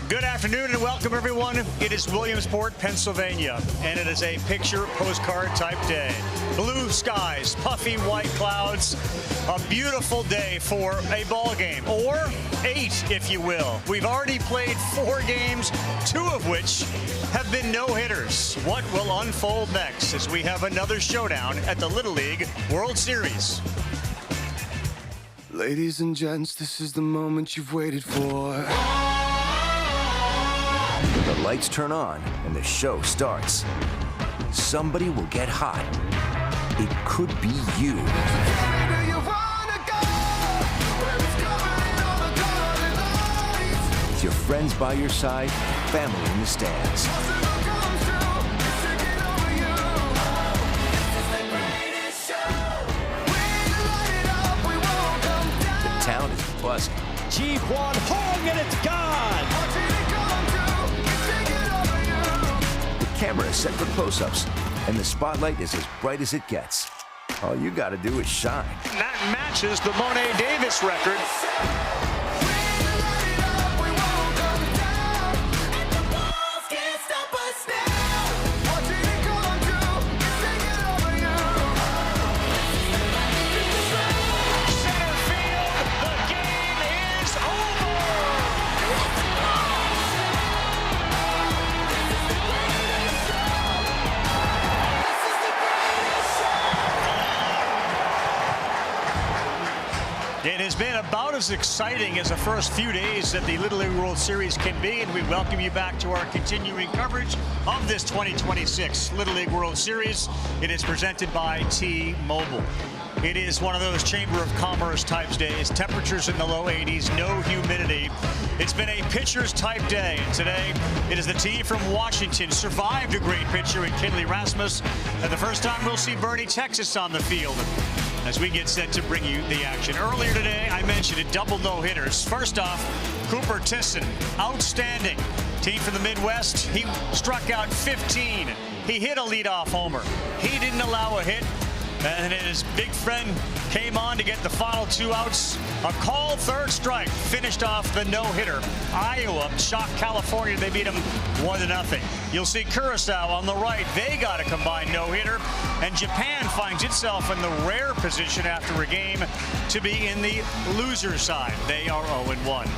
Good afternoon and welcome, everyone. It is Williamsport, Pennsylvania, and it is a picture postcard type day. Blue skies, puffy white clouds, a beautiful day for a ball game, or 8, if you will. We've already played 4 games, 2 of which have been no-hitters. What will unfold next as we have another showdown at the Little League World Series? Ladies and gents, this is the moment you've waited for. The lights turn on and the show starts. Somebody will get hot. It could be you. With your friends by your side, family in the stands. The town is buzzing. Ji-Hwan Hong, and it's gone! The camera is set for close-ups, and the spotlight is as bright as it gets. All you gotta do is shine. That matches the Monet Davis record. It has been about as exciting as the first few days that the Little League World Series can be, and we welcome you back to our continuing coverage of this 2026 Little League World Series. It is presented by T-Mobile. It is one of those Chamber of Commerce types days. Temperatures in the low 80s, no humidity. It's been a pitcher's type day, and today it is the team from Washington. Survived a great pitcher in Kinley Rasmus, and the first time we'll see Boerne, Texas on the field as we get set to bring you the action. Earlier today, I mentioned it, double no-hitters. First off, Cooper Tisson, outstanding. Team from the Midwest, he struck out 15. He hit a leadoff homer. He didn't allow a hit. And his big friend came on to get the final 2 outs. A called third strike finished off the no-hitter. Iowa shocked California. They beat them 1-0. You'll see Curacao on the right. They got a combined no-hitter. And Japan finds itself in the rare position after a game to be in the loser side. They are 0-1.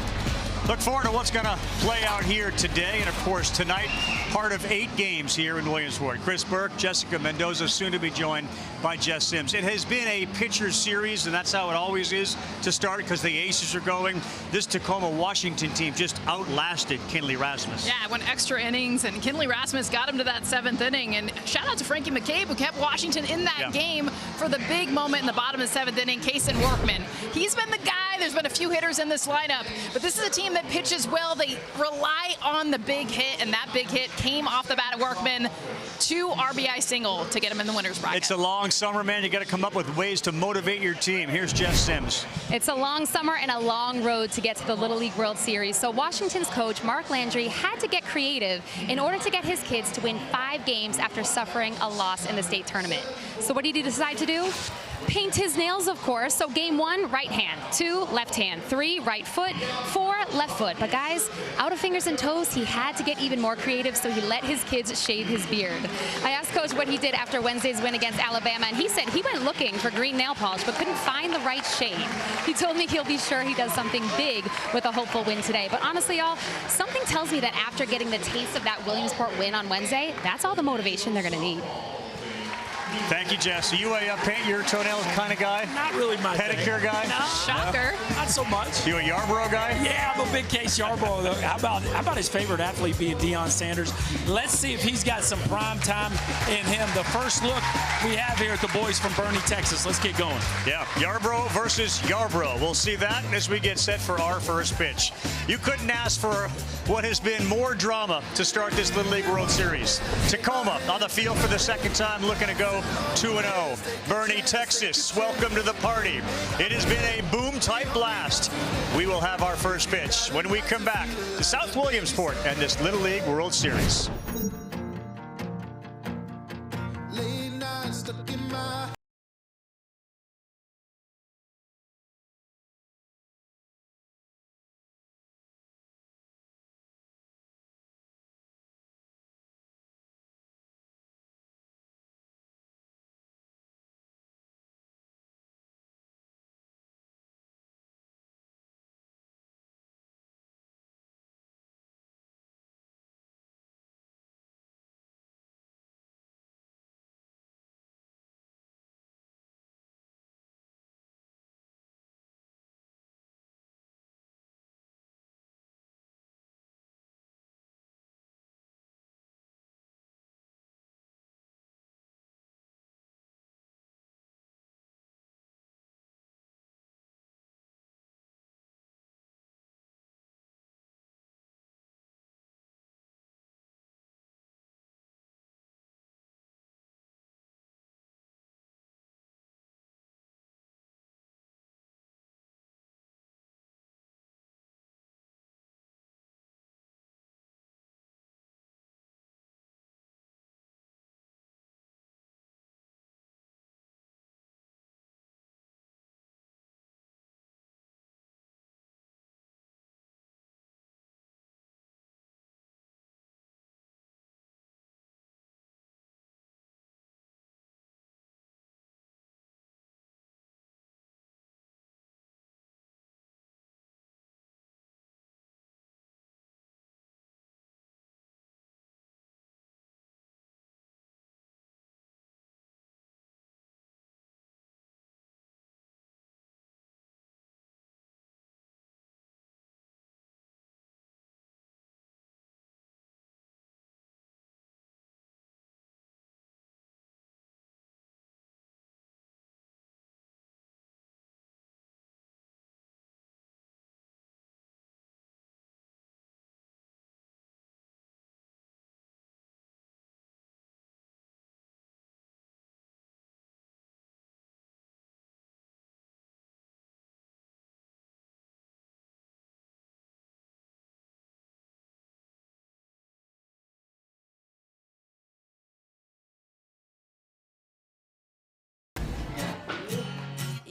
Look forward to what's going to play out here today, and of course tonight, part of 8 games here in Williamsport. Chris Burke, Jessica Mendoza, soon to be joined by Jess Sims. It has been a pitcher series, and that's how it always is to start because the aces are going. This Tacoma, Washington team just outlasted Kinley Rasmus. Yeah, went extra innings, and Kinley Rasmus got him to that 7th inning. And shout out to Frankie McCabe, who kept Washington in that game for the big moment in the bottom of the 7th inning. Kaysen Workman, he's been the guy. There's been a few hitters in this lineup, but this is a team that pitches well. They rely on the big hit, and that big hit came off the bat of Workman. 2 RBI single to get him in the winner's bracket. It's a long summer, man. You got to come up with ways to motivate your team. Here's Jess Sims. It's a long summer and a long road to get to the Little League World Series. So Washington's coach, Mark Landry, had to get creative in order to get his kids to win 5 games after suffering a loss in the state tournament. So what did he decide to do? Paint his nails, of course. So game 1, right hand. 2, left hand. 3, right foot. 4, left foot. But guys, out of fingers and toes, he had to get even more creative, so he let his kids shave his beard. I asked Coach what he did after Wednesday's win against Alabama, and he said he went looking for green nail polish but couldn't find the right shade. He told me he'll be sure he does something big with a hopeful win today. But honestly, y'all, something tells me that after getting the taste of that Williamsport win on Wednesday, that's all the motivation they're going to need. Thank you, Jess. Are you a paint your toenails kind of guy? Not really my Pedicure guy? No, shocker. Not so much. You a Yarborough guy? Yeah, I'm a big Case Yarborough, though. How about his favorite athlete being Deion Sanders? Let's see if he's got some prime time in him. The first look we have here at the boys from Boerne, Texas. Let's get going. Yeah, Yarborough versus Yarborough. We'll see that as we get set for our first pitch. You couldn't ask for what has been more drama to start this Little League World Series. Tacoma on the field for the second time, looking to go 2-0. Boerne, Texas, welcome to the party. It has been a boom-type blast. We will have our first pitch when we come back to South Williamsport and this Little League World Series.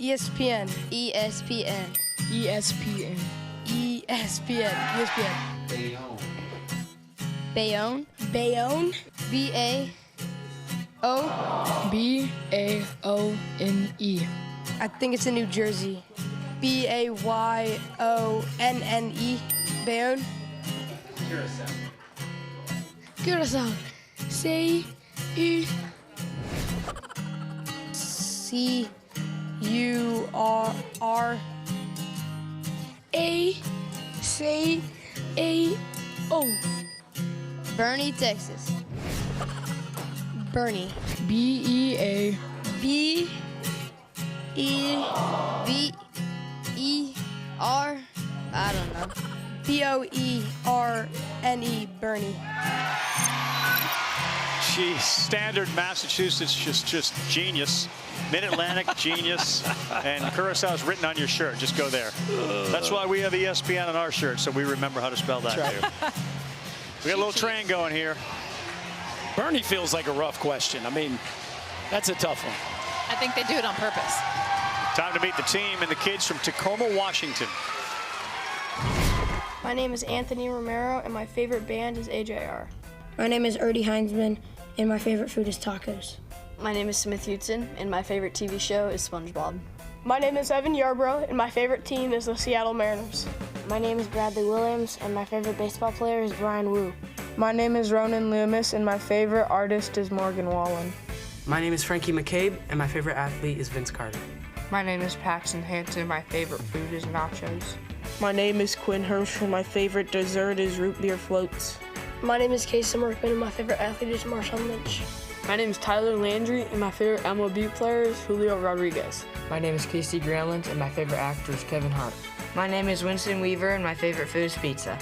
ESPN. ESPN. ESPN. ESPN. ESPN. Bayonne. Bayonne. B-A-O. B-A-O-N-E. I think it's in New Jersey. B-A-Y-O-N-N-E. Bayonne. Curacao. C-U-R-A-C-A-O. Boerne, Texas. Boerne. B-E-A. B-E-R. I don't know. B-O-E-R-N-E. Boerne. Geez, standard Massachusetts, just genius. Mid-Atlantic, genius. And Curaçao's written on your shirt. Just go there. That's why we have ESPN on our shirt, so we remember how to spell that, too. We got a little train going here. Boerne feels like a rough question. I mean, that's a tough one. I think they do it on purpose. Time to meet the team and the kids from Tacoma, Washington. My name is Anthony Romero, and my favorite band is AJR. My name is Erdy Heinzman, and my favorite food is tacos. My name is Smith Hudson, and my favorite TV show is SpongeBob. My name is Evan Yarbrough, and my favorite team is the Seattle Mariners. My name is Bradley Williams, and my favorite baseball player is Brian Wu. My name is Ronan Loomis, and my favorite artist is Morgan Wallen. My name is Frankie McCabe, and my favorite athlete is Vince Carter. My name is Paxton Hanson, my favorite food is nachos. My name is Quinn Hirsch, and my favorite dessert is root beer floats. My name is Casey Workman, and my favorite athlete is Marshawn Lynch. My name is Tyler Landry, and my favorite MLB player is Julio Rodriguez. My name is Casey Granlund, and my favorite actor is Kevin Hart. My name is Winston Weaver, and my favorite food is pizza.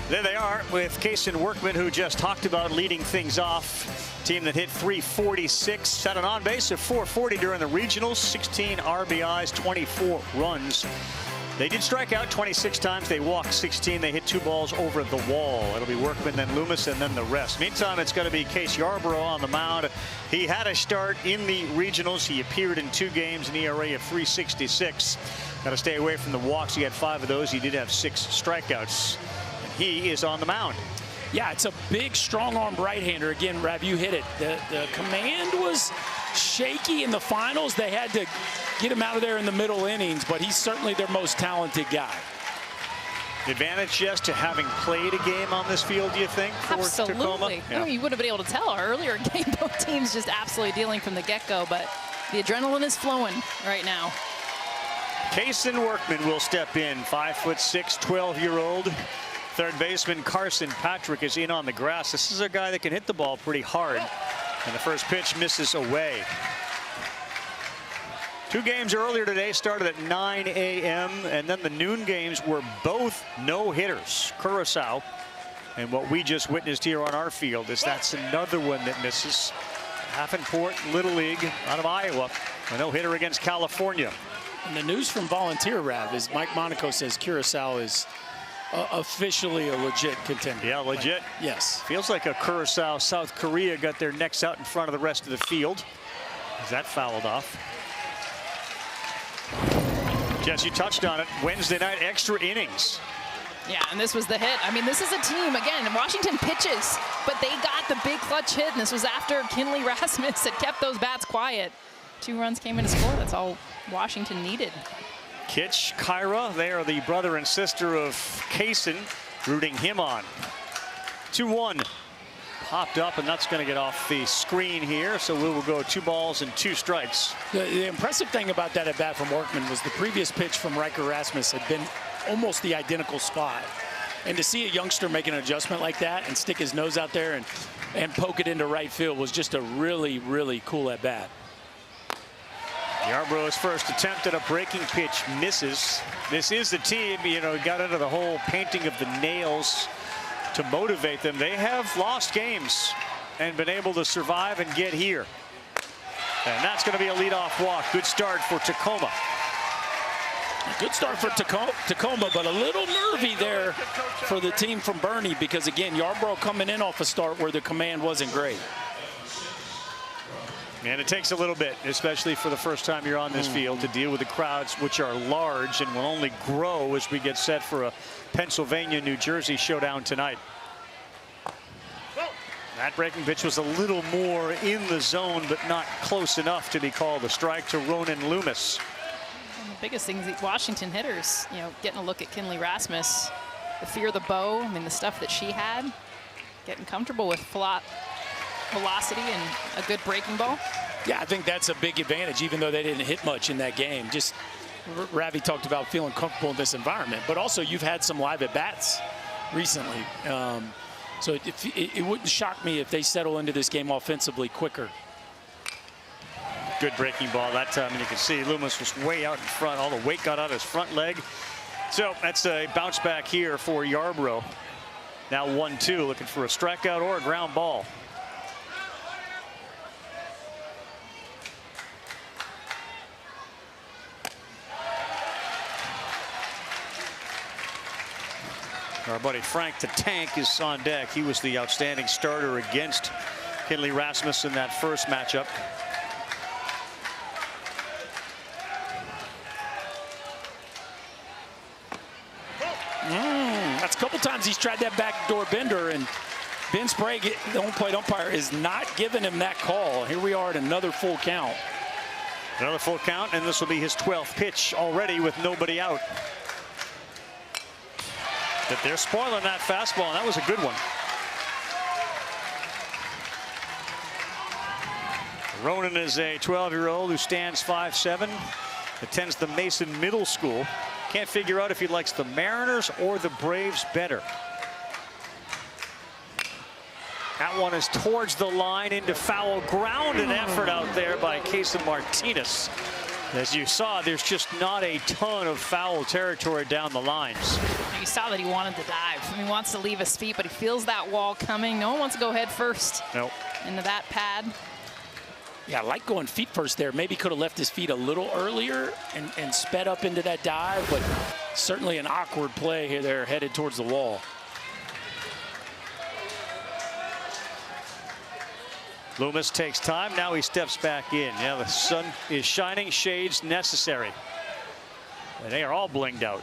There they are with Casey Workman, who just talked about leading things off. Team that hit .346, set an on-base of .440 during the regionals, 16 RBIs, 24 runs. They did strike out 26 times. They walked 16. They hit 2 balls over the wall. It'll be Workman, then Loomis, and then the rest. Meantime, it's going to be Case Yarbrough on the mound. He had a start in the regionals. He appeared in 2 games, an ERA of .366. Got to stay away from the walks. He had 5 of those. He did have 6 strikeouts. And he is on the mound. Yeah, it's a big, strong-armed right-hander. Again, Rav, you hit it. The command was shaky in the finals. They had to get him out of there in the middle innings, but he's certainly their most talented guy. Advantage just to having played a game on this field, do you think, for Absolutely. Tacoma? Yeah. I mean, you would have been able to tell our earlier game, both teams just absolutely dealing from the get-go, but the adrenaline is flowing right now. Cason Workman will step in, 5'6", 12-year-old. Third baseman Carson Patrick is in on the grass. This is a guy that can hit the ball pretty hard. And the first pitch misses away. 2 games earlier today started at 9 a.m. and then the noon games were both no-hitters. Curaçao, and what we just witnessed here on our field is that's another one that misses. Havenport Little League out of Iowa, a no-hitter against California. And the news from Volunteer, Rav, is Mike Monaco says Curaçao is officially a legit contender. Yeah, legit. Yes. Feels like a Curaçao, South Korea got their necks out in front of the rest of the field. Is that fouled off? Jess, you touched on it. Wednesday night extra innings. Yeah, and this was the hit. I mean, this is a team, again, Washington pitches, but they got the big clutch hit, and this was after Kinley Rasmus had kept those bats quiet. 2 runs came in to score. That's all Washington needed. Kitch, Kyra, they are the brother and sister of Cason, rooting him on. 2-1 popped up, and that's going to get off the screen here, so we will go 2 balls and 2 strikes. The impressive thing about that at bat from Workman was the previous pitch from Riker Rasmus had been almost the identical spot. And to see a youngster make an adjustment like that and stick his nose out there and poke it into right field was just a really, really cool at bat. Yarbrough's first attempt at a breaking pitch misses. This is the team, you know, got into the whole painting of the nails to motivate them. They have lost games and been able to survive and get here. And that's going to be a leadoff walk. Good start for Tacoma. Good start for Tacoma, but a little nervy there for the team from Boerne because, again, Yarbrough coming in off a start where the command wasn't great. And it takes a little bit, especially for the first time you're on this field, to deal with the crowds, which are large and will only grow as we get set for a Pennsylvania-New Jersey showdown tonight. That breaking pitch was a little more in the zone, but not close enough to be called a strike to Ronan Loomis. And the biggest thing is the Washington hitters, you know, getting a look at Kinley Rasmus, the fear of the bow, I mean, the stuff that she had, getting comfortable with velocity and a good breaking ball. Yeah, I think that's a big advantage, even though they didn't hit much in that game. Just Ravi talked about feeling comfortable in this environment, but also you've had some live at-bats recently. So it wouldn't shock me if they settle into this game offensively quicker. Good breaking ball that time, and you can see Loomis was way out in front. All the weight got out of his front leg. So that's a bounce back here for Yarbrough. Now 1-2, looking for a strikeout or a ground ball. Our buddy Frank the Tank is on deck. He was the outstanding starter against Kinley Rasmus in that first matchup. That's a couple times he's tried that backdoor bender, and Ben Sprague, the home plate umpire, is not giving him that call. Here we are at another full count. Another full count, and this will be his 12th pitch already with nobody out. But they're spoiling that fastball, and that was a good one. Ronan is a 12-year-old who stands 5'7", attends the Mason Middle School. Can't figure out if he likes the Mariners or the Braves better. That one is towards the line into foul. Ground and effort out there by Casey Martinez. As you saw, there's just not a ton of foul territory down the lines. You saw that he wanted to dive. He wants to leave his feet, but he feels that wall coming. No one wants to go head first into that pad. Yeah, I like going feet first there. Maybe could have left his feet a little earlier and sped up into that dive, but certainly an awkward play here. They're headed towards the wall. Loomis takes time. Now he steps back in. Yeah, the sun is shining. Shades necessary. And they are all blinged out.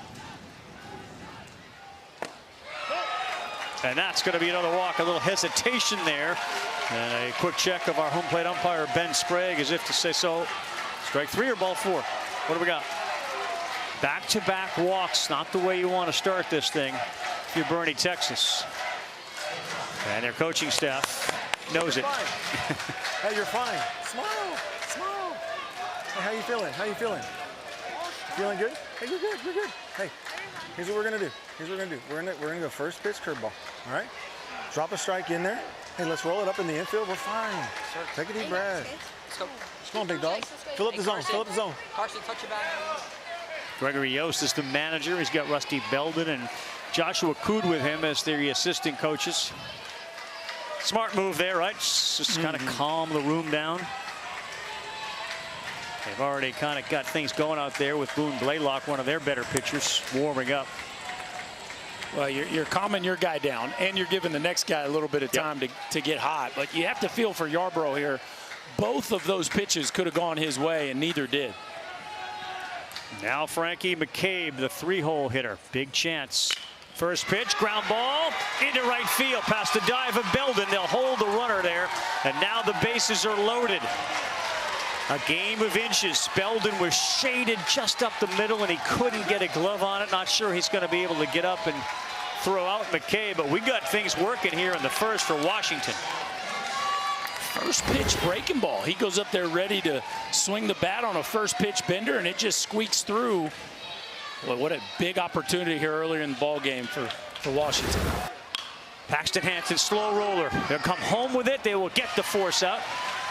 And that's going to be another walk. A little hesitation there. And a quick check of our home plate umpire, Ben Sprague, as if to say, so strike 3 or ball 4? What do we got? Back-to-back walks. Not the way you want to start this thing if you're Boerne, Texas. And their coaching staff knows it. Hey, you're fine. Smile. Smile. Hey, how you feeling? How you feeling? Feeling good? Hey, you're good. You're good. Hey, here's what we're going to do. Here's what we're going to do. We're going to go first pitch curveball. All right? Drop a strike in there. Hey, let's roll it up in the infield. We're fine. Take a deep breath. Let's go. Come on, big dog. Fill up the zone. Fill up the zone. Carson, touch your back. Gregory Yost is the manager. He's got Rusty Belden and Joshua Cood with him as the assistant coaches. Smart move there, right? Just kind of calm the room down. They've already kind of got things going out there with Boone Blaylock, one of their better pitchers, warming up. Well, you're calming your guy down, and you're giving the next guy a little bit of time to get hot. But you have to feel for Yarbrough here. Both of those pitches could have gone his way, and neither did. Now Frankie McCabe, the 3-hole hitter. Big chance. First pitch, ground ball into right field past the dive of Belden. They'll hold the runner there, and now the bases are loaded. A game of inches. Belden was shaded just up the middle, and he couldn't get a glove on it. Not sure he's going to be able to get up and throw out McCabe, but we got things working here in the first for Washington. First pitch breaking ball. He goes up there ready to swing the bat on a first pitch bender, and it just squeaks through. Well, what a big opportunity here earlier in the ball game for Washington. Paxton Hansen, slow roller. They'll come home with it. They will get the force out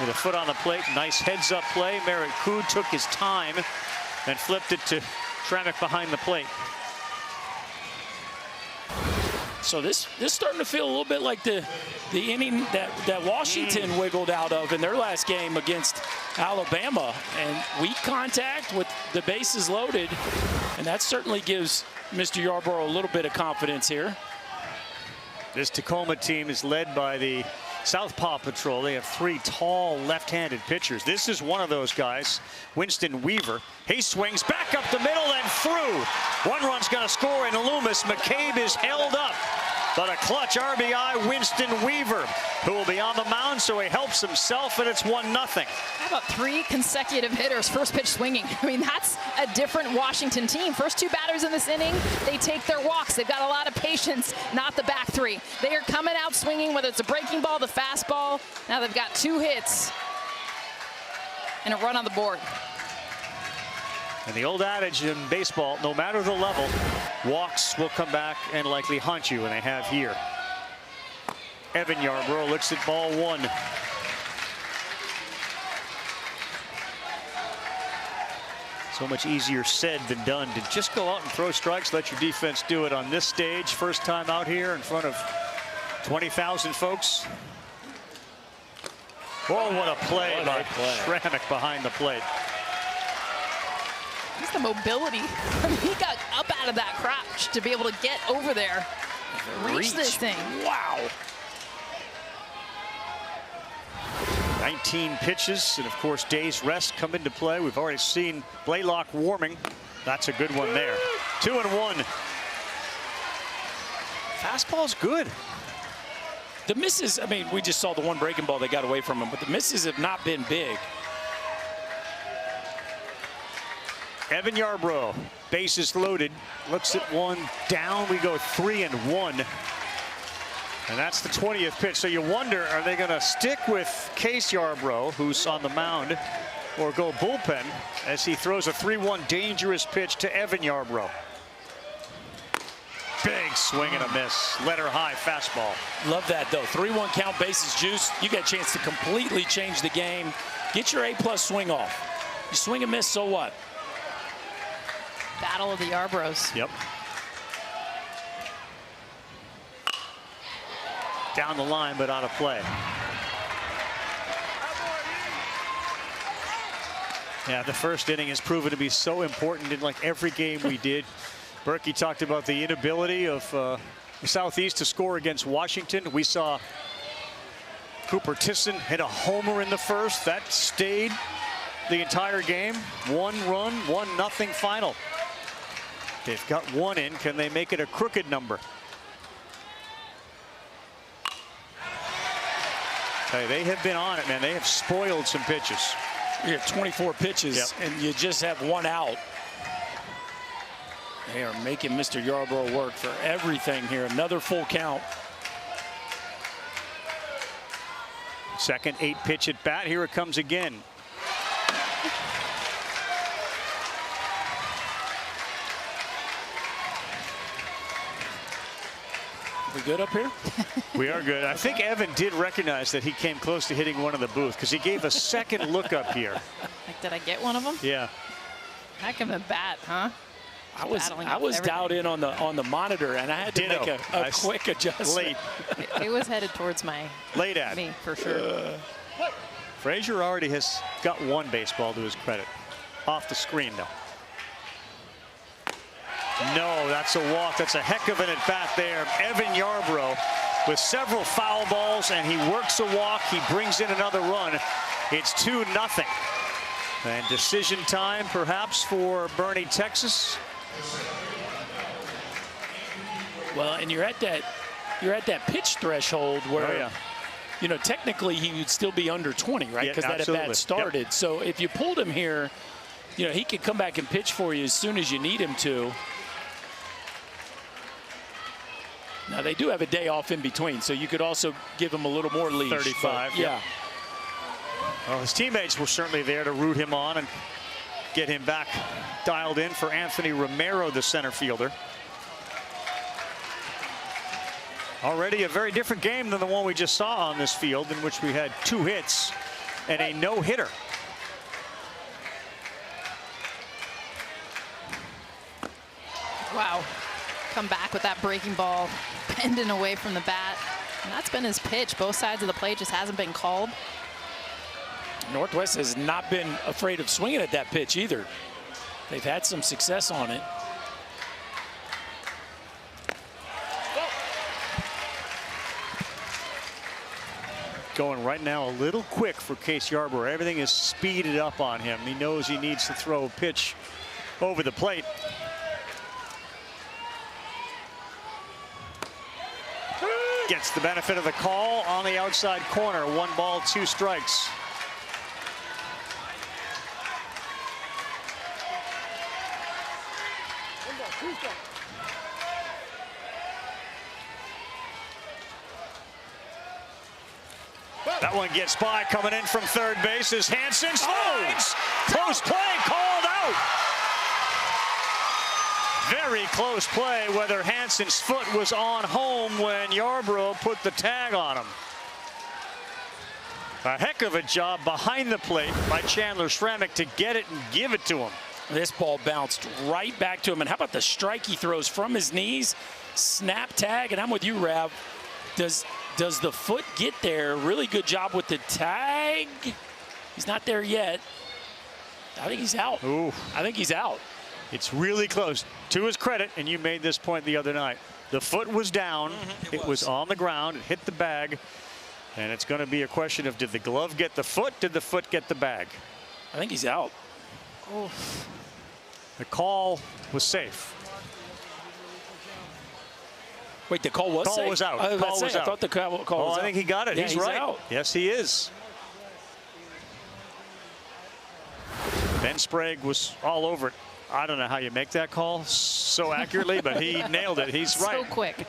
with a foot on the plate. Nice heads-up play. Merritt Cood took his time and flipped it to Tramick behind the plate. So this starting to feel a little bit like the inning that Washington wiggled out of in their last game against Alabama. And weak contact with the bases loaded. And that certainly gives Mr. Yarbrough a little bit of confidence here. This Tacoma team is led by the Southpaw Patrol. They have 3 tall left-handed pitchers. This is one of those guys, Winston Weaver. He swings back up the middle and through. 1 run's going to score in Loomis. McCabe is held up. But a clutch RBI, Winston Weaver, who will be on the mound, so he helps himself, and it's 1-0. How about 3 consecutive hitters, first pitch swinging? I mean, that's a different Washington team. First 2 batters in this inning, they take their walks. They've got a lot of patience, not the back 3. They are coming out swinging, whether it's a breaking ball, the fastball. Now they've got 2 hits and a run on the board. And the old adage in baseball, no matter the level, walks will come back and likely haunt you, and they have here. Evan Yarbrough looks at ball 1. So much easier said than done to just go out and throw strikes, let your defense do it on this stage. First time out here in front of 20,000 folks. Oh, what a play by Shramick behind the plate. Just the mobility. I mean, he got up out of that crouch to be able to get over there. Reach this thing. Wow. 19 pitches, and of course, days rest come into play. We've already seen Blaylock warming. That's a good one there. 2-1. Fastball's good. The misses, I mean, we just saw the 1 breaking ball that got away from him, but the misses have not been big. Evan Yarbrough, bases loaded, looks at 1 down. We go 3-1. And that's the 20th pitch. So you wonder, are they going to stick with Case Yarbrough, who's on the mound, or go bullpen as he throws a 3-1 dangerous pitch to Evan Yarbrough. Big swing and a miss. Letter high fastball. Love that, though. 3-1 count, bases juiced. You got a chance to completely change the game. Get your A+ swing off. You swing and miss, so what? Battle of the Yarbroughs. Yep. Down the line, but out of play. Yeah, the first inning has proven to be so important in like every game we did. Berkey talked about the inability of the Southeast to score against Washington. We saw Cooper Tisson hit a homer in the first. That stayed the entire game. 1 run, 1-0 final. They've got 1 in. Can they make it a crooked number? Hey, they have been on it, man. They have spoiled some pitches. You have 24 pitches, and you just have 1 out. They are making Mr. Yarbrough work for everything here. Another full count. Second 8-pitch at bat. Here it comes again. We good up here? We are good. I think Evan did recognize that he came close to hitting one in the booth because he gave a second look up here. Like, did I get one of them? Yeah. Heck of a bat, huh? I was dialed in on the monitor, and I had to make a quick adjustment. Late. It was headed towards me for sure. Frazier already has got 1 baseball to his credit. Off the screen, though. No, that's a walk. That's a heck of an at-bat there. Evan Yarbrough with several foul balls, and he works a walk. He brings in another run. It's 2-0. And decision time, perhaps, for Boerne, Texas. Well, and you're at that pitch threshold where, you know, technically he would still be under 20, right? Because that at-bat started. Yep. So if you pulled him here, you know, he could come back and pitch for you as soon as you need him to. Now, they do have a day off in between, so you could also give him a little more leash. 35. But, yeah. Well, his teammates were certainly there to root him on and get him back dialed in for Anthony Romero, the center fielder. Already a very different game than the one we just saw on this field, in which we had 2 hits and a no-hitter. Wow. Come back with that breaking ball, bending away from the bat. And that's been his pitch. Both sides of the plate, just hasn't been called. Northwest has not been afraid of swinging at that pitch either. They've had some success on it. going right now a little quick for Case Yarborough. Everything is speeded up on him. He knows he needs to throw a pitch over the plate. Gets the benefit of the call on the outside corner. 1 ball, 2 strikes. That one gets by. Coming in from third base is Hansen. Slides. Close play called out. Very close play, whether Hansen's foot was on home when Yarborough put the tag on him. A heck of a job behind the plate by Chandler Schrammick to get it and give it to him. This ball bounced right back to him. And how about the strike he throws from his knees? Snap tag, and I'm with you, Rav. Does the foot get there? Really good job with the tag. He's not there yet. I think he's out. Ooh. I think he's out. It's really close. To his credit, and you made this point the other night, the foot was down. It was on the ground. It hit the bag. And it's going to be a question of, did the glove get the foot? Did the foot get the bag? I think he's out. Oh. The call was safe. Wait, the call was safe? Call was out. I I thought the call was out. I think he got it. Yeah, he's right. Out. Yes, he is. Ben Sprague was all over it. I don't know how you make that call so accurately, but he nailed it. He's right. So quick.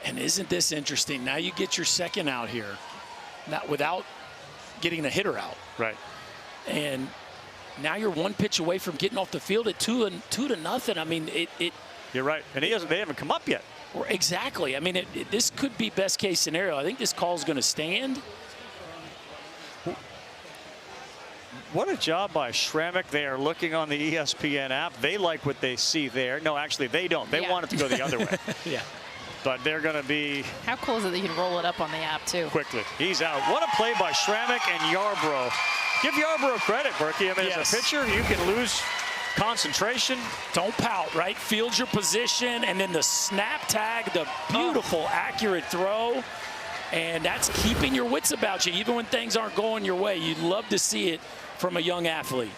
And isn't this interesting? Now you get your second out here, not without getting the hitter out. Right. And now you're 1 pitch away from getting off the field at 2-0. I mean, it You're right. And they haven't come up yet. Exactly. I mean, this could be best case scenario. I think this call is going to stand. What a job by Schrammick. They are looking on the ESPN app. They like what they see there. No, actually, they don't. They want it to go the other way. Yeah. But they're going to be... How cool is it that you can roll it up on the app, too? Quickly. He's out. What a play by Schrammick and Yarborough. Give Yarborough credit, Berkey. I mean, as a pitcher, you can lose concentration. Don't pout, right? Field your position, and then the snap tag, the beautiful, accurate throw. And that's keeping your wits about you, even when things aren't going your way. You'd love to see it from a young athlete.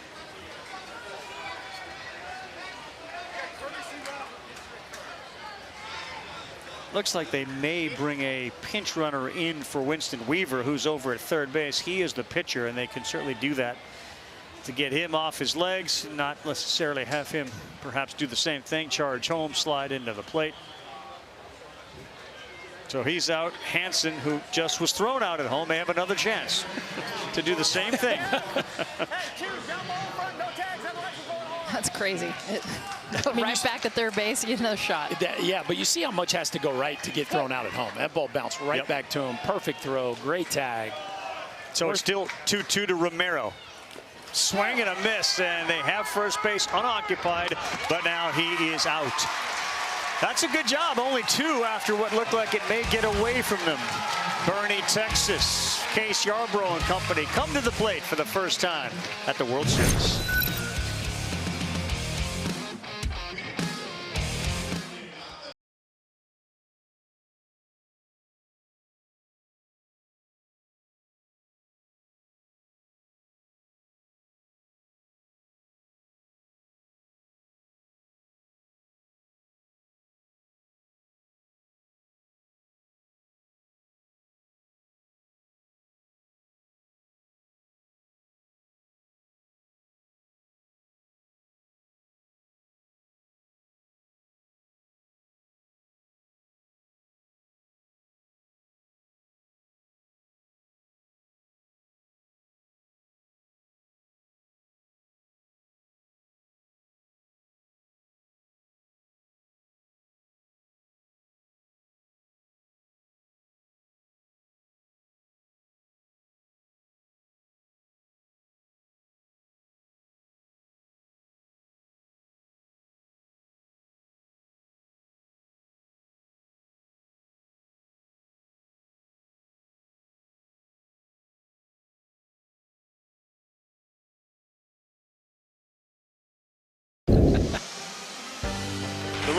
Looks like they may bring a pinch runner in for Winston Weaver, who's over at third base. He is the pitcher, and they can certainly do that to get him off his legs, not necessarily have him perhaps do the same thing, charge home, slide into the plate. So he's out. Hansen, who just was thrown out at home, may have another chance to do the same thing. That's crazy. Right back at third base, you get another shot. Yeah, but you see how much has to go right to get thrown out at home. That ball bounced right back to him. Perfect throw, great tag. So it's still 2-2 to Romero. Swing and a miss, and they have first base unoccupied, but now he is out. That's a good job. Only 2 after what looked like it may get away from them. Boerne, Texas. Case Yarborough and company come to the plate for the first time at the World Series.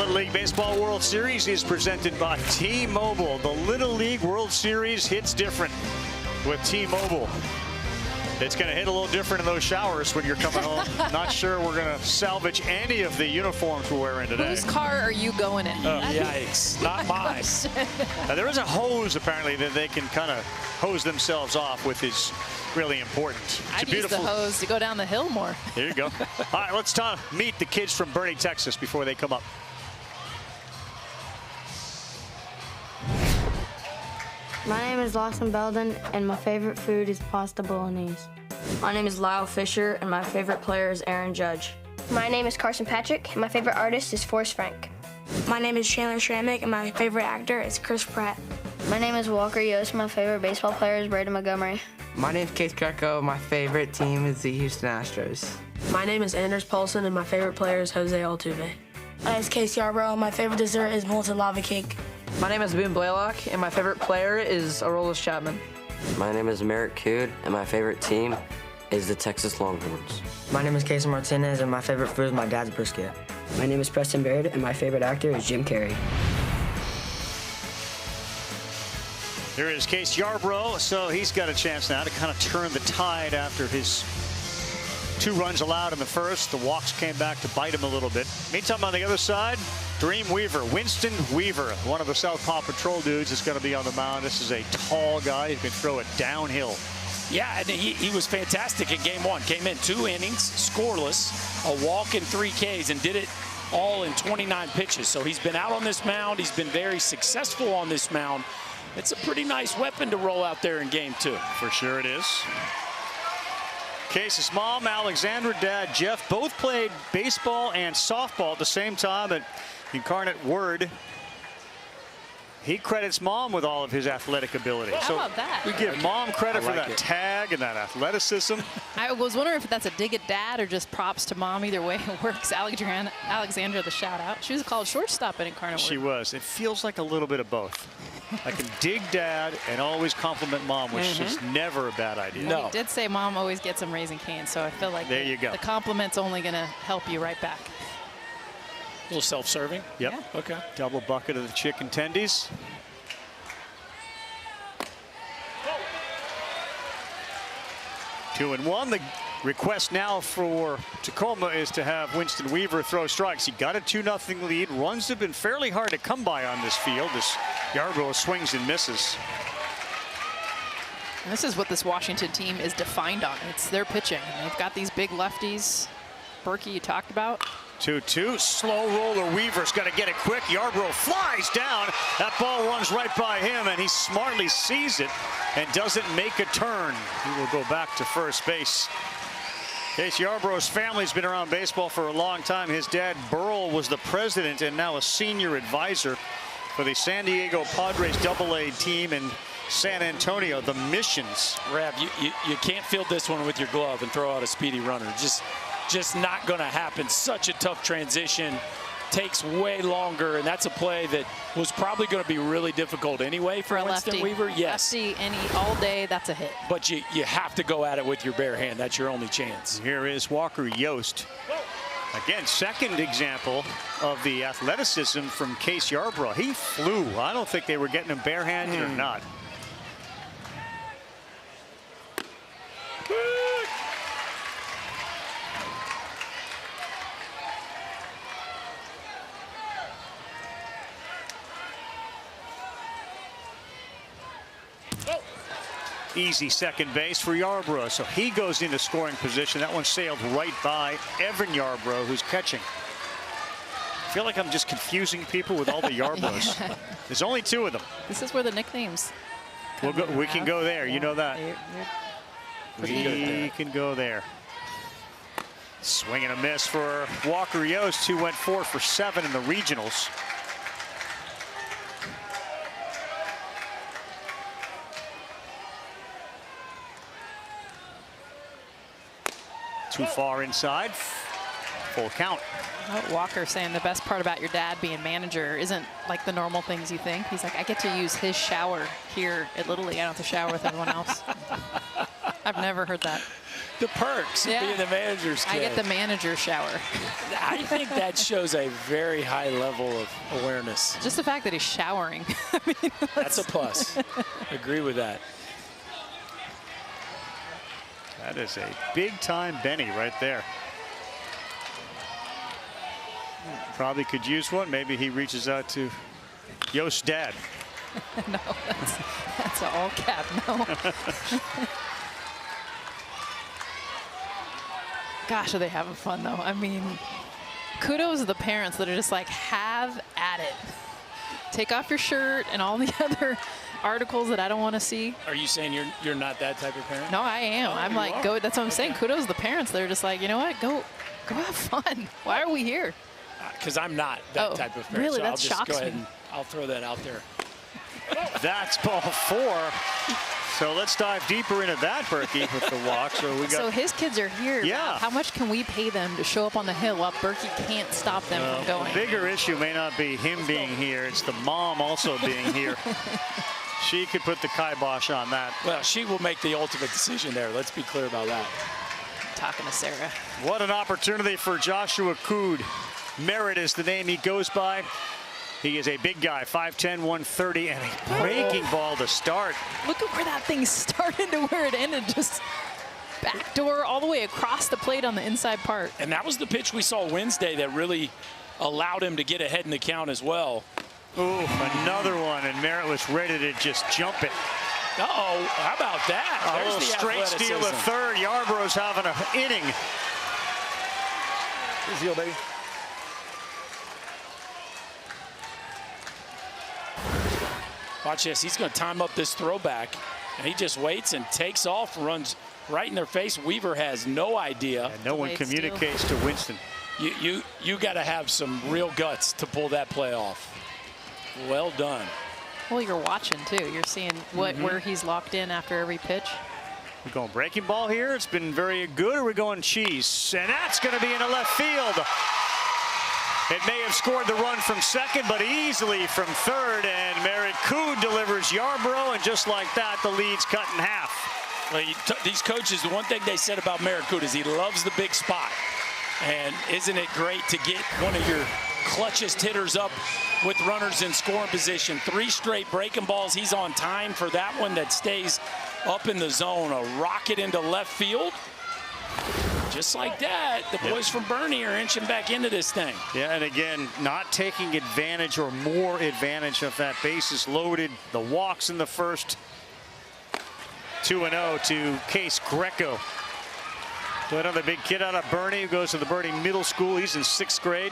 Little League Baseball World Series is presented by T-Mobile. The Little League World Series hits different with T-Mobile. It's going to hit a little different in those showers when you're coming home. Not sure we're going to salvage any of the uniforms we're wearing today. Whose car are you going in? Yikes, not mine. Now, there is a hose, apparently, that they can kind of hose themselves off with is really important. I'd use the hose to go down the hill more. There you go. All right, let's meet the kids from Boerne, Texas before they come up. My name is Lawson Belden, and my favorite food is pasta bolognese. My name is Lyle Fisher, and my favorite player is Aaron Judge. My name is Carson Patrick, and my favorite artist is Forrest Frank. My name is Chandler Shramick, and my favorite actor is Chris Pratt. My name is Walker Yost. My favorite baseball player is Braden Montgomery. My name is Case Greco. My favorite team is the Houston Astros. My name is Anders Paulson, and my favorite player is Jose Altuve. My name is Casey Yarbrough. My favorite dessert is molten lava cake. My name is Boone Blaylock, and my favorite player is Aroldis Chapman. My name is Merrick Cood, and my favorite team is the Texas Longhorns. My name is Casey Martinez, and my favorite food is my dad's brisket. My name is Preston Baird, and my favorite actor is Jim Carrey. Here is Case Yarbrough, so he's got a chance now to kind of turn the tide after his 2 runs allowed in the first. The walks came back to bite him a little bit. Meantime, on the other side, Dream Weaver, Winston Weaver, one of the Southpaw Patrol dudes, is going to be on the mound. This is a tall guy who can throw it downhill. Yeah, and he was fantastic in game 1. Came in 2 innings, scoreless, a walk and 3 Ks, and did it all in 29 pitches. So he's been out on this mound. He's been very successful on this mound. It's a pretty nice weapon to roll out there in game 2. For sure it is. Case's mom, Alexandra, dad, Jeff, both played baseball and softball at the same time at Incarnate Word. He credits mom with all of his athletic ability. How about that? We give mom credit for that tag and that athleticism. I was wondering if that's a dig at dad or just props to mom. Either way, it works. Alexandra, the shout out. She was a college shortstop at Incarnate Word. She was. It feels like a little bit of both. I can dig dad and always compliment mom, which is never a bad idea. No. He did say mom always gets them Raising Cane's, so I feel like there you go. The compliment's only going to help you right back. A little self-serving? Yep. Yeah. Okay. Double bucket of the chicken tendies. Two and one. The request now for Tacoma is to have Winston Weaver throw strikes. He got a 2-0 lead. Runs have been fairly hard to come by on this field. This Yarbrough swings and misses. And this is what this Washington team is defined on. It's their pitching. They've got these big lefties. Berkey, you talked about. 2-2. Slow roller. Weaver's got to get it quick. Yarbrough flies down. That ball runs right by him, and he smartly sees it and doesn't make a turn. He will go back to first base. Case Yarbrough's family's been around baseball for a long time. His dad, Burl, was the president and now a senior advisor for the San Diego Padres AA team in San Antonio, the Missions. Rav, you can't field this one with your glove and throw out a speedy runner. Just not going to happen. Such a tough transition. Takes way longer, and that's a play that was probably going to be really difficult anyway for Winston Weaver. Yes. Lefty, all day, that's a hit. But you have to go at it with your bare hand. That's your only chance. Here is Walker Yost. Again, second example of the athleticism from Case Yarbrough. He flew. I don't think they were getting him barehanded or not. Easy second base for Yarbrough, so he goes into scoring position. That one sailed right by Evan Yarbrough, who's catching. I feel like I'm just confusing people with all the Yarbroughs. Yeah. There's only 2 of them. This is where the nicknames we can go there. You know that. We can go there. Swing and a miss for Walker Yost, who went 4 for 7 in the regionals. Too far inside. Full count. Walker saying the best part about your dad being manager isn't like the normal things you think. He's like, I get to use his shower here at Little League. I don't have to shower with everyone else. I've never heard that. the perks of being the manager's kid. I get the manager shower. I think that shows a very high level of awareness. Just the fact that he's showering. I mean, that's a plus. Agree with that. That is a big-time Benny right there. Probably could use one. Maybe he reaches out to Yost's dad. No, that's an all cap, no. Gosh, are they having fun, though? I mean, kudos to the parents that are just like, have at it. Take off your shirt and all the other articles that I don't want to see. Are you saying you're not that type of parent? No, I am. I'm like, go. That's what I'm saying. Kudos to the parents. They're just like, you know what? Go have fun. Why are we here? Because I'm not that type of parent. Really? So That I'll just shocks go ahead me. and I'll throw that out there. That's ball 4. So let's dive deeper into that, Berkey, with the walk. So his kids are here. Yeah. How much can we pay them to show up on the hill while Berkey can't stop them from going? The bigger issue may not be him being here. It's the mom also being here. She could put the kibosh on that. Well, she will make the ultimate decision there. Let's be clear about that. Talking to Sarah. What an opportunity for Joshua Cood. Merritt is the name he goes by. He is a big guy, 5'10", 130, and a breaking ball to start. Look at where that thing started to where it ended. Just backdoor all the way across the plate on the inside part. And that was the pitch we saw Wednesday that really allowed him to get ahead in the count as well. Ooh, another one, and Merritt was ready to just jump it. Uh-oh, how about that? A There's little the straight steal to athleticism. third. Yarborough's having an inning. Good deal, baby. Watch this. He's going to time up this throwback. And he just waits and takes off, runs right in their face. Weaver has no idea. And no one communicates to Winston. You got to have some real guts to pull that play off. Well done. Well, you're watching, too. You're seeing where he's locked in after every pitch. We're going breaking ball here. It's been very good. Or we're going cheese. And that's going to be into left field. It may have scored the run from second, but easily from third. And Merritt Cood delivers Yarborough. And just like that, the lead's cut in half. Well, these coaches, the one thing they said about Merritt Cood is he loves the big spot. And isn't it great to get one of your clutchest hitters up with runners in scoring position? 3 straight breaking balls. He's on time for that one that stays up in the zone. A rocket into left field. Just like that, the boys from Boerne are inching back into this thing. Yeah, and again, not taking advantage or more advantage of that bases loaded. The walks in the first. 2-0 to Case Greco. So another big kid out of Boerne who goes to the Boerne Middle School. He's in 6th grade.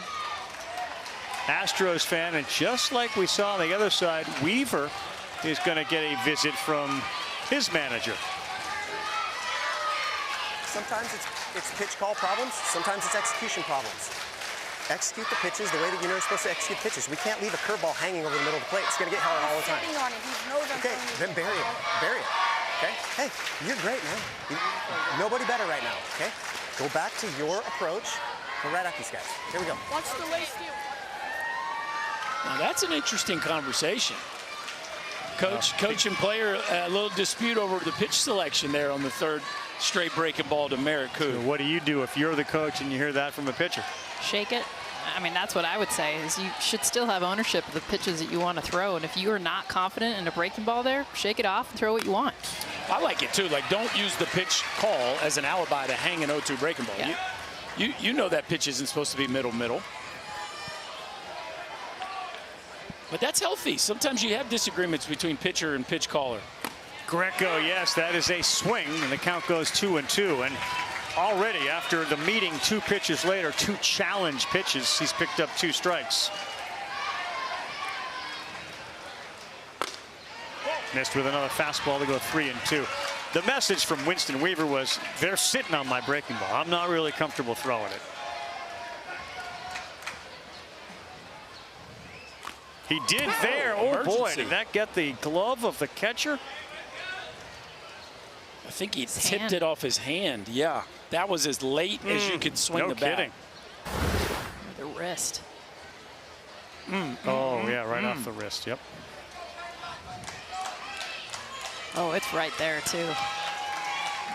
Astros fan, and just like we saw on the other side, Weaver is going to get a visit from his manager. Sometimes it's pitch call problems. Sometimes it's execution problems. Execute the pitches the way that you know you're supposed to execute pitches. We can't leave a curveball hanging over the middle of the plate. It's going to get held all the time. Okay, then bury it. Bury it. Okay? Hey, you're great, man. Nobody better right now, okay? Go back to your approach. Go right at these guys. Here we go. Watch the lay steal. Now that's an interesting conversation. Coach and player, a little dispute over the pitch selection there on the third straight breaking ball to Merritt Cood. So what do you do if you're the coach and you hear that from a pitcher? Shake it. I mean, that's what I would say is you should still have ownership of the pitches that you want to throw. And if you are not confident in a breaking ball there, shake it off and throw what you want. I like it too. Like, don't use the pitch call as an alibi to hang an 0-2 breaking ball. Yeah. You know that pitch isn't supposed to be middle. But that's healthy. Sometimes you have disagreements between pitcher and pitch caller. Greco, yes, that is a swing, and the count goes 2-2. And already after the meeting 2 pitches later, 2 challenge pitches, he's picked up 2 strikes. Missed with another fastball to go 3-2. The message from Winston Weaver was, they're sitting on my breaking ball. I'm not really comfortable throwing it. He did there. Oh boy, did that get the glove of the catcher? I think he tipped it off his hand. Yeah, that was as late as you could swing the bat. No kidding. The wrist. Oh yeah, right off the wrist. Yep. Oh, it's right there too.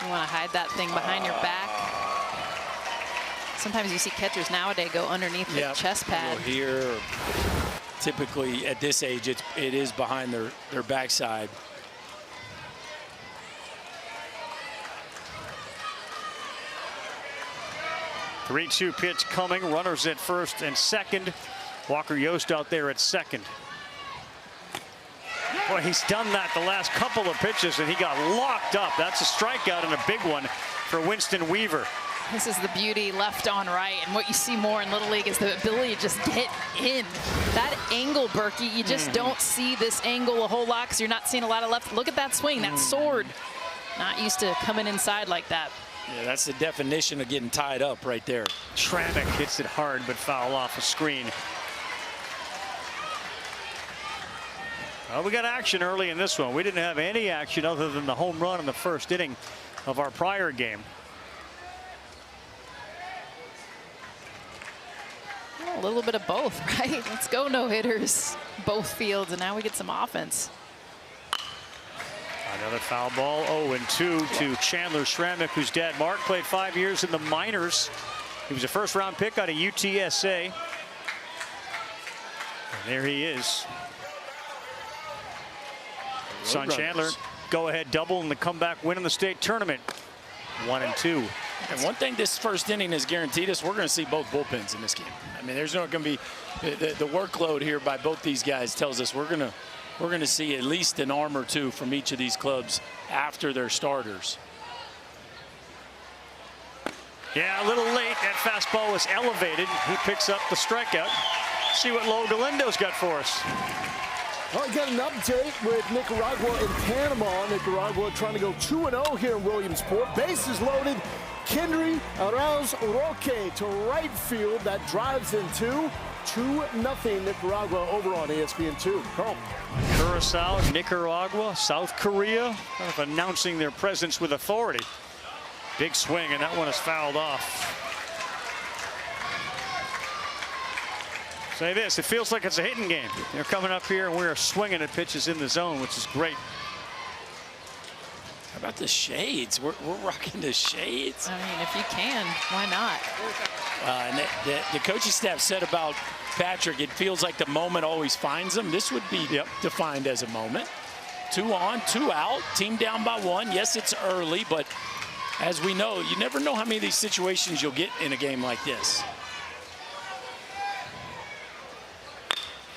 You want to hide that thing behind your back. Sometimes you see catchers nowadays go underneath the chest pad. Here, typically at this age, it is behind their backside. Three-2 pitch coming. Runners at first and second. Walker Yost out there at second. Boy, he's done that the last couple of pitches, and he got locked up. That's a strikeout and a big one for Winston Weaver. This is the beauty left on right, and what you see more in Little League is the ability to just get in. That angle, Berkey, you just don't see this angle a whole lot because you're not seeing a lot of left. Look at that swing, that sword. Not used to coming inside like that. Yeah, that's the definition of getting tied up right there. Schrammick hits it hard but foul off a screen. Well, we got action early in this one. We didn't have any action other than the home run in the first inning of our prior game. A little bit of both, right? Let's go no-hitters, both fields, and now we get some offense. Another foul ball, 0-2 to Chandler Schrammick, whose dad Mark played 5 years in the minors. He was a first-round pick out of UTSA. And there he is. Son Chandler, go-ahead double in the comeback win in the state tournament. 1-2. And one thing this first inning has guaranteed us, we're going to see both bullpens in this game. I mean, there's not going to be the workload here by both these guys tells us we're going to see at least an arm or two from each of these clubs after their starters. Yeah, a little late. That fastball was elevated. He picks up the strikeout. See what Lo Galindo's got for us. Well, we got an update with Nicaragua and Panama. Nicaragua trying to go 2-0 here in Williamsport. Bases loaded. Kendry Arauz Roque to right field. That drives in 2-0 Nicaragua over on ESPN2. Carl. Curacao, Nicaragua, South Korea kind of announcing their presence with authority. Big swing, and that one is fouled off. Say this, it feels like it's a hitting game. They're coming up here, and we're swinging at pitches in the zone, which is great. How about the shades? We're rocking the shades. I mean, if you can, why not? And the coaching staff said about Patrick, it feels like the moment always finds him. This would be defined as a moment. 2 on, 2 out, team down by 1. Yes, it's early, but as we know, you never know how many of these situations you'll get in a game like this.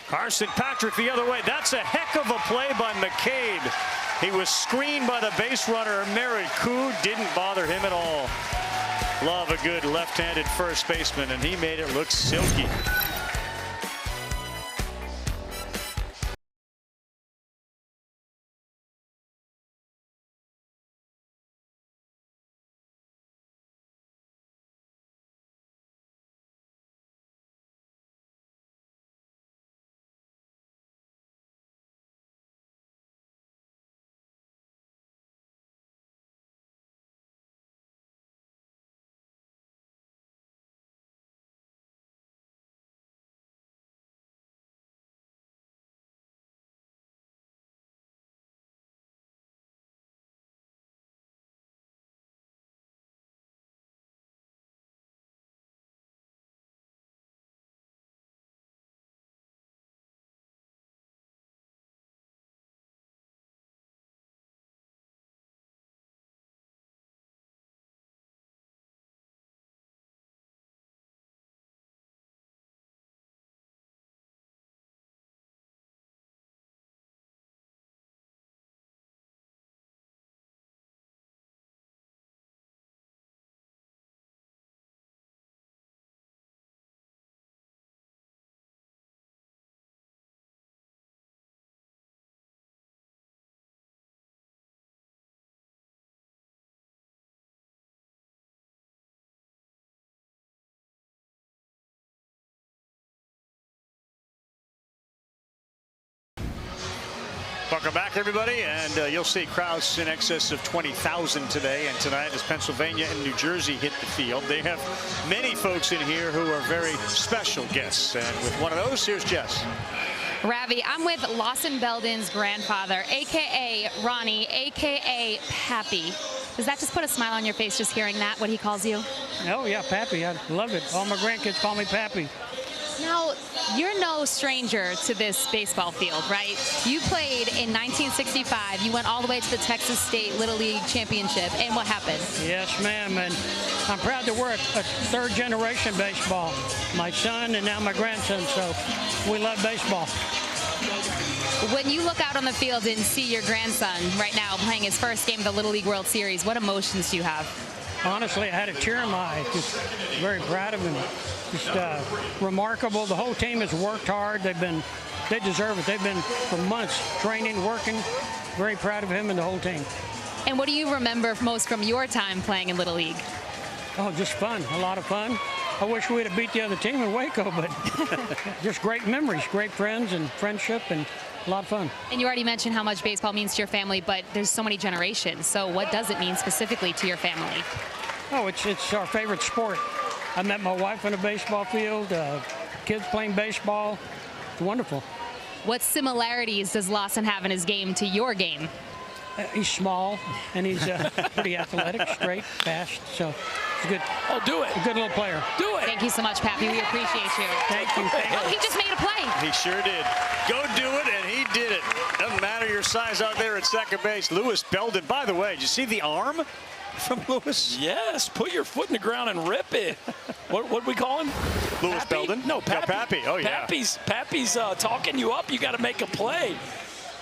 Carson Patrick the other way. That's a heck of a play by McCabe. He was screened by the base runner. Merritt Koo didn't bother him at all. Love a good left-handed first baseman, and he made it look silky. Welcome back, everybody, and you'll see crowds in excess of 20,000 today and tonight as Pennsylvania and New Jersey hit the field. They have many folks in here who are very special guests, and with one of those, here's Jess. Ravi, I'm with Lawson Belden's grandfather, a.k.a. Ronnie, a.k.a. Pappy. Does that just put a smile on your face just hearing that, what he calls you? Oh, yeah, Pappy. I love it. All my grandkids call me Pappy. Now, you're no stranger to this baseball field, right? You played in 1965. You went all the way to the Texas State Little League Championship. And what happened? Yes, ma'am. And I'm proud to work a third-generation baseball. My son and now my grandson, so we love baseball. When you look out on the field and see your grandson right now playing his first game of the Little League World Series, what emotions do you have? Honestly, I had a tear in my eye. Just very proud of him. Just remarkable. The whole team has worked hard. They deserve it. They've been for months training, working. Very proud of him and the whole team. And what do you remember most from your time playing in Little League? Oh, just fun. A lot of fun. I wish we'd have beat the other team in Waco, but just great memories, great friends and friendship, and a lot of fun. And you already mentioned how much baseball means to your family, but there's so many generations. So what does it mean specifically to your family? Oh, it's our favorite sport. I met my wife on a baseball field, kids playing baseball. It's wonderful. What similarities does Lawson have in his game to your game? He's small, and he's pretty athletic, straight, fast, so he's good. Oh, do it. A good little player. Do it. Thank you so much, Pappy. We appreciate you. Thank you. Oh, he just made a play. He sure did. Go do it, and he did it. Doesn't matter your size out there at second base. Lewis Belden. By the way, did you see the arm from Lewis? Yes. Put your foot in the ground and rip it. What we call him? Lewis Pappy? Belden? No, Pappy. Pappy. Oh, yeah. Pappy's talking you up. You got to make a play.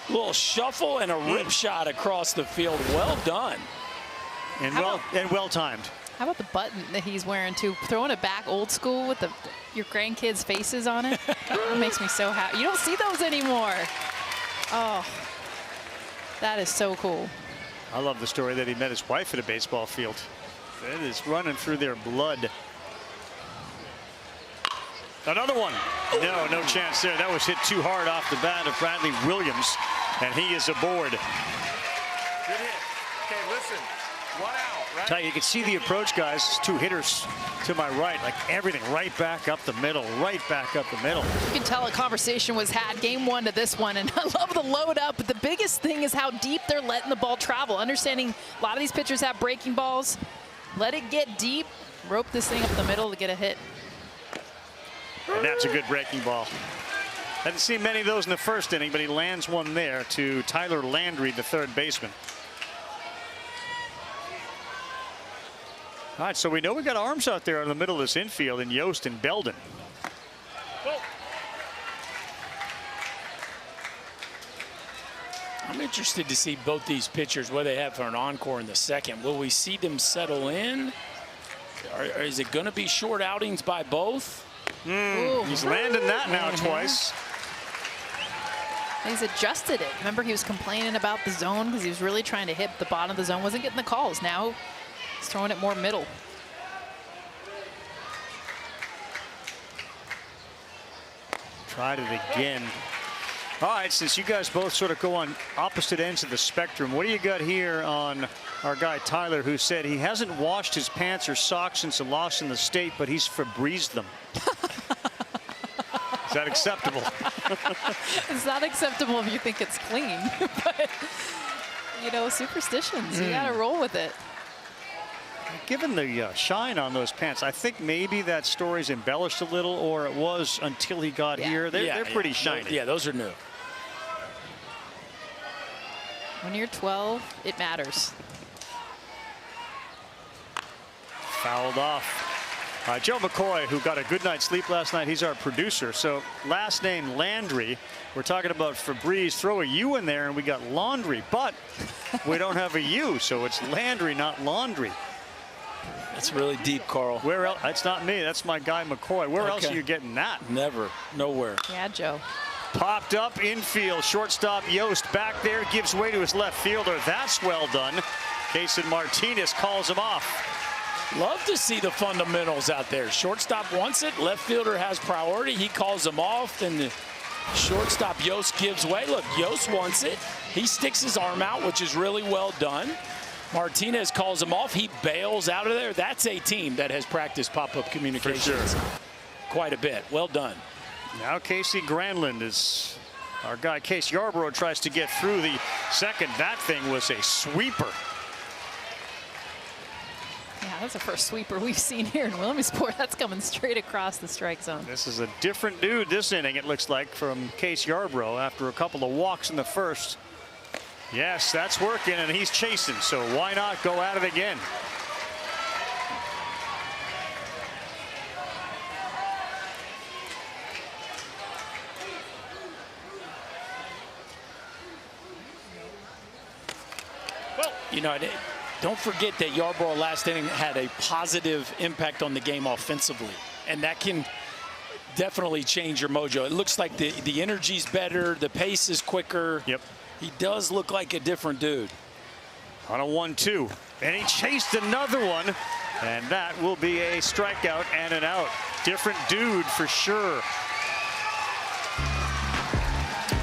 Little shuffle and a rip shot across the field. Well done. And well timed. How about the button that he's wearing too? Throwing it back old school with your grandkids' faces on it. It makes me so happy. You don't see those anymore. Oh, that is so cool. I love the story that he met his wife at a baseball field. It is running through their blood. Another one. No chance there. That was hit too hard off the bat of Bradley Williams, and he is aboard. Good hit. Okay, listen. 1 out, right? You can see the approach, guys. 2 hitters to my right, like everything right back up the middle, right back up the middle. You can tell a conversation was had game 1 to this one, and I love the load up. But the biggest thing is how deep they're letting the ball travel. Understanding a lot of these pitchers have breaking balls. Let it get deep. Rope this thing up the middle to get a hit. And that's a good breaking ball. Hadn't seen many of those in the first inning, but he lands one there to Tyler Landry, the third baseman. All right, so we know we got arms out there in the middle of this infield in Yost and Belden. I'm interested to see both these pitchers, what they have for an encore in the second. Will we see them settle in? Or is it going to be short outings by both? He's landing that now twice. He's adjusted it. Remember, he was complaining about the zone because he was really trying to hit the bottom of the zone. Wasn't getting the calls. Now he's throwing it more middle. Tried it again. All right, since you guys both sort of go on opposite ends of the spectrum, what do you got here on our guy Tyler, who said he hasn't washed his pants or socks since a loss in the state, but he's Febrezed them? Is that acceptable? It's not acceptable if you think it's clean. But, you know, superstitions, you got to roll with it. Given the shine on those pants, I think maybe that story's embellished a little, or it was until he got here. They're pretty shiny. Yeah, those are new. When you're 12, it matters. Fouled off. Joe McCoy, who got a good night's sleep last night, he's our producer. So last name Landry. We're talking about Febreze. Throw a U in there and we got laundry, but we don't have a U, so it's Landry, not laundry. That's really deep, Carl. Where else? That's not me. That's my guy McCoy. Where else are you getting that? Never. Nowhere. Yeah, Joe. Popped up infield. Shortstop Yost back there, gives way to his left fielder. That's well done. Cason Martinez calls him off. Love to see the fundamentals out there. Shortstop wants it. Left fielder has priority. He calls him off. And the shortstop Yost gives way. Look, Yost wants it. He sticks his arm out, which is really well done. Martinez calls him off. He bails out of there. That's a team that has practiced pop-up communications quite a bit. Well done. Now Casey Granlund is our guy. Case Yarborough tries to get through the second. That thing was a sweeper. That's the first sweeper we've seen here in Williamsport. That's coming straight across the strike zone. This is a different dude this inning, it looks like, from Case Yarbrough after a couple of walks in the first. Yes, that's working, and he's chasing, so why not go at it again? Well, you know, don't forget that Yarbrough last inning had a positive impact on the game offensively, and that can definitely change your mojo. It looks like the energy's better, the pace is quicker. Yep. He does look like a different dude. On a 1-2, and he chased another one, and that will be a strikeout and an out. Different dude for sure.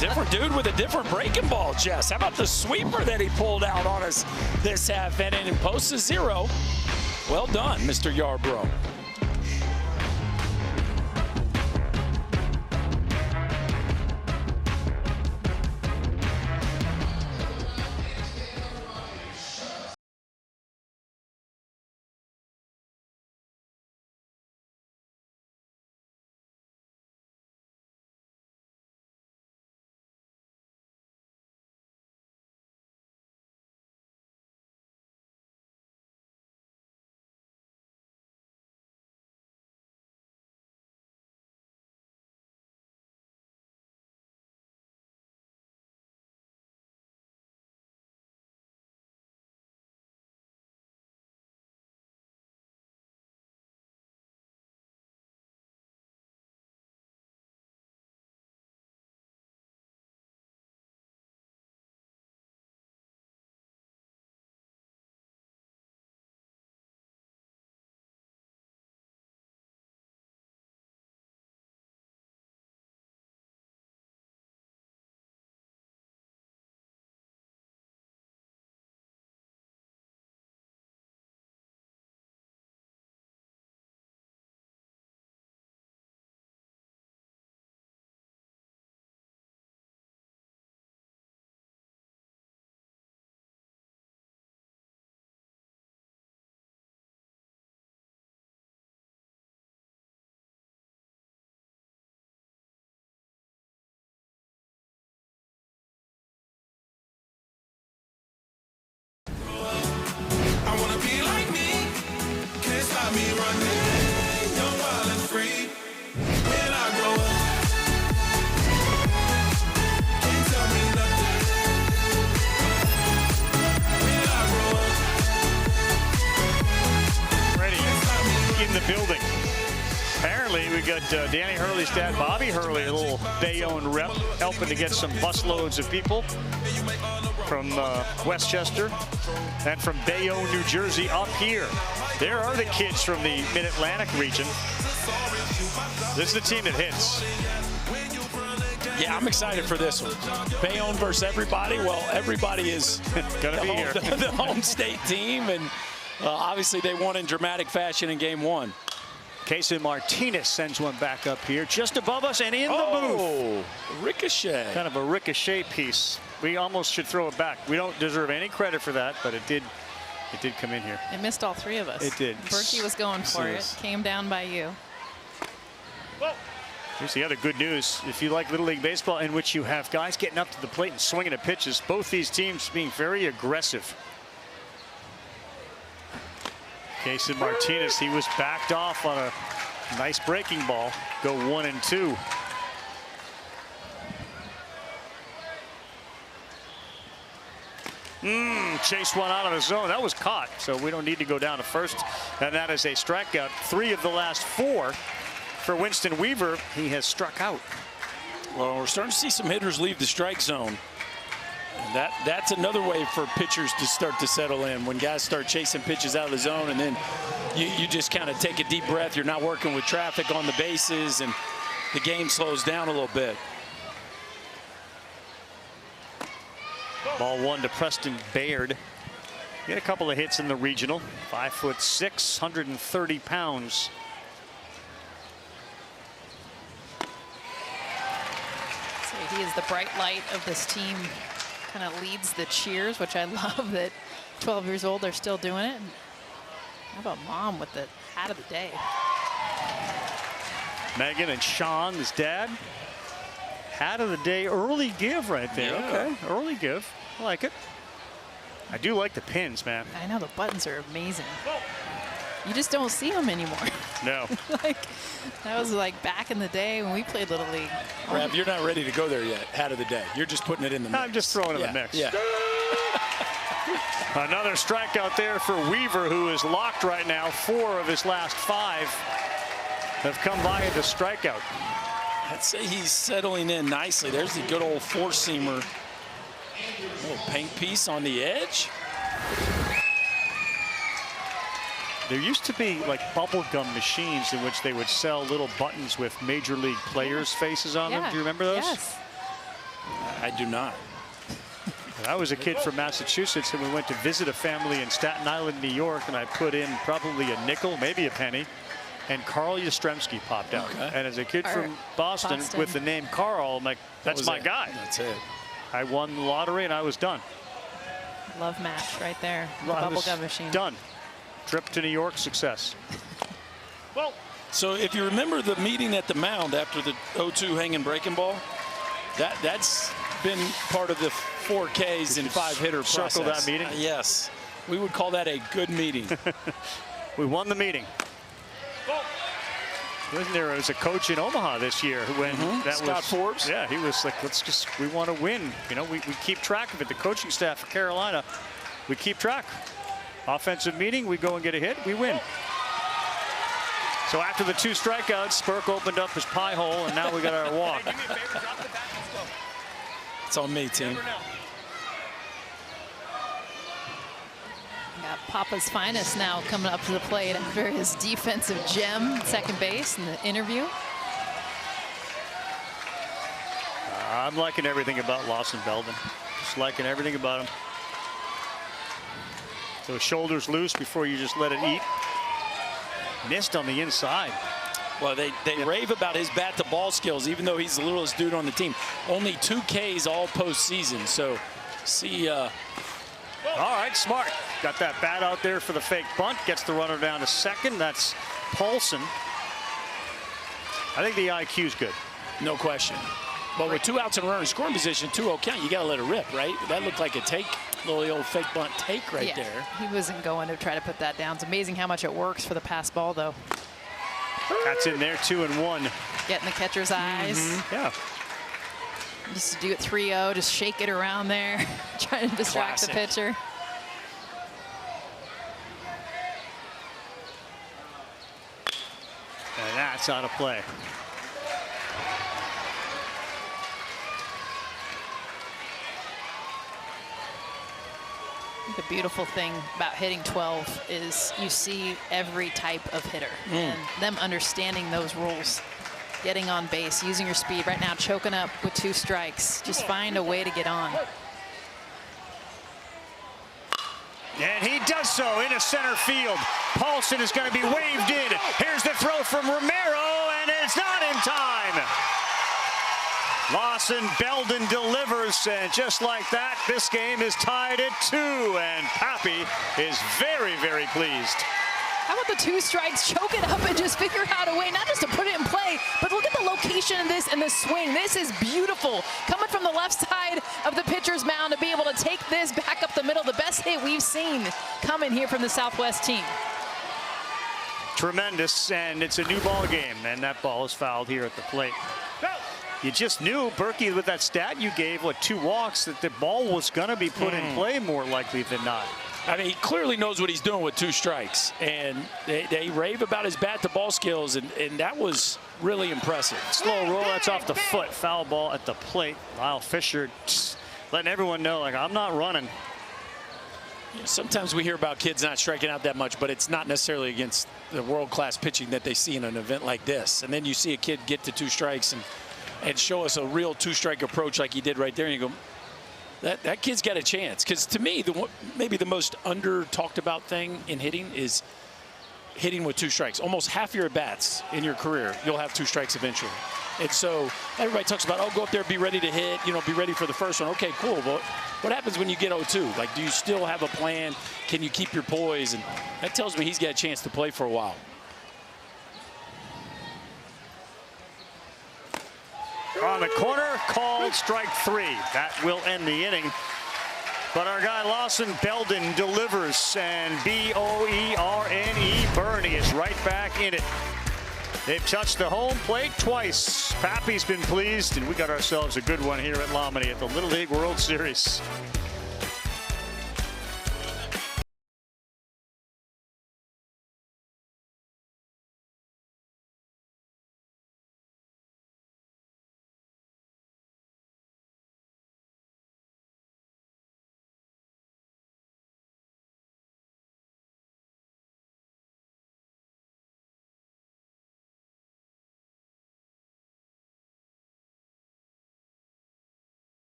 Different dude with a different breaking ball, Jess. How about the sweeper that he pulled out on us this half inning and posts a 0? Well done, Mr. Yarbrough. Building. Apparently, we got Danny Hurley's dad, Bobby Hurley, a little Bayonne rep, helping to get some busloads of people from Westchester and from Bayonne, New Jersey, up here. There are the kids from the Mid-Atlantic region. This is the team that hits. Yeah, I'm excited for this one. Bayonne versus everybody. Well, everybody is gonna be here. The home state team, and obviously they won in dramatic fashion in game 1. Casey Martinez sends one back up here, just above us and in the booth. Ricochet. Kind of a ricochet piece. We almost should throw it back. We don't deserve any credit for that, but it did come in here. It missed all 3 of us. It did. Berkey was going for it. Came down by you. Well, here's the other good news. If you like Little League Baseball, in which you have guys getting up to the plate and swinging at pitches, both these teams being very aggressive. Casey Martinez, he was backed off on a nice breaking ball. Go 1 and 2. Chase one out of the zone. That was caught, so we don't need to go down to first. And that is a strikeout. 3 of the last 4 for Winston Weaver. He has struck out. Well, we're starting to see some hitters leave the strike zone. And that's another way for pitchers to start to settle in, when guys start chasing pitches out of the zone, and then you just kind of take a deep breath. You're not working with traffic on the bases, and the game slows down a little bit. Ball 1 to Preston Baird. He had a couple of hits in the regional. 5'6", 130 pounds. So he is the bright light of this team. Kind of leads the cheers, which I love that 12 years old they're still doing it. How about Mom with the hat of the day? Megan and Sean, his dad. Hat of the day, early give right there. Yeah. Okay, early give. I like it. I do like the pins, man. I know the buttons are amazing. You just don't see them anymore. No. Like, that was like back in the day when we played Little League. Rab, you're not ready to go there yet. Hat of the day. You're just putting it in the mix. I'm just throwing it in the mix. Yeah. Another strikeout there for Weaver, who is locked right now. 4 of his last 5 have come via the strikeout. I'd say he's settling in nicely. There's the good old four-seamer. Little paint piece on the edge. There used to be like bubblegum machines in which they would sell little buttons with major league players' faces on them. Do you remember those? Yes. I do not. I was a kid from Massachusetts, and we went to visit a family in Staten Island, New York, and I put in probably a nickel, maybe a penny, and Carl Yastrzemski popped out. Okay. And as a kid from Boston with the name Carl, I'm like, that's my guy. That's it. I won the lottery, and I was done. Love match right there. The bubblegum machine. Done. Trip to New York, success. Well, so if you remember the meeting at the mound after the 0-2 hanging breaking ball, that's been part of the 4Ks and 5-hitter process. Circle that meeting? Yes. We would call that a good meeting. We won the meeting. Wasn't there was a coach in Omaha this year when that Scott was Forbes? Yeah, he was like, we want to win. You know, we keep track of it. The coaching staff for Carolina, we keep track. Offensive meeting, we go and get a hit, we win. So after the 2 strikeouts, Spurk opened up his pie hole, and now we got our walk. It's on me, team. Got Papa's finest now coming up to the plate after his defensive gem at second base in the interview. I'm liking everything about Lawson Belden. Just liking everything about him. So shoulders loose before you just let it eat. Missed on the inside. Well, they rave about his bat to ball skills, even though he's the littlest dude on the team. Only 2 Ks all postseason. So see. All right, smart. Got that bat out there for the fake bunt. Gets the runner down to second. That's Paulson. I think the IQ's good. No question. But with 2 outs and a runner in scoring position, 2-0 count, you got to let it rip, right? That looked like a take, little old fake bunt take right there. He wasn't going to try to put that down. It's amazing how much it works for the pass ball, though. That's in there, 2-1. Getting the catcher's eyes. Yeah. Used to do it 3-0, just shake it around there, trying to distract the pitcher. And that's out of play. The beautiful thing about hitting 12 is you see every type of hitter and them understanding those rules. Getting on base, using your speed. Right now, choking up with 2 strikes. Just find a way to get on. And he does so into center field. Paulson is going to be waved in. Here's the throw from Romero, and it's not in time. Lawson Belden delivers, and just like that, this game is tied at 2, and Pappy is very, very pleased. How about the 2 strikes, choke it up and just figure out a way, not just to put it in play, but look at the location of this and the swing. This is beautiful. Coming from the left side of the pitcher's mound to be able to take this back up the middle. The best hit we've seen coming here from the Southwest team. Tremendous, and it's a new ball game, and that ball is fouled here at the plate. You just knew, Berkey, with that stat you gave, 2 walks, that the ball was going to be put in play more likely than not. I mean, he clearly knows what he's doing with 2 strikes, and they rave about his bat to ball skills, and that was really impressive. Slow roll, that's off the foot. Foul ball at the plate. Lyle Fisher letting everyone know, like, I'm not running. Sometimes we hear about kids not striking out that much, but it's not necessarily against the world-class pitching that they see in an event like this. And then you see a kid get to 2 strikes and show us a real 2-strike approach like he did right there, and you go, that kid's got a chance. Because to me, maybe the most under talked about thing in hitting is hitting with 2 strikes. Almost half your at-bats in your career, you'll have 2 strikes eventually. And so everybody talks about, oh, go up there, be ready to hit, you know, be ready for the first one. Okay, cool. But what happens when you get 0-2? Like, do you still have a plan? Can you keep your poise? And that tells me he's got a chance to play for a while. On the corner, called strike 3. That will end the inning. But our guy Lawson Belden delivers, and B-O-E-R-N-E, Boerne is right back in it. They've touched the home plate twice. Pappy's been pleased, and we got ourselves a good one here at Lomini at the Little League World Series.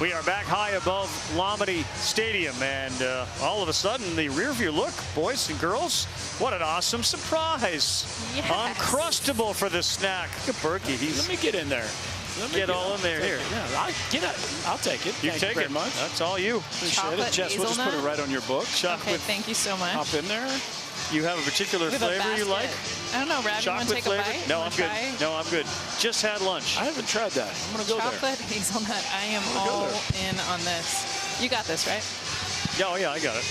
We are back high above Lomini Stadium, and all of a sudden, the rear view look, boys and girls, what an awesome surprise. Yes. Uncrustable for the snack. Look at Berkey. Let me get in there. Get all in there here. Yeah, I'll take it. You Thank take you it. very much. That's all you. Appreciate it. Jess, we'll just put it right on your book. Okay, thank you so much. Hop in there. You have a particular flavor you like? I don't know, Rob, you want to take a bite? No, I'm good. No, I'm good. Just had lunch. I haven't tried that. I'm going to go there. Chocolate hazelnut. I am all in on this. You got this, right? Oh, yeah, I got it.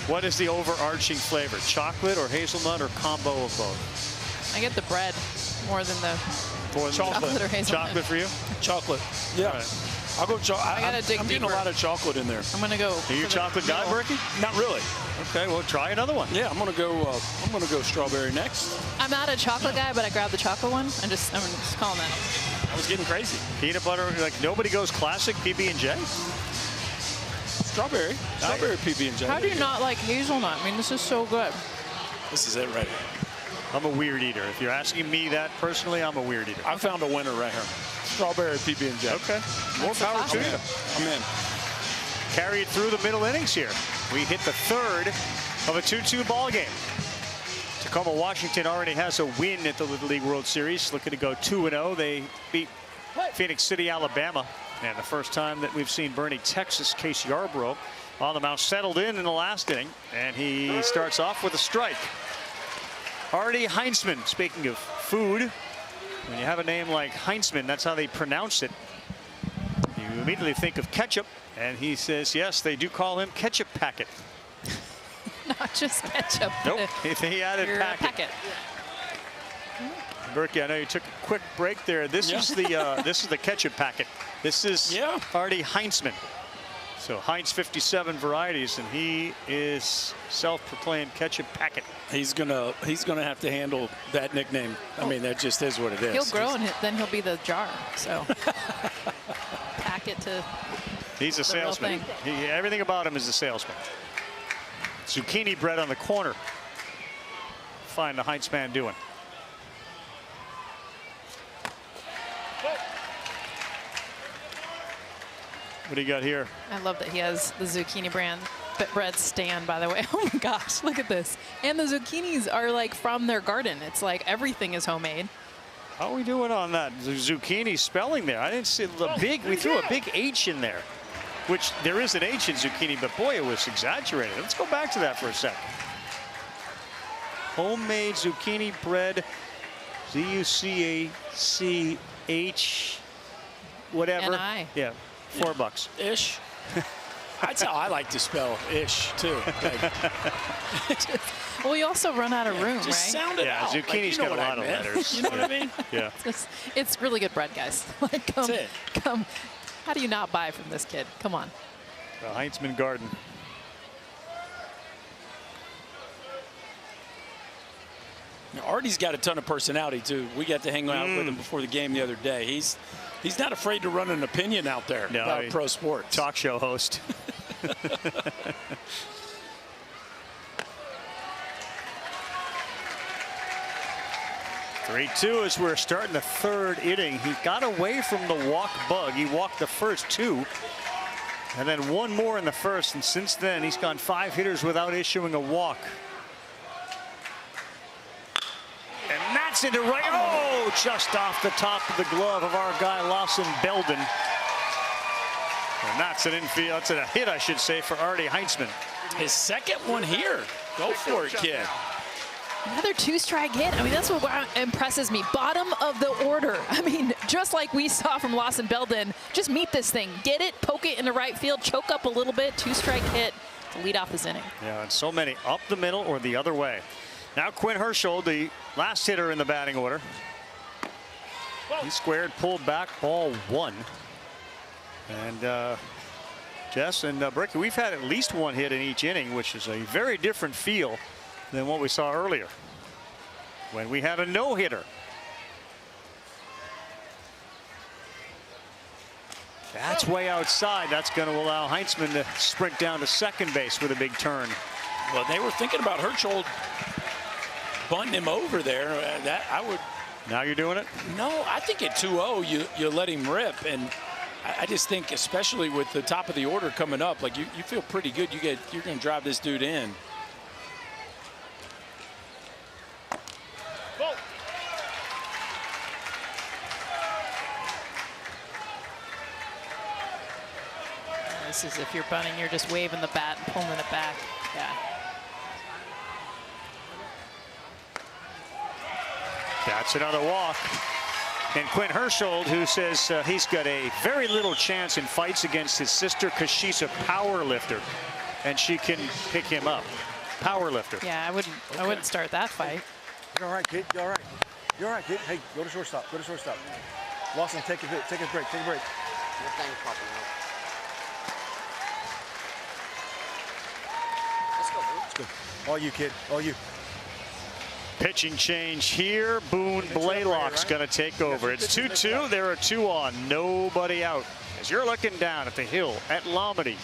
What is the overarching flavor? Chocolate or hazelnut or combo of both? I get the bread more than the chocolate or hazelnut. Chocolate for you? Chocolate. Yeah. Right. I'll go. I'm getting a lot of chocolate in there. I'm gonna go. Are you a chocolate guy, Berkey? Not really. Okay, well, try another one. Yeah, I'm gonna go strawberry next. I'm not a chocolate guy, but I grabbed the chocolate one. I'm just calling that. I was getting crazy. Peanut butter, like nobody goes classic PB&J. Strawberry PB&J. How do you not like hazelnut? I mean, this is so good. This is it right here. I'm a weird eater. If you're asking me that personally, I'm a weird eater. I found a winner right here. Strawberry PB&J. Okay. More power to you. I'm in. Carry it through the middle innings here. We hit the third of a 2-2 ball game. Tacoma, Washington already has a win at the Little League World Series, looking to go 2-0. They beat Phoenix City, Alabama. And the first time that we've seen Boerne, Texas, Case Yarborough on the mound, settled in the last inning. And he starts off with a strike. Artie Heinzman, speaking of food, when you have a name like Heinzman, that's how they pronounce it. You immediately think of ketchup, and he says, yes, they do call him Ketchup Packet. Not just ketchup. Nope, he added packet. Berkey, I know you took a quick break there. This is the Ketchup Packet. This is Artie Heinzman. So Heinz 57 varieties, and he is self-proclaimed Ketchup Packet. He's gonna have to handle that nickname. I mean, that just is what it is. He'll grow, and then he'll be the jar. So packet to. He's a salesman. Everything about him is a salesman. Zucchini bread on the corner. Find the Heinz man doing. What do you got here? I love that he has the zucchini bread stand, by the way. Oh my gosh, look at this. And the zucchinis are like from their garden. It's like everything is homemade. How are we doing on that zucchini spelling there? I didn't see the big. We threw a big H in there, which there is an H in zucchini, but boy, it was exaggerated. Let's go back to that for a sec. Homemade zucchini bread, Z-U-C-A-C-H, whatever. N-I. Yeah, $4. Ish. That's how I like to spell ish too. Well, you also run out of room, just right? sound it out. Zucchini's got a lot of letters. You know what I mean? Yeah. It's really good bread, guys. Like, That's it. Come. How do you not buy from this kid? Come on. The Heinzman Garden. Now, Artie's got a ton of personality too. We got to hang out with him before the game the other day. He's not afraid to run an opinion out there about pro sports. Talk show host. 3-2 as we're starting the third inning. He got away from the walk bug. He walked the first 2. And then 1 more in the first. And since then, he's gone 5 hitters without issuing a walk. And that's into right. Oh, just off the top of the glove of our guy, Lawson Belden. And that's an infield. That's a hit, I should say, for Artie Heinzman. His second one here. Go for it, kid. Another 2-strike hit. I mean, that's what impresses me. Bottom of the order. I mean, just like we saw from Lawson Belden, just meet this thing. Get it, poke it into right field, choke up a little bit, 2-strike hit to lead off this inning. Yeah, and so many up the middle or the other way. Now Quinn Herschel, the last hitter in the batting order. He squared, pulled back, ball 1. And Jess and Bricky, we've had at least 1 hit in each inning, which is a very different feel than what we saw earlier when we had a no-hitter. That's way outside. That's going to allow Heinzman to sprint down to second base with a big turn. Well, they were thinking about Herschel bunting him over there. That I would. Now you're doing it? No, I think at 2-0 you let him rip, and I just think, especially with the top of the order coming up, like you feel pretty good. You're going to drive this dude in. This is if you're bunting, you're just waving the bat and pulling it back. Yeah. That's another walk. And Quinn Herschel, who says he's got a very little chance in fights against his sister, because she's a power lifter, and she can pick him up. Power lifter. Yeah, I wouldn't start that fight. You're all right, kid. You're all right. You're all right, kid. Hey, go to shortstop. Go to shortstop. Lawson, take a break. Take a break. Take a break. Let's go. All you, kid. All you. Pitching change here. Boone Blaylock's going to take over. It's 2-2. There are 2 on. Nobody out. As you're looking down at the hill at Lomedy.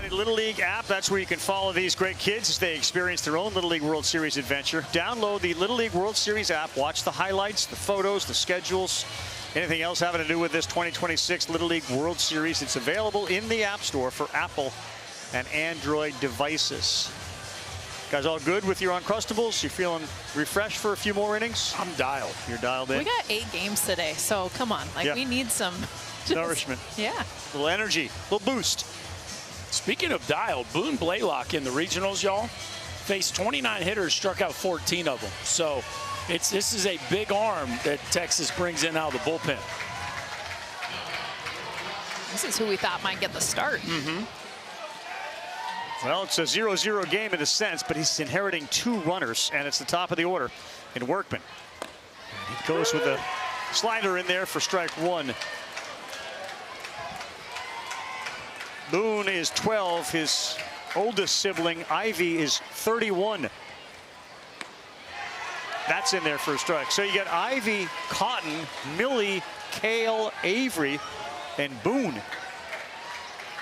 Little League app. That's where you can follow these great kids as they experience their own Little League World Series adventure. Download the Little League World Series app. Watch the highlights, the photos, the schedules, anything else having to do with this 2026 Little League World Series. It's available in the App Store for Apple and Android devices. Guys, all good with your Uncrustables? You feeling refreshed for a few more innings? I'm dialed. You're dialed in? We got 8 games today, so come on. Like, we need some nourishment. Yeah. A little energy, a little boost. Speaking of dialed, Boone Blaylock in the regionals, y'all. faced 29 hitters, struck out 14 of them. So this is a big arm that Texas brings in out of the bullpen. This is who we thought might get the start. Well, it's a 0-0 game in a sense, but he's inheriting 2 runners, and it's the top of the order in Workman. And he goes with a slider in there for strike 1. Boone is 12. His oldest sibling, Ivy, is 31. That's in there for a strike. So you got Ivy, Cotton, Millie, Kale, Avery, and Boone.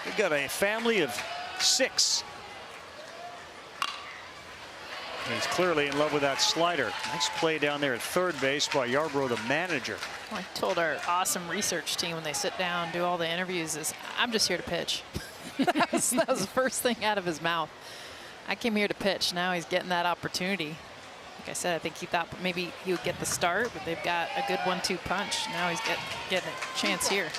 We've got a family of 6. He's clearly in love with that slider. Nice play down there at third base by Yarbrough, the manager. I told our awesome research team when they sit down, do all the interviews, is I'm just here to pitch. that was the first thing out of his mouth. I came here to pitch. Now he's getting that opportunity. Like I said, I think he thought maybe he would get the start, but they've got a good 1-2 punch. Now he's getting a chance here.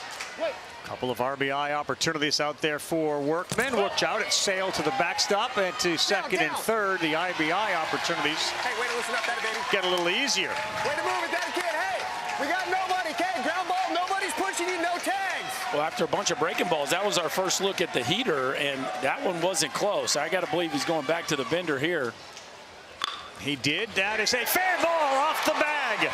Couple of RBI opportunities out there for Workman. Watch out at Sale to the backstop, and to second and third, the IBI opportunities. Hey, way to loosen up that, baby. Get a little easier. Way to move it, that kid. Hey, we got nobody. Okay, ground ball. Nobody's pushing you. No tags. Well, after a bunch of breaking balls, that was our first look at the heater, and that one wasn't close. I got to believe he's going back to the bender here. He did. That is a fair ball off the bag.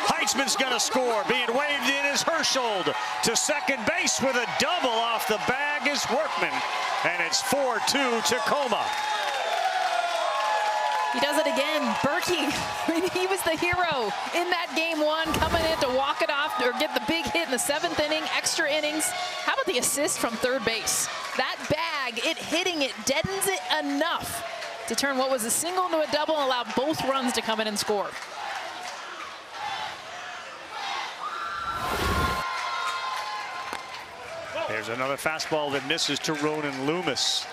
Heitzman's going to score. Being waved in is Herschel. To second base with a double off the bag is Workman. And it's 4-2 Tacoma. He does it again. Berkey, he was the hero in that game 1, coming in to walk it off or get the big hit in the 7th inning, extra innings. How about the assist from third base? That bag, it hitting it, deadens it enough to turn what was a single into a double and allow both runs to come in and score. There's another fastball that misses to Ronan Loomis.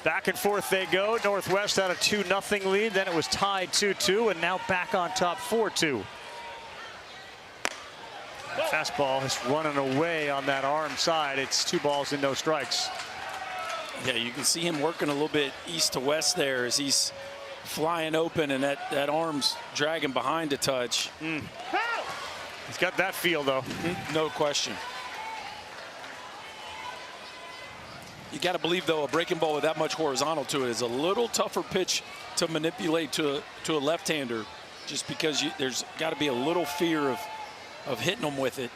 Back and forth they go. Northwest had a 2-0 lead. Then it was tied 2-2, and now back on top 4-2. Fastball is running away on that arm side. It's 2 balls and no strikes. Yeah, you can see him working a little bit east to west there as he's flying open, and that arm's dragging behind a touch. He's got that feel, though. No question. You got to believe, though, a breaking ball with that much horizontal to it is a little tougher pitch to manipulate to a left-hander, just because there's got to be a little fear of hitting them with it.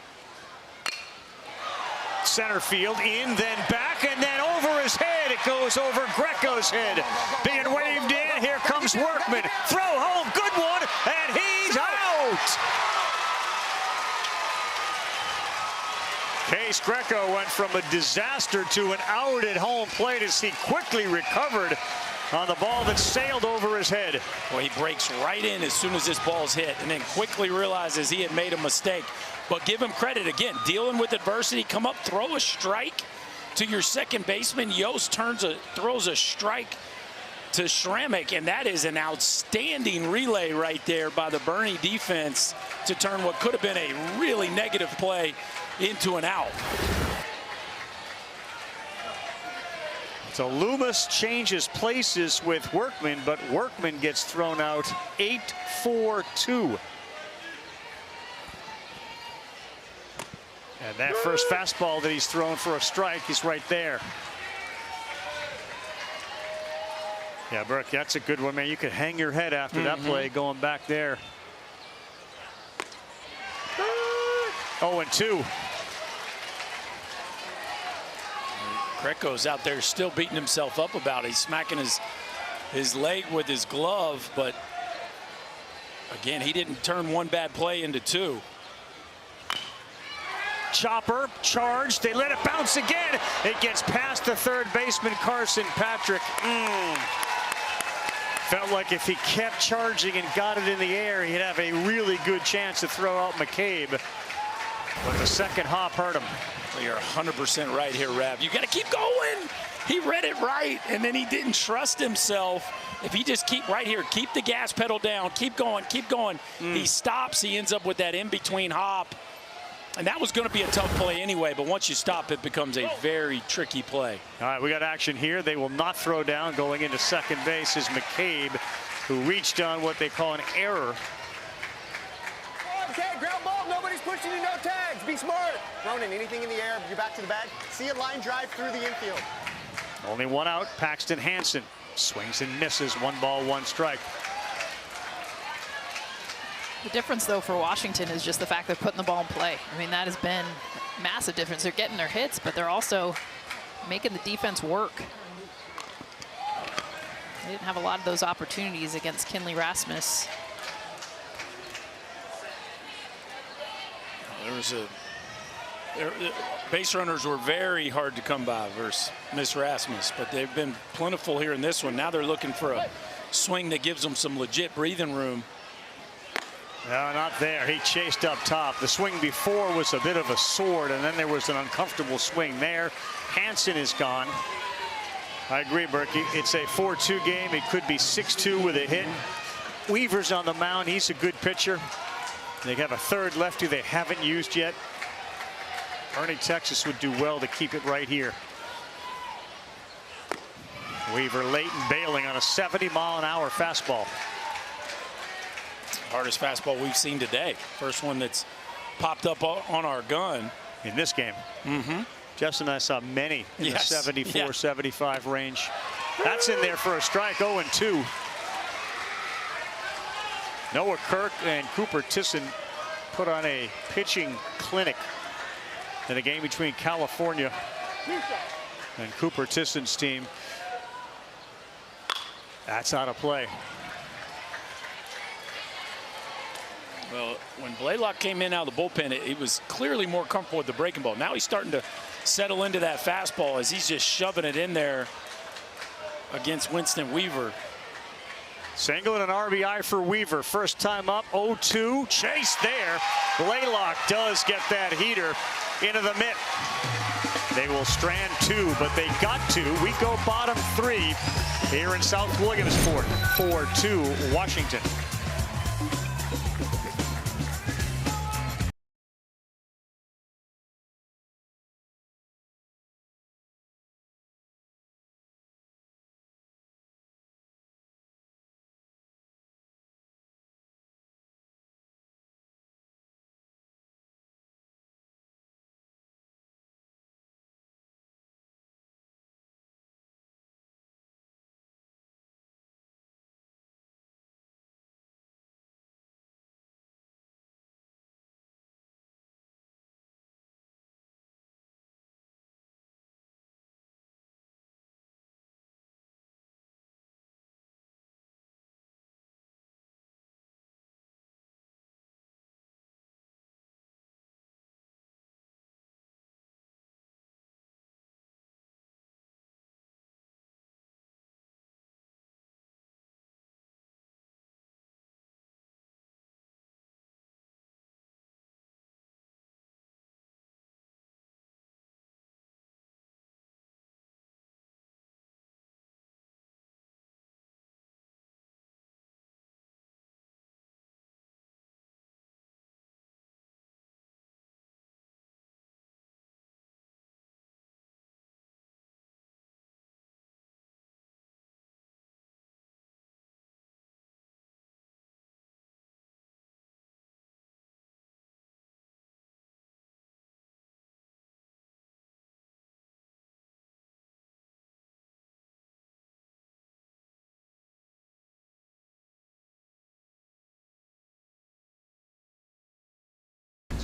Center field, in, then back, and then over his head. It goes over Greco's head. Being waved in, here comes Workman. Throw home, good one, and he's out! Case Greco went from a disaster to an out at home plate as he quickly recovered on the ball that sailed over his head. Well, he breaks right in as soon as this ball's hit and then quickly realizes he had made a mistake. But give him credit again, dealing with adversity. Come up, throw a strike to your second baseman. Yost throws a strike to Schramek, and that is an outstanding relay right there by the Boerne defense to turn what could have been a really negative play into an out. So Loomis changes places with Workman, but Workman gets thrown out 8-4-2. And that first fastball that he's thrown for a strike is right there. Yeah, Burke, that's a good one, man. You could hang your head after that play going back there. 0-2. Greco's out there still beating himself up about it. He's smacking his leg with his glove, but again, he didn't turn one bad play into 2. Chopper charged. They let it bounce again. It gets past the third baseman, Carson Patrick. Felt like if he kept charging and got it in the air, he'd have a really good chance to throw out McCabe. But the second hop hurt him. Well, you're 100% right here, Rav. You got to keep going. He read it right, and then he didn't trust himself. If he just keep right here, keep the gas pedal down, keep going, keep going. He stops. He ends up with that in-between hop. And that was going to be a tough play anyway, but once you stop, it becomes a very tricky play. All right, we got action here. They will not throw down. Going into second base is McCabe, who reached on what they call an error. Okay, ground ball. Nobody's pushing you. No tags. Be smart. Ronan, anything in the air, you're back to the bag. See a line drive through the infield. Only one out. Paxton Hansen swings and misses. 1 ball, 1 strike. The difference, though, for Washington is just the fact they're putting the ball in play. I mean, that has been a massive difference. They're getting their hits, but they're also making the defense work. They didn't have a lot of those opportunities against Kinley Rasmus. Base runners were very hard to come by versus Miss Rasmus, but they've been plentiful here in this one. Now they're looking for a swing that gives them some legit breathing room. No, not there. He chased up top. The swing before was a bit of a sword, and then there was an uncomfortable swing there. Hansen is gone. I agree, Berkey. It's a 4-2 game. It could be 6-2 with a hit. Weaver's on the mound. He's a good pitcher. They have a third lefty they haven't used yet. Boerne, Texas would do well to keep it right here. Weaver late and bailing on a 70-mile-an-hour fastball. Hardest fastball we've seen today. First one that's popped up on our gun. In this game. Justin and I saw many in the 74, 75 range. That's in there for a strike. 0-2. Noah Kirk and Cooper Tisson put on a pitching clinic in a game between California and Cooper Tisson's team. That's out of play. Well, when Blaylock came in out of the bullpen, he was clearly more comfortable with the breaking ball. Now he's starting to settle into that fastball as he's just shoving it in there against Winston Weaver. Single and an RBI for Weaver. First time up, 0-2. Chase there. Blaylock does get that heater into the mitt. They will strand 2, but they got 2. We go bottom 3 here in South Williamsport. 4-2 Washington.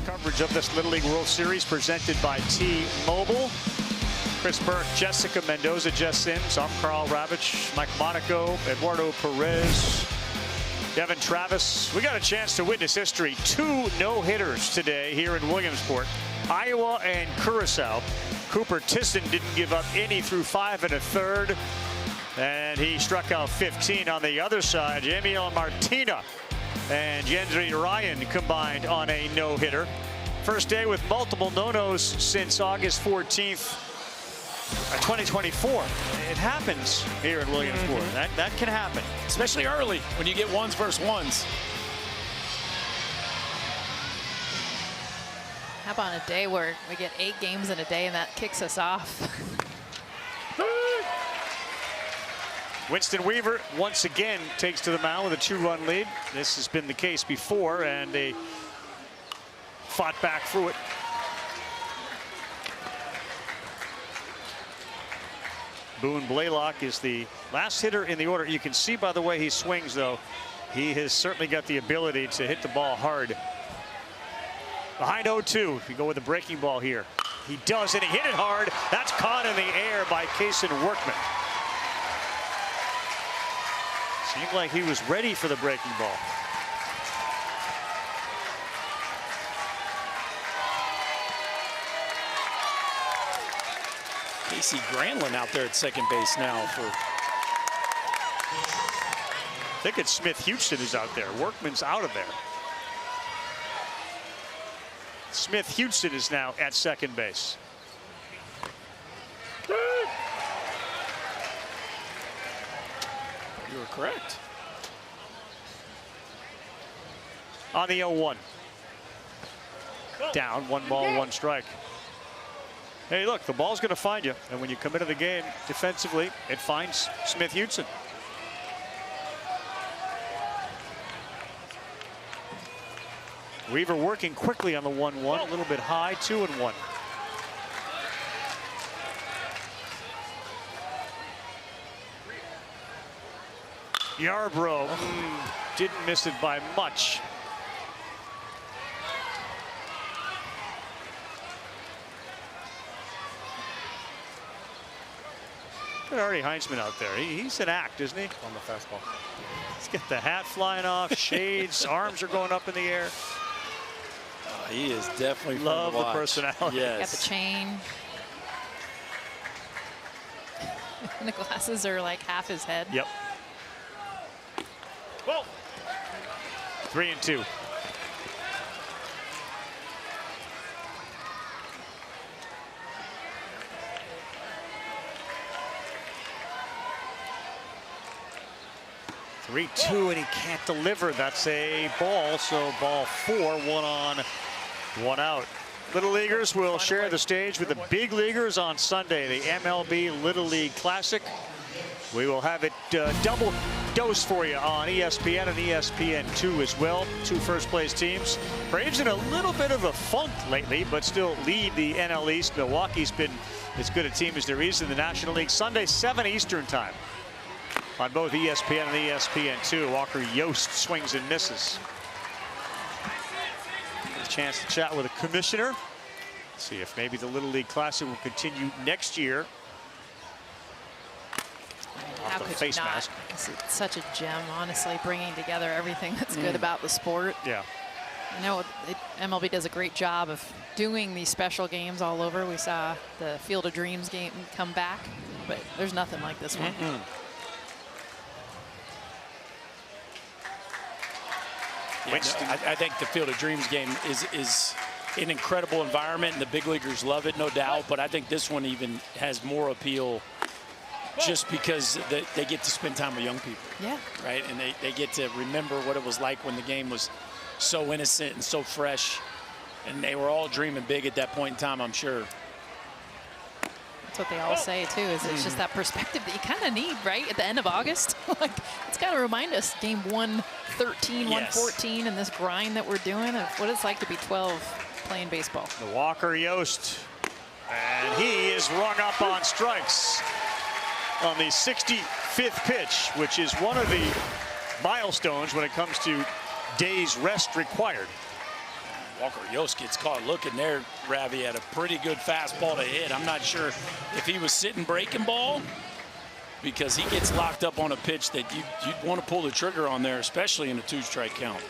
Coverage of this Little League World Series presented by T-Mobile. Chris Burke, Jessica Mendoza, Jess Sims, I'm Carl Ravitch, Mike Monaco, Eduardo Perez, Devin Travis. We got a chance to witness history. 2 no-hitters today here in Williamsport. Iowa and Curacao. Cooper Tisson didn't give up any through 5 1/3. And he struck out 15 on the other side. Yamiel Martina and Jendry Ryan combined on a no-hitter. First day with multiple no-nos since August 14th, 2024. It happens here in Williamsport. That can happen. Especially early when you get ones versus ones. How about a day where we get 8 games in a day and that kicks us off? Winston Weaver once again takes to the mound with a 2-run lead. This has been the case before, and they fought back through it. Boone Blaylock is the last hitter in the order. You can see by the way he swings, though, he has certainly got the ability to hit the ball hard. Behind 0-2, if you go with the breaking ball here. He does, and he hit it hard. That's caught in the air by Kason Workman. Seemed like he was ready for the breaking ball. Casey Granlund out there at second base now for. I think it's Smith Houston who's out there. Workman's out of there. Smith Houston is now at second base. You were correct. On the 0-1. Down, 1 ball, 1 strike. Hey, look, the ball's going to find you. And when you come into the game defensively, it finds Smith Houston. Weaver working quickly on the 1-1, a little bit high, 2-1. Yarbrough didn't miss it by much. Look at Artie Heinzman out there. He's an act, isn't he? On the fastball. Let's get the hat flying off, shades, arms are going up in the air. He is definitely love fun to the watch. personality. Got the chain. And the glasses are like half his head. Yep. Well, 3-2. And he can't deliver. That's a ball. So ball 4, 1 on, 1 out. Little Leaguers will share the stage with the big leaguers on Sunday, the MLB Little League Classic. We will have it double dose for you on ESPN and ESPN2 as well. 2 first-place teams. Braves in a little bit of a funk lately, but still lead the NL East. Milwaukee's been as good a team as there is in the National League. Sunday, 7 Eastern time on both ESPN and ESPN2. Walker Yost swings and misses. Get a chance to chat with the commissioner. See if maybe the Little League Classic will continue next year. How could face you not? mask. It's such a gem, honestly, bringing together everything that's good about the sport. Yeah. I know MLB does a great job of doing these special games all over. We saw the Field of Dreams game come back, but there's nothing like this one. Yeah, no, I think the Field of Dreams game is an incredible environment, and the big leaguers love it, no doubt. But I think this one even has more appeal just because they get to spend time with young people. Yeah. Right? And they get to remember what it was like when the game was so innocent and so fresh. And they were all dreaming big at that point in time, I'm sure. That's what they all say, too, is it's just that perspective that you kind of need, right, at the end of August. Like, it's got to remind us, game 113, 114, and this grind that we're doing of what it's like to be 12 playing baseball. The Walker Yost, and he is rung up on strikes on the 65th pitch, which is one of the milestones when it comes to days rest required. Walker Yost gets caught looking there. Ravi had a pretty good fastball to hit. I'm not sure if he was sitting breaking ball, because he gets locked up on a pitch that you'd want to pull the trigger on there, especially in a 2-strike count.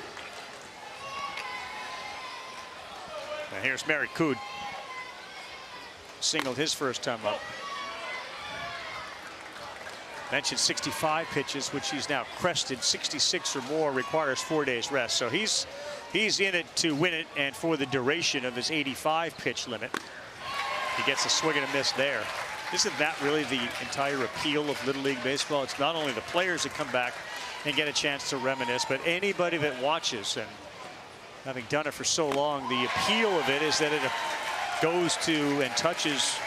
And here's Merritt Cood. Singled his first time up. Mentioned 65 pitches, which he's now crested. 66 or more requires 4 days rest. So he's in it to win it and for the duration of his 85 pitch limit. He gets a swing and a miss there. Isn't that really the entire appeal of Little League Baseball? It's not only the players that come back and get a chance to reminisce, but anybody that watches. And Having done it for so long, the appeal of it is that it goes to and touches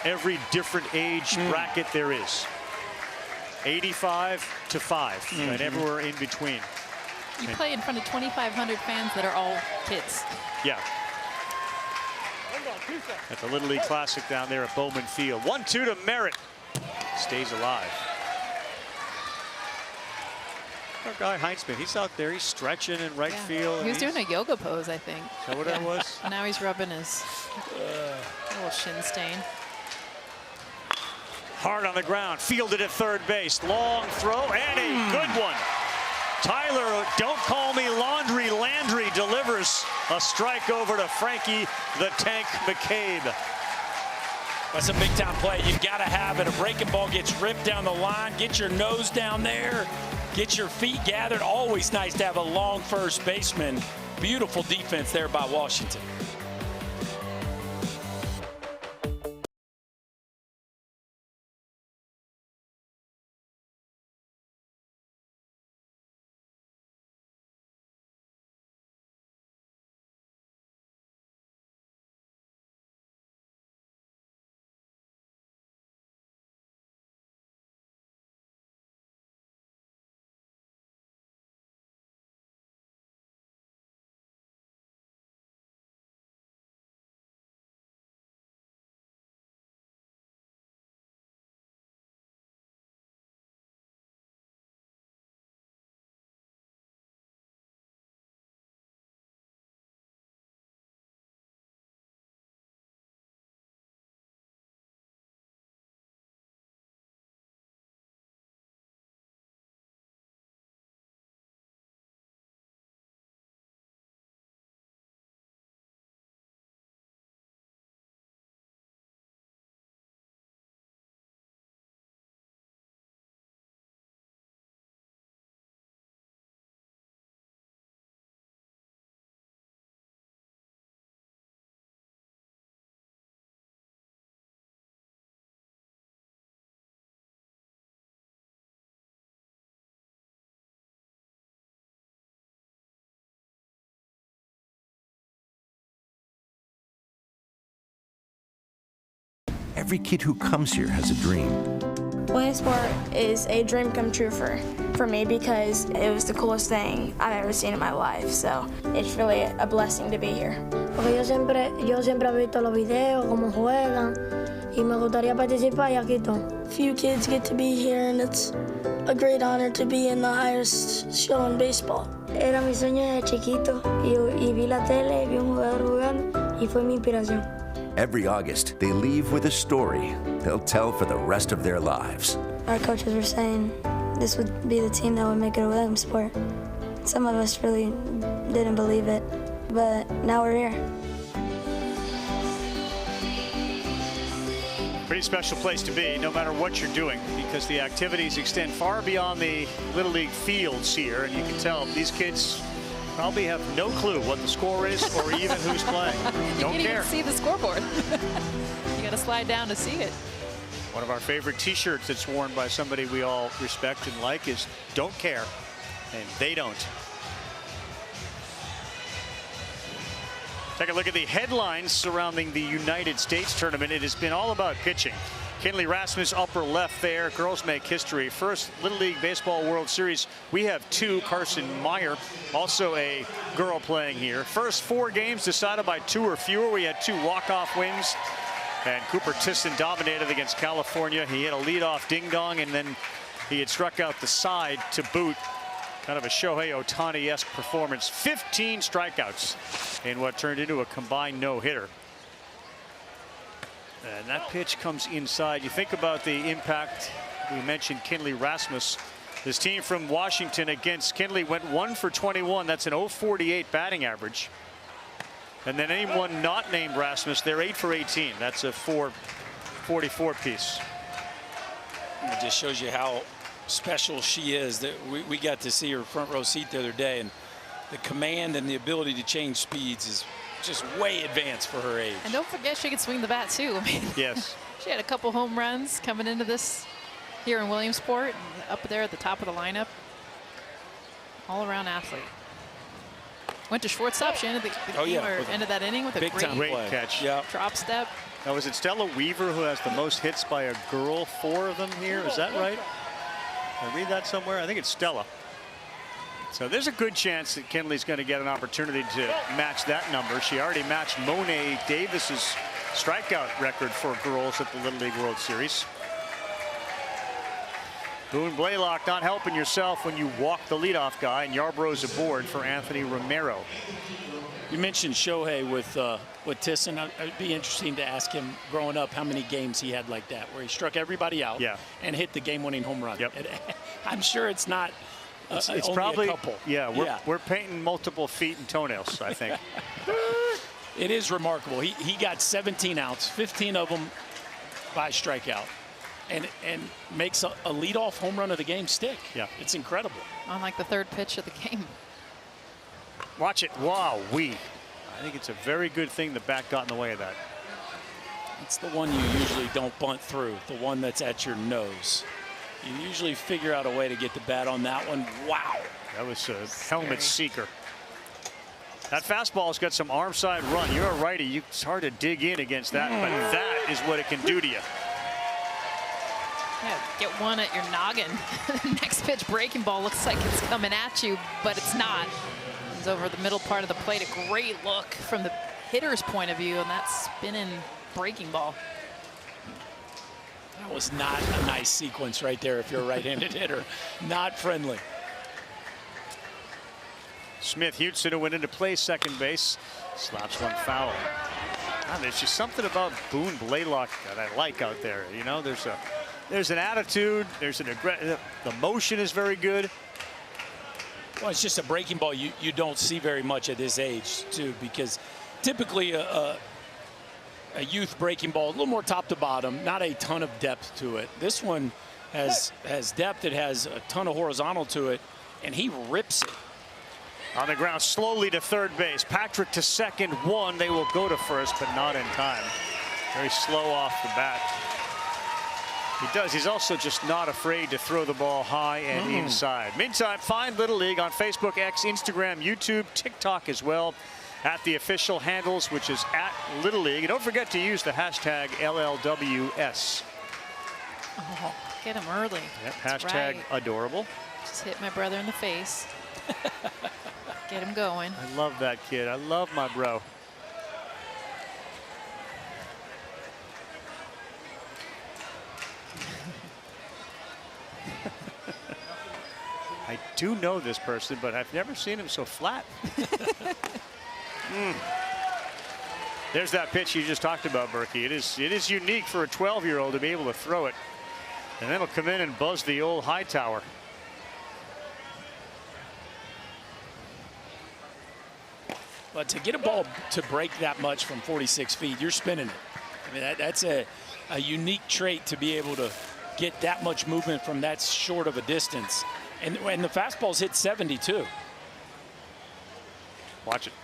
every different age bracket there is. 85 to 5, and everywhere in between. You play in front of 2,500 fans that are all kids. Yeah. At the Little League Classic down there at Bowman Field. 1-2 to Merritt. Stays alive. Our guy Heinzman, he's out there. He's stretching in right field. He was doing a yoga pose, I think. Is that what that was? And now he's rubbing his little shin stain. Hard on the ground, fielded at third base. Long throw and a good one. Tyler, don't call me Laundry Landry, delivers a strike over to Frankie the Tank McCabe. That's a big-time play. You got to have it. A breaking ball gets ripped down the line. Get your nose down there. Get your feet gathered. Always nice to have a long first baseman. Beautiful defense there by Washington. Every kid who comes here has a dream. Williams Sport is a dream come true for me because it was the coolest thing I've ever seen in my life. So it's really a blessing to be here. Porque yo siempre he visto los videos, cómo juegan, y me gustaría participar y aquí estoy. Few kids get to be here, and it's a great honor to be in the highest show in baseball. Era mi sueño de chiquito y vi la tele, vi un jugador jugando y fue mi inspiración. Every August, they leave with a story they'll tell for the rest of their lives. Our coaches were saying this would be the team that would make it a Williams Sport. Some of us really didn't believe it, but now we're here. Pretty special place to be, no matter what you're doing, because the activities extend far beyond the Little League fields here, and you can tell these kids probably have no clue what the score is or even who's playing. Don't You can't care. even see the scoreboard. You got to slide down to see it. One of our favorite T-shirts that's worn by somebody we all respect and like is "Don't care," and they don't. Take a look at the headlines surrounding the United States tournament. It has been all about pitching. Kinley Rasmus, upper left there. Girls make history. First Little League Baseball World Series. We have two. Carson Meyer, also a girl playing here. First 4 games decided by 2 or fewer. We had 2 walk-off wins. And Cooper Tisson dominated against California. He hit a leadoff ding-dong, and then he had struck out the side to boot. Kind of a Shohei Ohtani-esque performance. 15 strikeouts in what turned into a combined no-hitter. And that pitch comes inside. You think about the impact. We mentioned Kinley Rasmus. This team from Washington against Kinley went 1 for 21. That's an .048 batting average. And then anyone not named Rasmus, they're 8 for 18. That's a .444 piece. It just shows you how special she is. That we got to see her front row seat the other day, and the command and the ability to change speeds is just way advanced for her age. And don't forget, she can swing the bat too. I mean, yes. She had a couple home runs coming into this here in Williamsport, and up there at the top of the lineup. All-around athlete. Went to shortstop. She ended ended that inning with a great catch. Yeah. Drop step. Now, is it Stella Weaver who has the most hits by a girl? 4 of them here. Is that right? I read that somewhere. I think it's Stella. So there's a good chance that Kinley's going to get an opportunity to match that number. She already matched Monet Davis's strikeout record for girls at the Little League World Series. Boone Blaylock not helping yourself when you walk the leadoff guy, and Yarborough's aboard for Anthony Romero. You mentioned Shohei with Tisson. It'd be interesting to ask him growing up how many games he had like that, where he struck everybody out and hit the game-winning home run. Yep. I'm sure it's not it's only probably a couple. We're painting multiple feet and toenails, I think. It is remarkable. He got 17 outs, 15 of them by strikeout, and makes a leadoff home run of the game stick. Yeah, it's incredible. On like the 3rd pitch of the game. Watch it. I think it's a very good thing the bat got in the way of that. It's the one you usually don't bunt through, the one that's at your nose. You usually figure out a way to get the bat on that one. Wow. That was a helmet seeker. That fastball's got some arm side run. You're a righty. It's hard to dig in against that, but that is what it can do to you. Yeah, get one at your noggin. Next pitch breaking ball looks like it's coming at you, but it's not. It's over the middle part of the plate. A great look from the hitter's point of view, and that spinning breaking ball. That was not a nice sequence right there if you're a right-handed hitter. Not friendly. Smith Hudson, who went into play second base, slaps one foul. There's just something about Boone Blaylock that I like out there. You know, there's an attitude, there's an the motion is very good. Well, it's just a breaking ball you don't see very much at this age, too, because typically a youth breaking ball, a little more top to bottom, not a ton of depth to it. This one has depth, it has a ton of horizontal to it, and he rips it. On the ground, slowly to third base. Patrick to second, one. They will go to first, but not in time. Very slow off the bat. He does. He's also just not afraid to throw the ball high and inside. Meantime, find Little League on Facebook, X, Instagram, YouTube, TikTok as well, at the official handles, which is at Little League. And don't forget to use the hashtag LLWS. Oh, get him early. Yep, hashtag adorable. Just hit my brother in the face. Get him going. I love that kid. I love my bro. I do know this person, but I've never seen him so flat. There's that pitch you just talked about, Berkey. It is unique for a 12-year-old to be able to throw it. And then it'll come in and buzz the old high tower. But to get a ball to break that much from 46 feet, you're spinning it. I mean, that's a unique trait to be able to get that much movement from that short of a distance. And the fastball's hit 72. Watch it.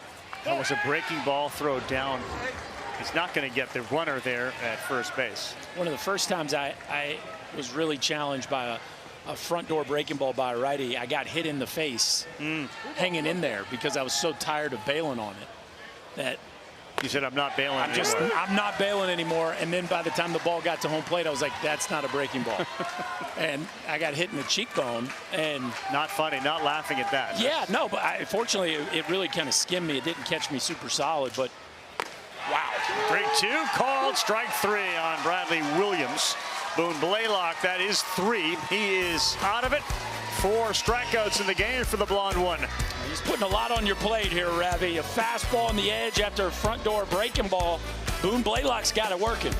That was a breaking ball throw down. He's not going to get the runner there at first base. One of the first times I was really challenged by a front door breaking ball by a righty, I got hit in the face hanging in there because I was so tired of bailing on it that you said, I'm not bailing anymore. I'm not bailing anymore. And then by the time the ball got to home plate, I was like, that's not a breaking ball. And I got hit in the cheekbone. And not funny, not laughing at that. Yeah, no, but fortunately, it really kind of skimmed me. It didn't catch me super solid, but wow. 3-2 called, strike 3 on Bradley Williams. Boone Blaylock, that is 3. He is out of it. 4 strikeouts in the game for the blonde one. He's putting a lot on your plate here, Ravi. A fastball on the edge after a front door breaking ball. Boone Blaylock's got it working.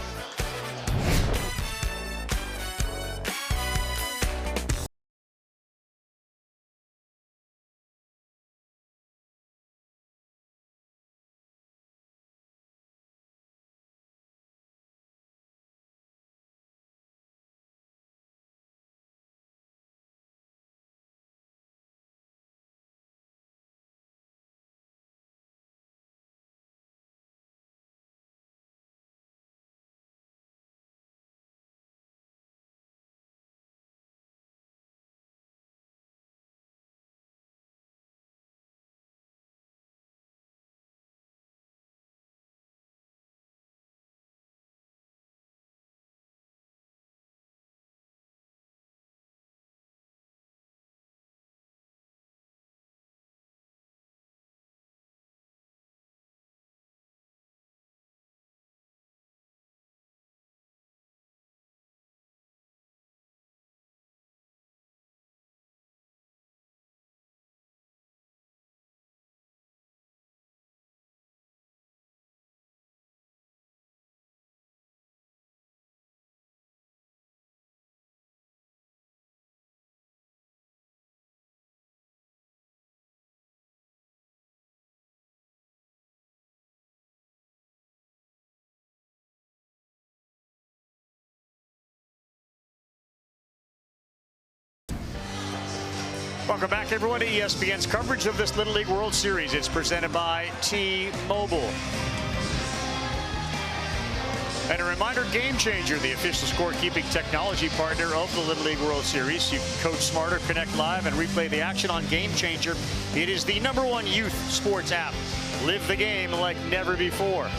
Welcome back, everyone, to ESPN's coverage of this Little League World Series. It's presented by T-Mobile. And a reminder, Game Changer, the official scorekeeping technology partner of the Little League World Series. You can coach smarter, connect live, and replay the action on Game Changer. It is the #1 youth sports app. Live the game like never before.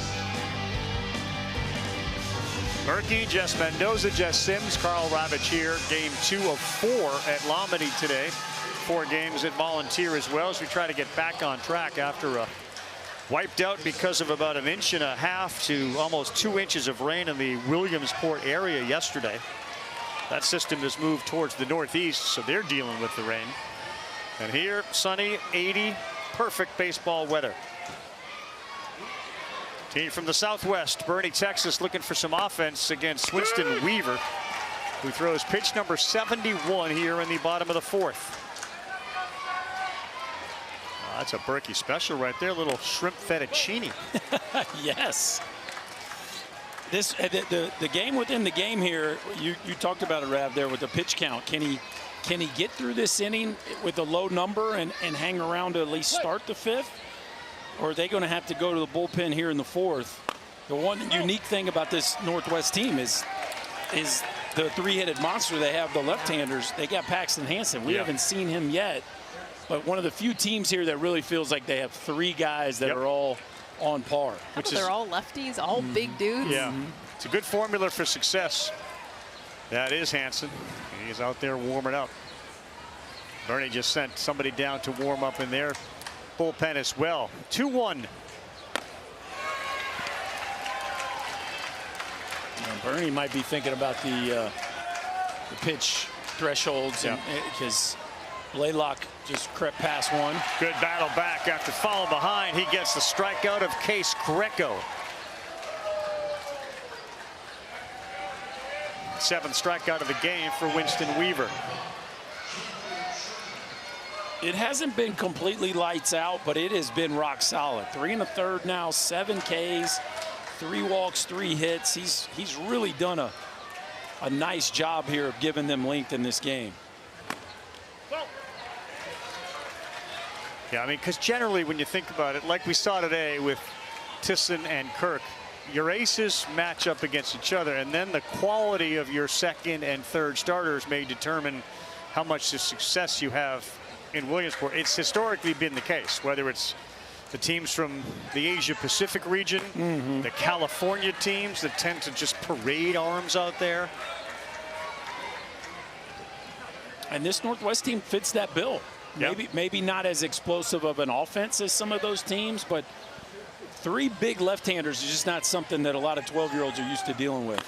Murky, Jess Mendoza, Jess Sims, Carl Ravitch here. Game 2 of 4 at Lomity today. 4 games at Volunteer as well, as we try to get back on track after a wiped out because of about 1.5 inches to almost 2 inches of rain in the Williamsport area yesterday. That system has moved towards the northeast, so they're dealing with the rain. And here, sunny, 80, perfect baseball weather. Team from the southwest, Boerne, Texas, looking for some offense against Winston Weaver, who throws pitch number 71 here in the bottom of the 4th. That's a Berkey special right there, a little shrimp fettuccine. Yes. This the game within the game here. You talked about it, Rav, there with the pitch count. Can he get through this inning with a low number and hang around to at least start the 5th? Or are they going to have to go to the bullpen here in the 4th? The one unique thing about this Northwest team is the 3-headed monster they have, the left-handers. They got Paxton Hansen. We haven't seen him yet. But one of the few teams here that really feels like they have 3 guys that are all on par. They're all lefties, all big dudes. Yeah, it's a good formula for success. That is Hansen. He's out there warming up. Boerne just sent somebody down to warm up in their bullpen as well. 2-1. Boerne might be thinking about the pitch thresholds because Blaylock just crept past one. Good battle back after falling behind. He gets the strikeout of Case Greco. 7th strikeout of the game for Winston Weaver. It hasn't been completely lights out, but it has been rock solid. 3 1/3 now, 7 Ks, 3 walks, 3 hits. He's really done a nice job here of giving them length in this game. Yeah, I mean, because generally when you think about it, like we saw today with Tisson and Kirk, your aces match up against each other, and then the quality of your 2nd and 3rd starters may determine how much success you have in Williamsport. It's historically been the case, whether it's the teams from the Asia Pacific region, the California teams that tend to just parade arms out there. And this Northwest team fits that bill. Maybe not as explosive of an offense as some of those teams, but 3 big left-handers is just not something that a lot of 12-year-olds are used to dealing with.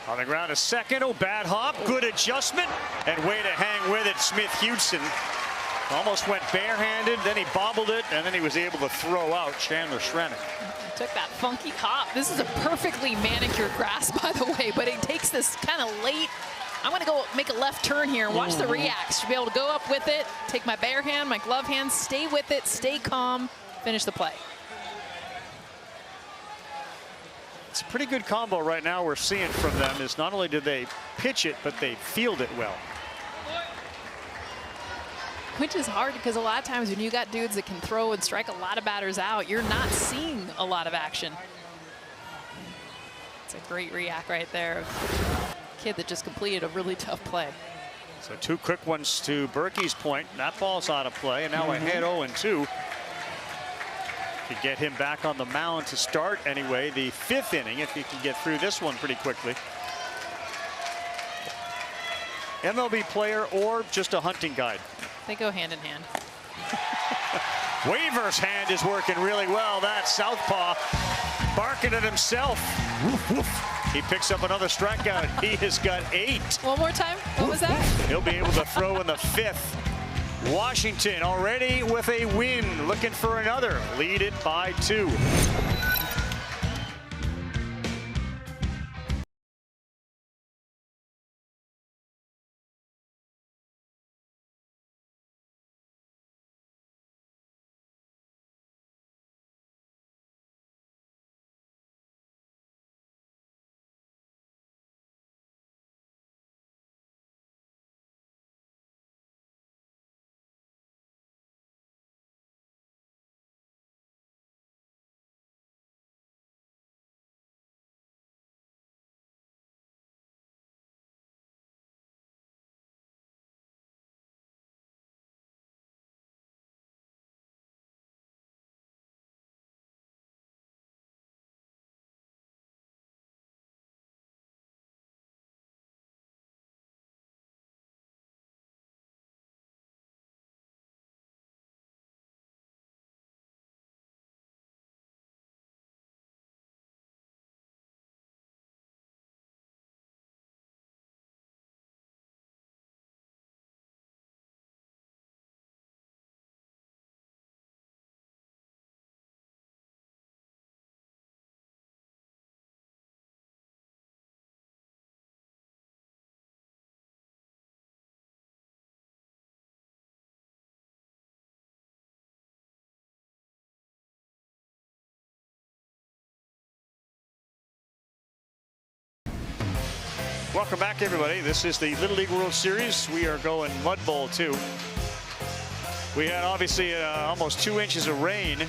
On the ground, a second. Oh, bad hop. Good adjustment. And way to hang with it, Smith-Hudson. Almost went barehanded, then he bobbled it, and then he was able to throw out Chandler Schrenek. Took that funky hop. This is a perfectly manicured grass, by the way, but it takes this kind of late. I'm going to go make a left turn here and watch the reacts. Should be able to go up with it, take my bare hand, my glove hand, stay with it, stay calm, finish the play. It's a pretty good combo right now we're seeing from them, is not only do they pitch it, but they field it well. Which is hard because a lot of times when you got dudes that can throw and strike a lot of batters out, you're not seeing a lot of action. It's a great react right there of a kid that just completed a really tough play. So 2 quick ones to Berkey's point. That ball's out of play, and now ahead 0-2. Could get him back on the mound to start anyway, the 5th inning, if he can get through this one pretty quickly. MLB player or just a hunting guide? They go hand in hand. Weaver's hand is working really well. That southpaw barking at himself. Woof, woof. He picks up another strikeout. He has got 8. One more time. What was that? He'll be able to throw in the 5th. Washington already with a win, looking for another. Lead it by 2. Welcome back, everybody. This is the Little League World Series. We are going Mud Bowl 2. We had obviously almost 2 inches of rain,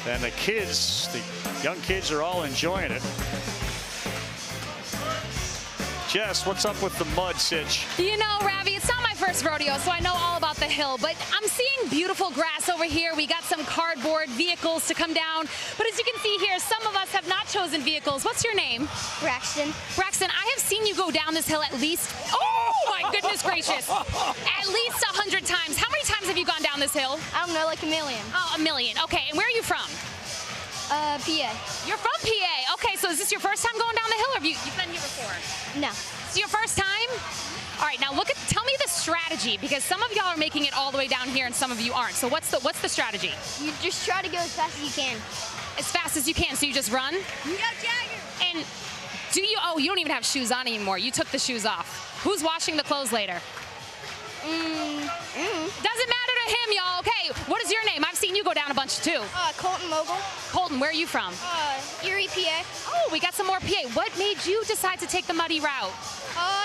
and the kids, the young kids, are all enjoying it. Jess, what's up with the mud sitch? You know, Ravi, it's not my first rodeo, so I know all about the hill, but I'm seeing beautiful grass over here. We got some cardboard vehicles to come down, but as you can see here, some of us have not chosen vehicles. What's your name? Braxton. Braxton, I have seen you go down this hill at least, oh my goodness gracious, at least 100 times. How many times have you gone down this hill? I don't know, like a million. Oh, a million. Okay, and where are you from? PA. You're from PA. Okay, so is this your first time going down the hill, or have you've been here before? No. It's your first time? All right, now tell me the strategy, because some of y'all are making it all the way down here and some of you aren't. So what's the strategy? You just try to go as fast as you can. As fast as you can, so you just run? Yeah, Jagger. And you don't even have shoes on anymore. You took the shoes off. Who's washing the clothes later? Doesn't matter to him, y'all. Okay, what is your name? I've seen you go down a bunch too. Colton Mogul. Colton, where are you from? Erie, PA. Oh, we got some more PA. What made you decide to take the muddy route?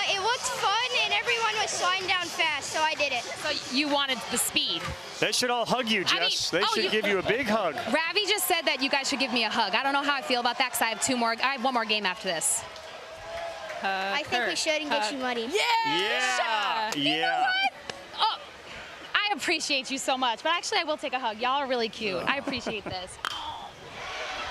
It looked fun and everyone was sliding down fast, so I did it. So you wanted the speed. They should all hug you, Jess. They should give you a big hug. Ravi just said that you guys should give me a hug. I don't know how I feel about that, because I have one more game after this. I think we shouldn't get you muddy. Yeah. You know what? Oh, I appreciate you so much, but actually I will take a hug. Y'all are really cute. I appreciate this.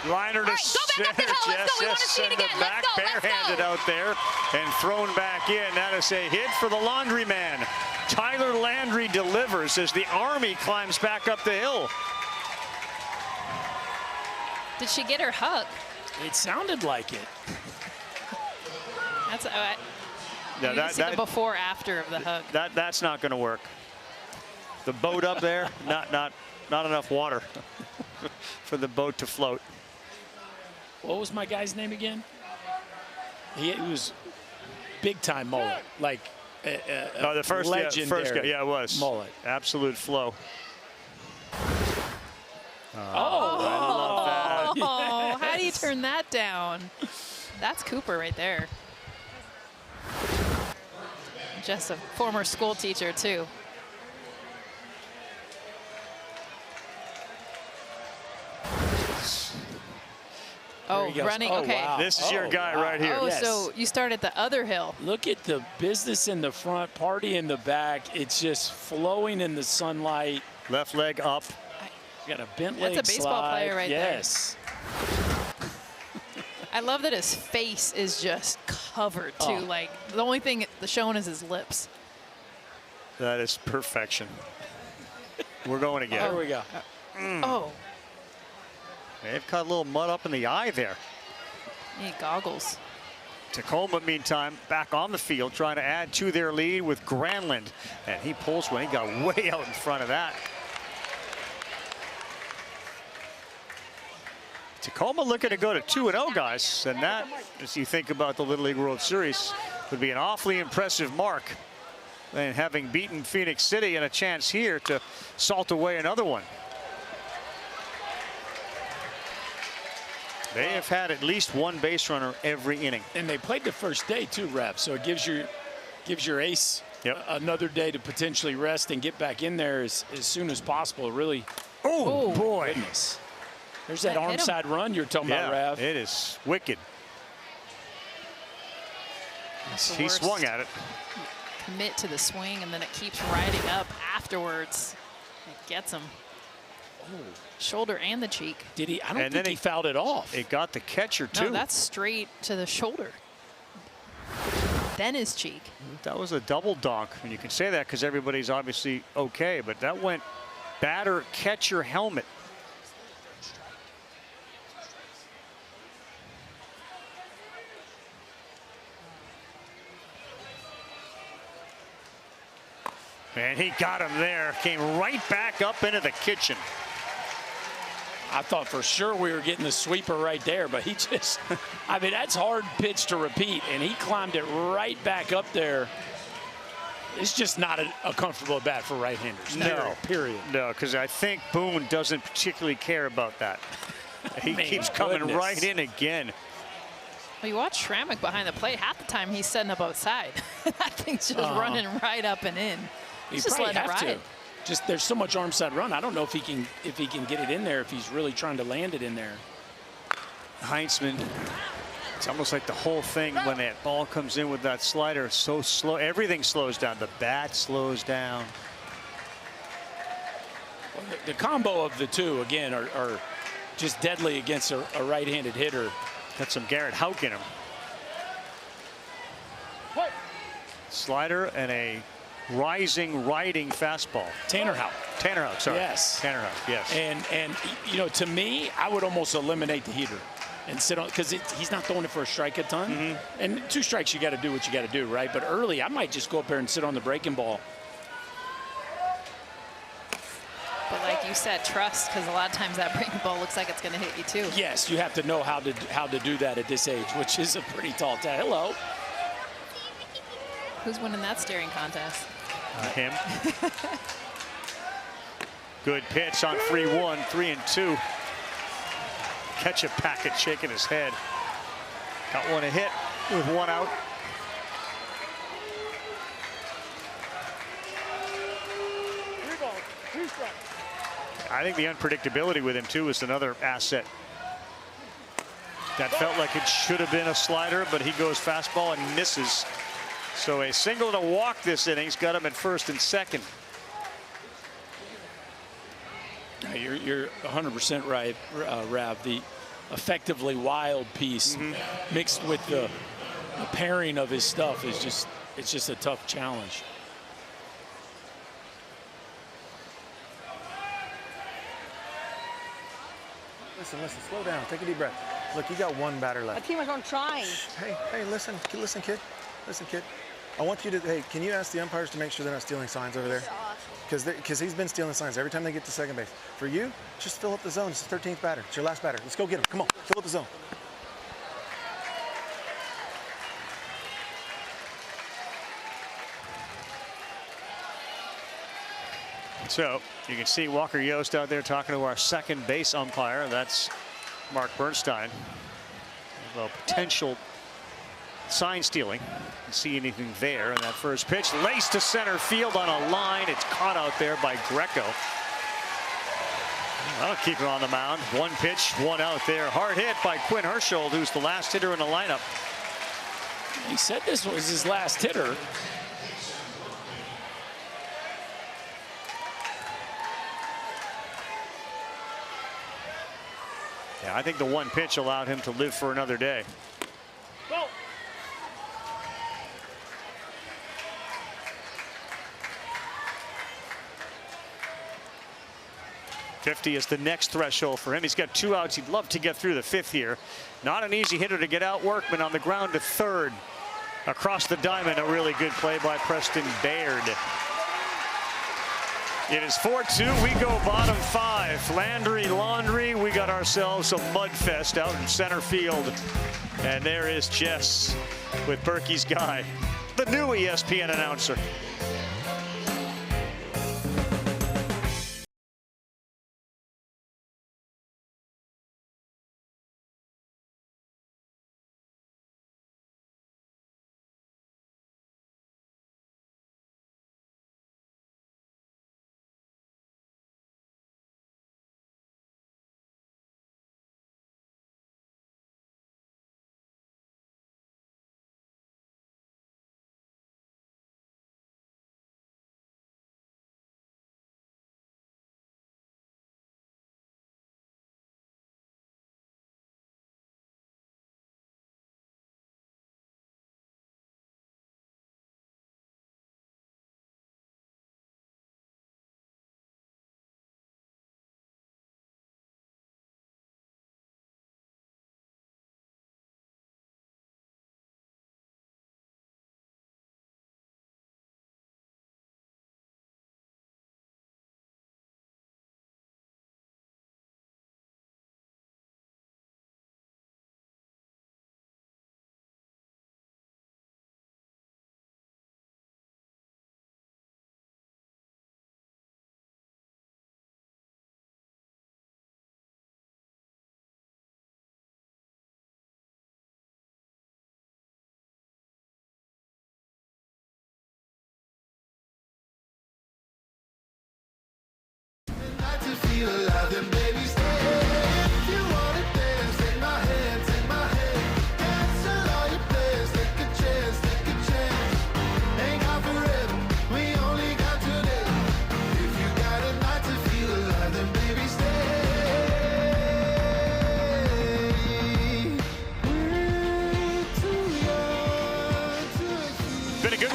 Liner to go back up the hill. Let's go. We want to see it again. Back, barehanded out there and thrown back in. That is a hit for the laundryman. Tyler Landry delivers as the Army climbs back up the hill. Did she get her hug? It sounded like it. That's Yeah, see the before after of the hug. That's not going to work. The boat up there, not enough water for the boat to float. What was my guy's name again? He was big time mullet, like the first legendary first guy, yeah, it was mullet, absolute flow. I love that. Oh, how do you turn that down? That's Cooper right there. Just a former school teacher too. Oh, running. Okay. Wow. This is your guy right here. Oh, so you start at the other hill. Look at the business in the front, party in the back. It's just flowing in the sunlight. Left leg up. Got a bent leg That's a baseball slide. player right there. Yes. I love that his face is just covered too. Like the only thing showing is his lips. That is perfection. We're going again. Here we go. Oh. They've got a little mud up in the eye there. Need goggles. Tacoma, meantime, back on the field, trying to add to their lead with Granlund. And he pulls one. He got way out in front of that. Tacoma looking to go to 2-0, guys. And that, as you think about the Little League World Series, would be an awfully impressive mark. And having beaten Phoenix City and a chance here to salt away another one. They have had at least one base runner every inning. And they played the first day too, Rev. So it gives your ace another day to potentially rest and get back in there as soon as possible. Really. Oh boy. Goodness. There's that arm side run you're talking about, Rev. It is wicked. He swung at it. Commit to the swing, and then it keeps riding up afterwards. It gets him. Oh. Shoulder and the cheek. Did he? I don't think he fouled it off. It got the catcher too. No, that's straight to the shoulder. Then his cheek. That was a double donk, and you can say that because everybody's obviously okay, but that went batter catcher helmet. And he got him there, came right back up into the kitchen. I thought for sure we were getting the sweeper right there, but he just, I mean, that's hard pitch to repeat, and he climbed it right back up there. It's just not a comfortable bat for right-handers. No. Period. No, because I think Boone doesn't particularly care about that. He keeps coming right in again. Well, you watch Schrammick behind the plate. Half the time he's setting up outside. That thing's just running right up and in. He's just letting it ride. Just there's so much arm side run. I don't know if he can get it in there, if he's really trying to land it in there. Heinzman, it's almost like the whole thing when that ball comes in with that slider, so slow. Everything slows down. The bat slows down. Well, the combo of the two, again, are just deadly against a right-handed hitter. Got some Garrett Houck in him. Slider and a riding fastball. Tanner Houck. Tanner Houck, sorry. Yes. Tanner Houck, yes. And you know, to me, I would almost eliminate the heater and sit on, because he's not throwing it for a strike a ton. And 2 strikes, you got to do what you got to do, right? But early, I might just go up there and sit on the breaking ball. But like you said, trust, because a lot of times that breaking ball looks like it's going to hit you too. Yes, you have to know how to do that at this age, which is a pretty tall task. Hello. Who's winning that staring contest? Him. Good pitch on 3-1, 3-2. Ketchup packet shaking his head. Got one a hit with 1 out. I think the unpredictability with him too is another asset. That felt like it should have been a slider, but he goes fastball and misses. So a single and a walk this inning's got him at first and second. You're 100% right, Rav. The effectively wild piece mixed with the pairing of his stuff is just a tough challenge. Listen, slow down. Take a deep breath. Look, you got 1 batter left. My team was on trying. Hey, listen, kid. Listen, kid. I want you to, hey, can you ask the umpires to make sure they're not stealing signs over there? Because he's been stealing signs every time they get to second base. For you, just fill up the zone. It's the 13th batter. It's your last batter. Let's go get him. Come on, fill up the zone. So you can see Walker Yost out there talking to our second base umpire. That's Mark Bernstein. Well, potential sign stealing. See anything there? And that first pitch laced to center field on a line. It's caught out there by Greco. I'll keep him on the mound. 1 pitch, 1 out there. Hard hit by Quinn Herschel, who's the last hitter in the lineup. He said this was his last hitter. Yeah, I think the 1 pitch allowed him to live for another day. Go. '50 is the next threshold for him. He's got 2 outs. He'd love to get through the 5th here. Not an easy hitter to get out. Workman on the ground to third. Across the diamond, a really good play by Preston Baird. It is 4-2. We go bottom 5. Landry, Laundry. We got ourselves a mud fest out in center field. And there is Jess with Berkey's guy, the new ESPN announcer.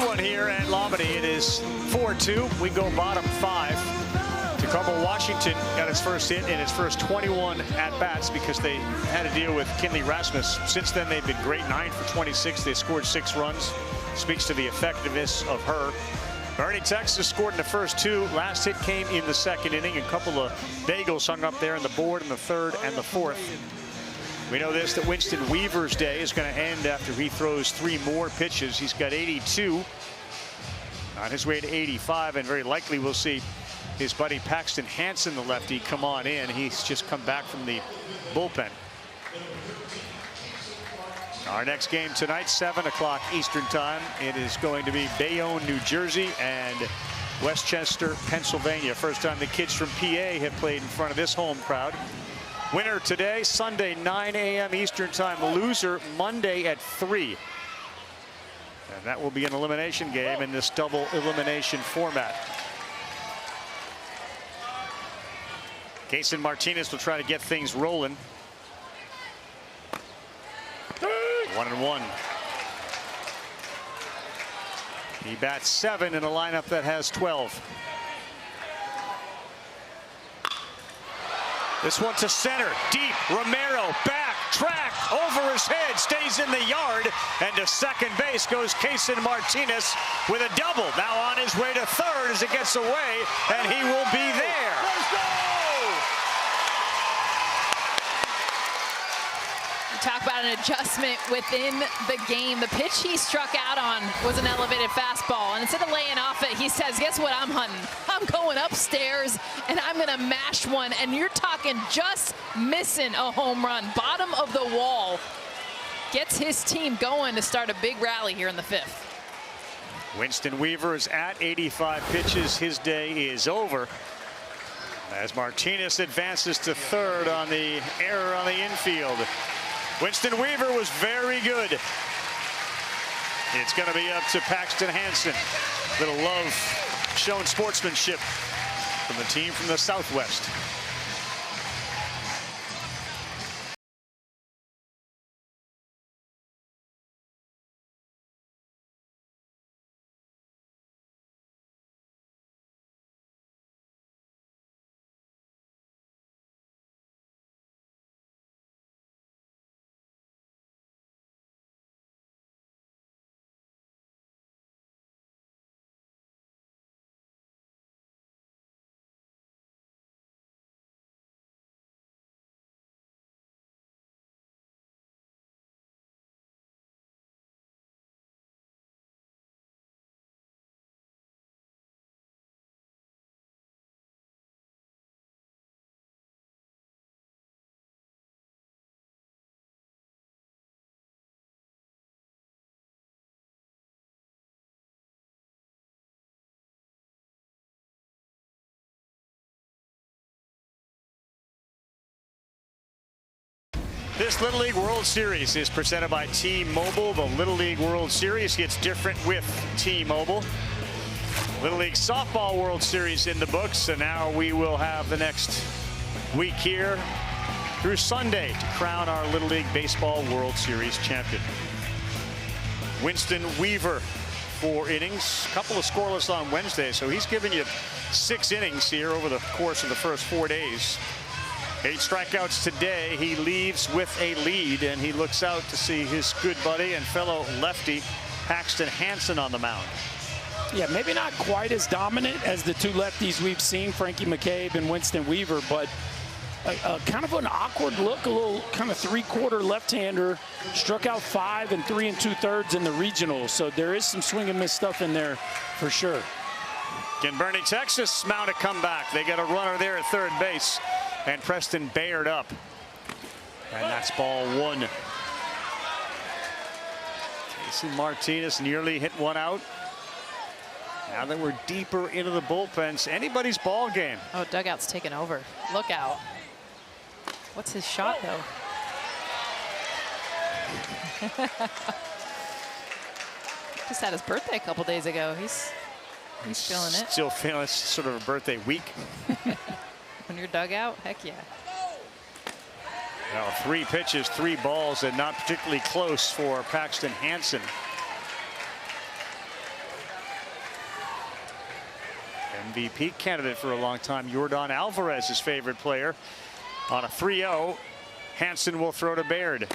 one here at Lombardy. It is 4-2. We go bottom 5. Tacoma, Washington got its first hit in its first 21 at-bats because they had to deal with Kinley Rasmus. Since then, they've been great. 9 for 26. They scored 6 runs. Speaks to the effectiveness of her. Boerne, Texas scored in the first 2. Last hit came in the second inning. A couple of bagels hung up there on the board in the 3rd and the 4th. We know this, that Winston Weaver's day is going to end after he throws 3 more pitches. He's got 82. On his way to 85, and very likely we'll see his buddy Paxton Hansen, the lefty, come on in. He's just come back from the bullpen. Our next game tonight, 7 o'clock Eastern time. It is going to be Bayonne, New Jersey, and Westchester, Pennsylvania. First time the kids from PA have played in front of this home crowd. Winner today, Sunday, 9 a.m. Eastern time. Loser Monday at 3. And that will be an elimination game in this double elimination format. Kaysen Martinez will try to get things rolling. 1-1. He bats 7 in a lineup that has 12. This one to center, deep. Romero back, track, over his head, stays in the yard, and to second base goes Kaysen Martinez with a double. Now on his way to third as it gets away, and he will be there. Let's go! Talk about an adjustment within the game. The pitch he struck out on was an elevated fastball, and instead of laying off it, he says, guess what I'm hunting? I'm going upstairs and I'm gonna mash one, and you're talking just missing a home run. Bottom of the wall. Gets his team going to start a big rally here in the 5th. Winston Weaver is at 85 pitches. His day is over as Martinez advances to third on the error on the infield. Winston Weaver was very good. It's going to be up to Paxton Hansen. Little love shown sportsmanship from the team from the Southwest. This Little League World Series is presented by T-Mobile. The Little League World Series gets different with T-Mobile. Little League Softball World Series in the books, and now we will have the next week here through Sunday to crown our Little League Baseball World Series champion. Winston Weaver, 4 innings, a couple of scoreless on Wednesday, so he's given you 6 innings here over the course of the first 4 days. 8 strikeouts today. He leaves with a lead, and he looks out to see his good buddy and fellow lefty Paxton Hansen on the mound. Yeah, maybe not quite as dominant as the 2 lefties we've seen, Frankie McCabe and Winston Weaver, but kind of an awkward look, a little kind of 3/4 left-hander. Struck out 5 and 3 2/3 in the regional, so there is some swing and miss stuff in there for sure. Can Boerne, Texas mount a comeback? They got a runner there at third base, and Preston Bayard up, and that's ball 1. Kaysen Martinez nearly hit one out. Now that we're deeper into the bullpens, anybody's ball game. Oh, dugout's taking over. Look out. What's his shot, though? Just had his birthday a couple days ago. He's feeling it. Still feeling it's sort of a birthday week. When you're dugout, heck yeah. Now 3 pitches, 3 balls, and not particularly close for Paxton Hansen. MVP candidate for a long time, Yordan Alvarez's favorite player. On a 3-0, Hansen will throw to Baird.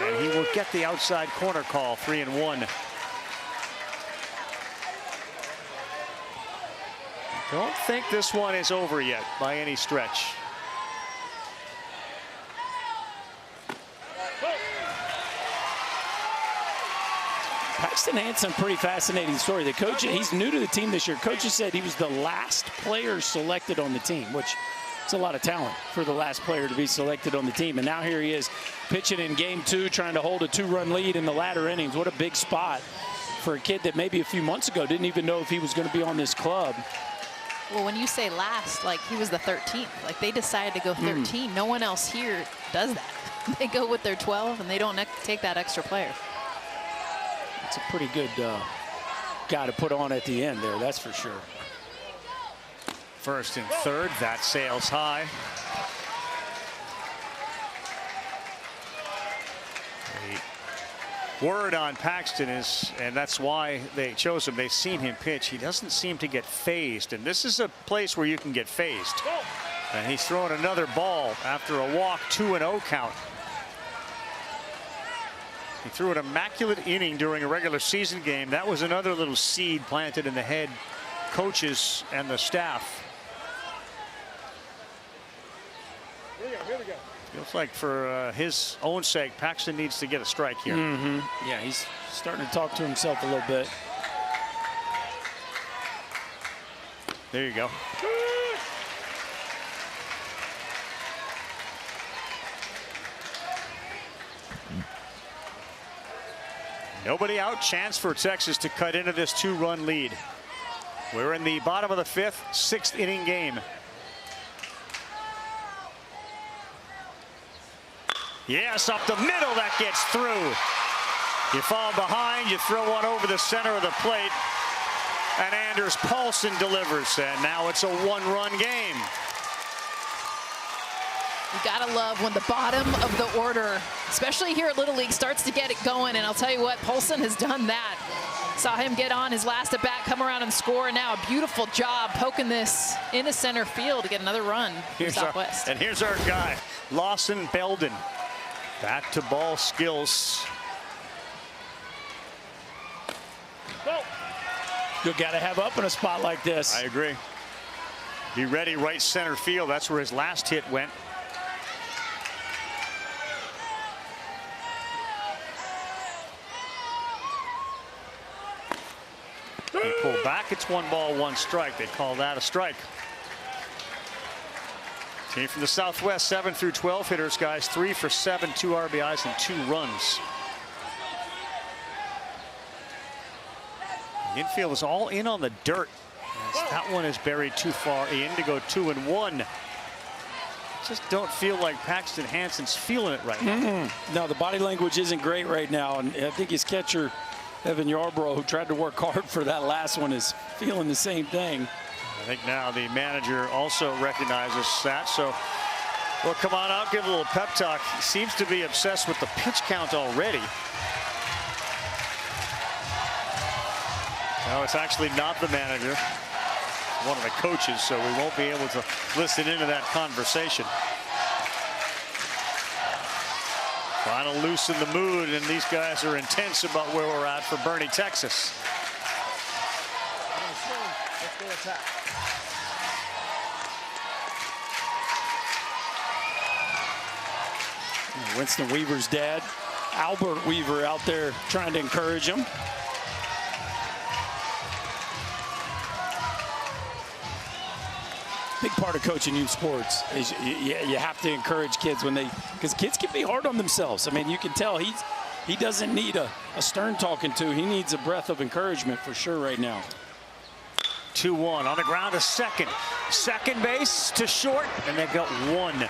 And he will get the outside corner call, 3-1. Don't think this one is over yet by any stretch. Paxton Hansen, pretty fascinating story. The coach, he's new to the team this year. Coaches said he was the last player selected on the team, which is a lot of talent for the last player to be selected on the team. And now here he is pitching in game 2, trying to hold a 2-run lead in the latter innings. What a big spot for a kid that maybe a few months ago didn't even know if he was going to be on this club. Well, when you say last, like he was the 13th. Like they decided to go 13. No one else here does that. They go with their 12 and they don't take that extra player. It's a pretty good guy to put on at the end there, that's for sure. First and third, that sails high. The word on Paxton is, and that's why they chose him, they've seen him pitch, he doesn't seem to get phased, and this is a place where you can get phased. And he's throwing another ball after a walk, 2-0 count. He threw an immaculate inning during a regular season game. That was another little seed planted in the head coaches and the staff. Here we go. Feels like for his own sake, Paxton needs to get a strike here. Yeah, he's starting to talk to himself a little bit. There you go. Nobody out. Chance for Texas to cut into this 2-run lead. We're in the bottom of the 5th, 6th inning game. Yes, up the middle, that gets through. You fall behind, you throw one over the center of the plate, and Anders Paulson delivers, and now it's a 1-run game. You gotta love when the bottom of the order, especially here at Little League, starts to get it going, and I'll tell you what, Paulson has done that. Saw him get on his last at-bat, come around and score, and now a beautiful job poking this into center field to get another run from Southwest. And here's our guy, Lawson Belden. Back to ball skills. Good guy to have up in a spot like this. I agree. Be ready, right center field. That's where his last hit went. He pulled back. It's 1 ball, 1 strike. They call that a strike. Team from the Southwest, 7 through 12 hitters, guys. 3 for 7, 2 RBIs and 2 runs. The infield is all in on the dirt. That one is buried too far in to go 2-1. Just don't feel like Paxton Hansen's feeling it right now. No, the body language isn't great right now, and I think his catcher, Evan Yarbrough, who tried to work hard for that last one, is feeling the same thing. I think now the manager also recognizes that. So we'll come on out, give a little pep talk. He seems to be obsessed with the pitch count already. No, it's actually not the manager. It's one of the coaches, so we won't be able to listen into that conversation. Trying to loosen the mood, and these guys are intense about where we're at for Boerne, Texas. Let's go attack. Winston Weaver's dad, Albert Weaver, out there trying to encourage him. Big part of coaching youth sports is you have to encourage kids when they, because kids can be hard on themselves. I mean, you can tell he doesn't need a stern talking to. He needs a breath of encouragement for sure right now. 2-1 on the ground to second. Second base to short, and they've got 1.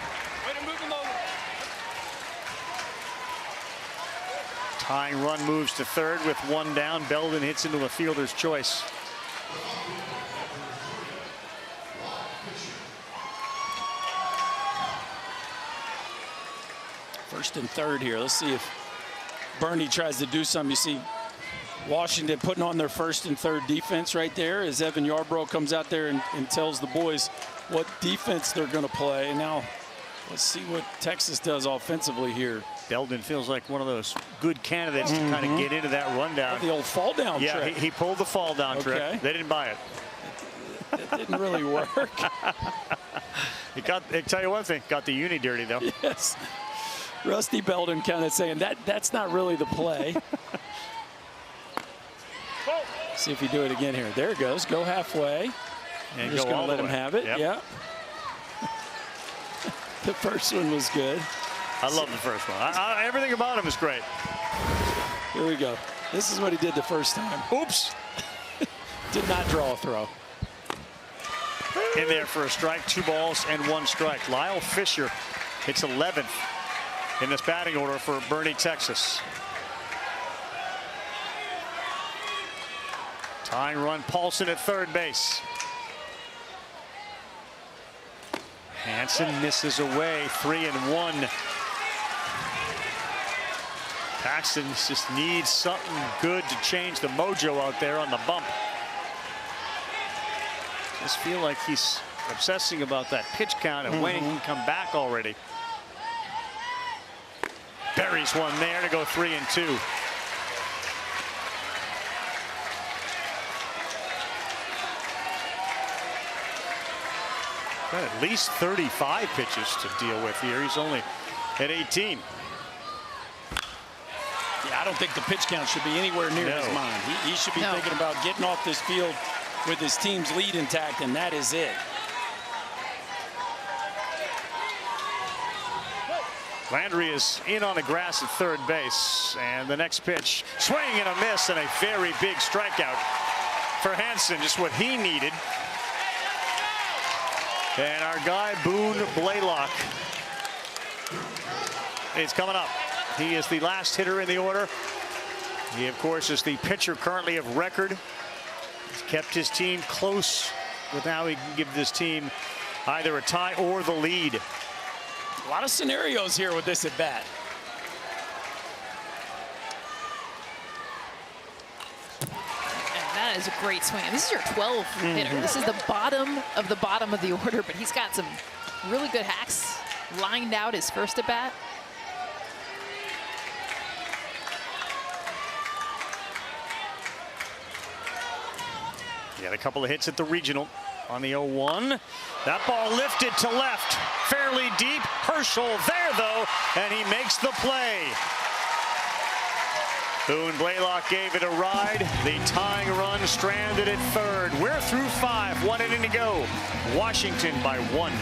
Tying run moves to third with 1 down. Belden hits into a fielder's choice. First and third here. Let's see if Boerne tries to do something. You see Washington putting on their first and third defense right there as Evan Yarbrough comes out there and tells the boys what defense they're going to play. And now let's see what Texas does offensively here. Belden feels like one of those good candidates to kind of get into that rundown. The old fall down trick. Yeah, he pulled the fall down trick. They didn't buy it. It didn't really work. I tell you one thing, got the uni dirty though. Yes. Rusty Belden kind of saying that's not really the play. See if you do it again here. There it goes. Go halfway. And just going to let him have it. Yep. Yeah. The first one was good. I love the first one. Everything about him is great. Here we go. This is what he did the first time. Oops. Did not draw a throw. In there for a strike, 2 balls and 1 strike. Lyle Fisher hits 11th in this batting order for Boerne, Texas. Tying run, Paulson at third base. Hansen misses away, 3-1. Paxton just needs something good to change the mojo out there on the bump. Just feel like he's obsessing about that pitch count and when he can come back already. Buries one there to go 3-2. Got at least 35 pitches to deal with here. He's only at 18. Yeah, I don't think the pitch count should be anywhere near his mind. He should be thinking about getting off this field with his team's lead intact, and that is it. Landry is in on the grass at third base, and the next pitch, swing and a miss, and a very big strikeout for Hansen, just what he needed. And our guy Boone Blaylock is coming up. He is the last hitter in the order. He, of course, is the pitcher currently of record. He's kept his team close with how he can give this team either a tie or the lead. A lot of scenarios here with this at bat. And that is a great swing. This is your 12th hitter. This is the bottom of the order, but he's got some really good hacks lined out his first at bat. He had a couple of hits at the regional on the 0-1. That ball lifted to left, fairly deep. Herschel there, though, and he makes the play. Boone Blaylock gave it a ride. The tying run stranded at third. We're through 5, 1 inning to go. Washington by 1.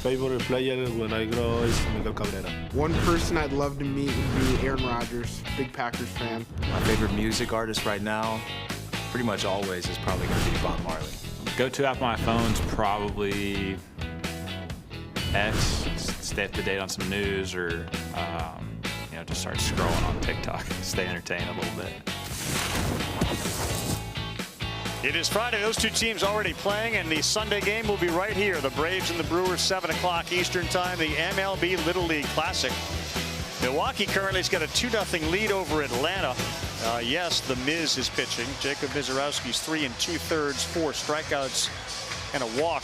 favorite player when I grow is Miguel Cabrera. One person I'd love to meet would be Aaron Rodgers, big Packers fan. My favorite music artist right now, pretty much always, is probably going to be Bob Marley. Go-to app on my phone's probably X, stay up to date on some news, or you know, just start scrolling on TikTok, stay entertained a little bit. It is Friday. Those two teams already playing, and the Sunday game will be right here. The Braves and the Brewers, 7 o'clock Eastern time, the MLB Little League Classic. Milwaukee currently has got a 2-0 lead over Atlanta. Yes, the Miz is pitching. Jacob Mizorowski's 3 2/3, 4 strikeouts, and a walk.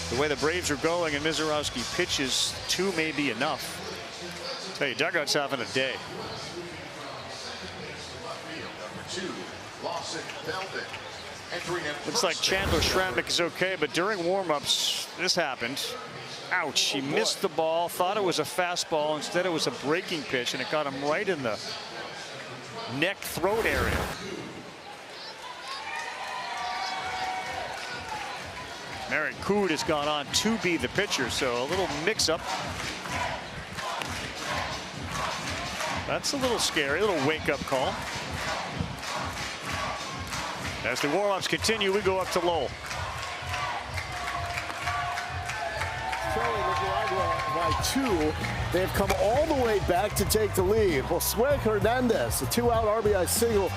The way the Braves are going and Mizorowski pitches, 2 may be enough. I'll tell you, dugout's having a day. Looks like Chandler Schramnick is okay, but during warm-ups, this happened. Ouch, he missed the ball, thought it was a fastball. Instead, it was a breaking pitch, and it got him right in the neck throat area. Merritt Cood has gone on to be the pitcher, so a little mix-up. That's a little scary, a little wake-up call. As the warm-ups continue, we go up to Lowell. Trailing Nicaragua by 2. They've come all the way back to take the lead. Josue Hernandez, a 2-out RBI single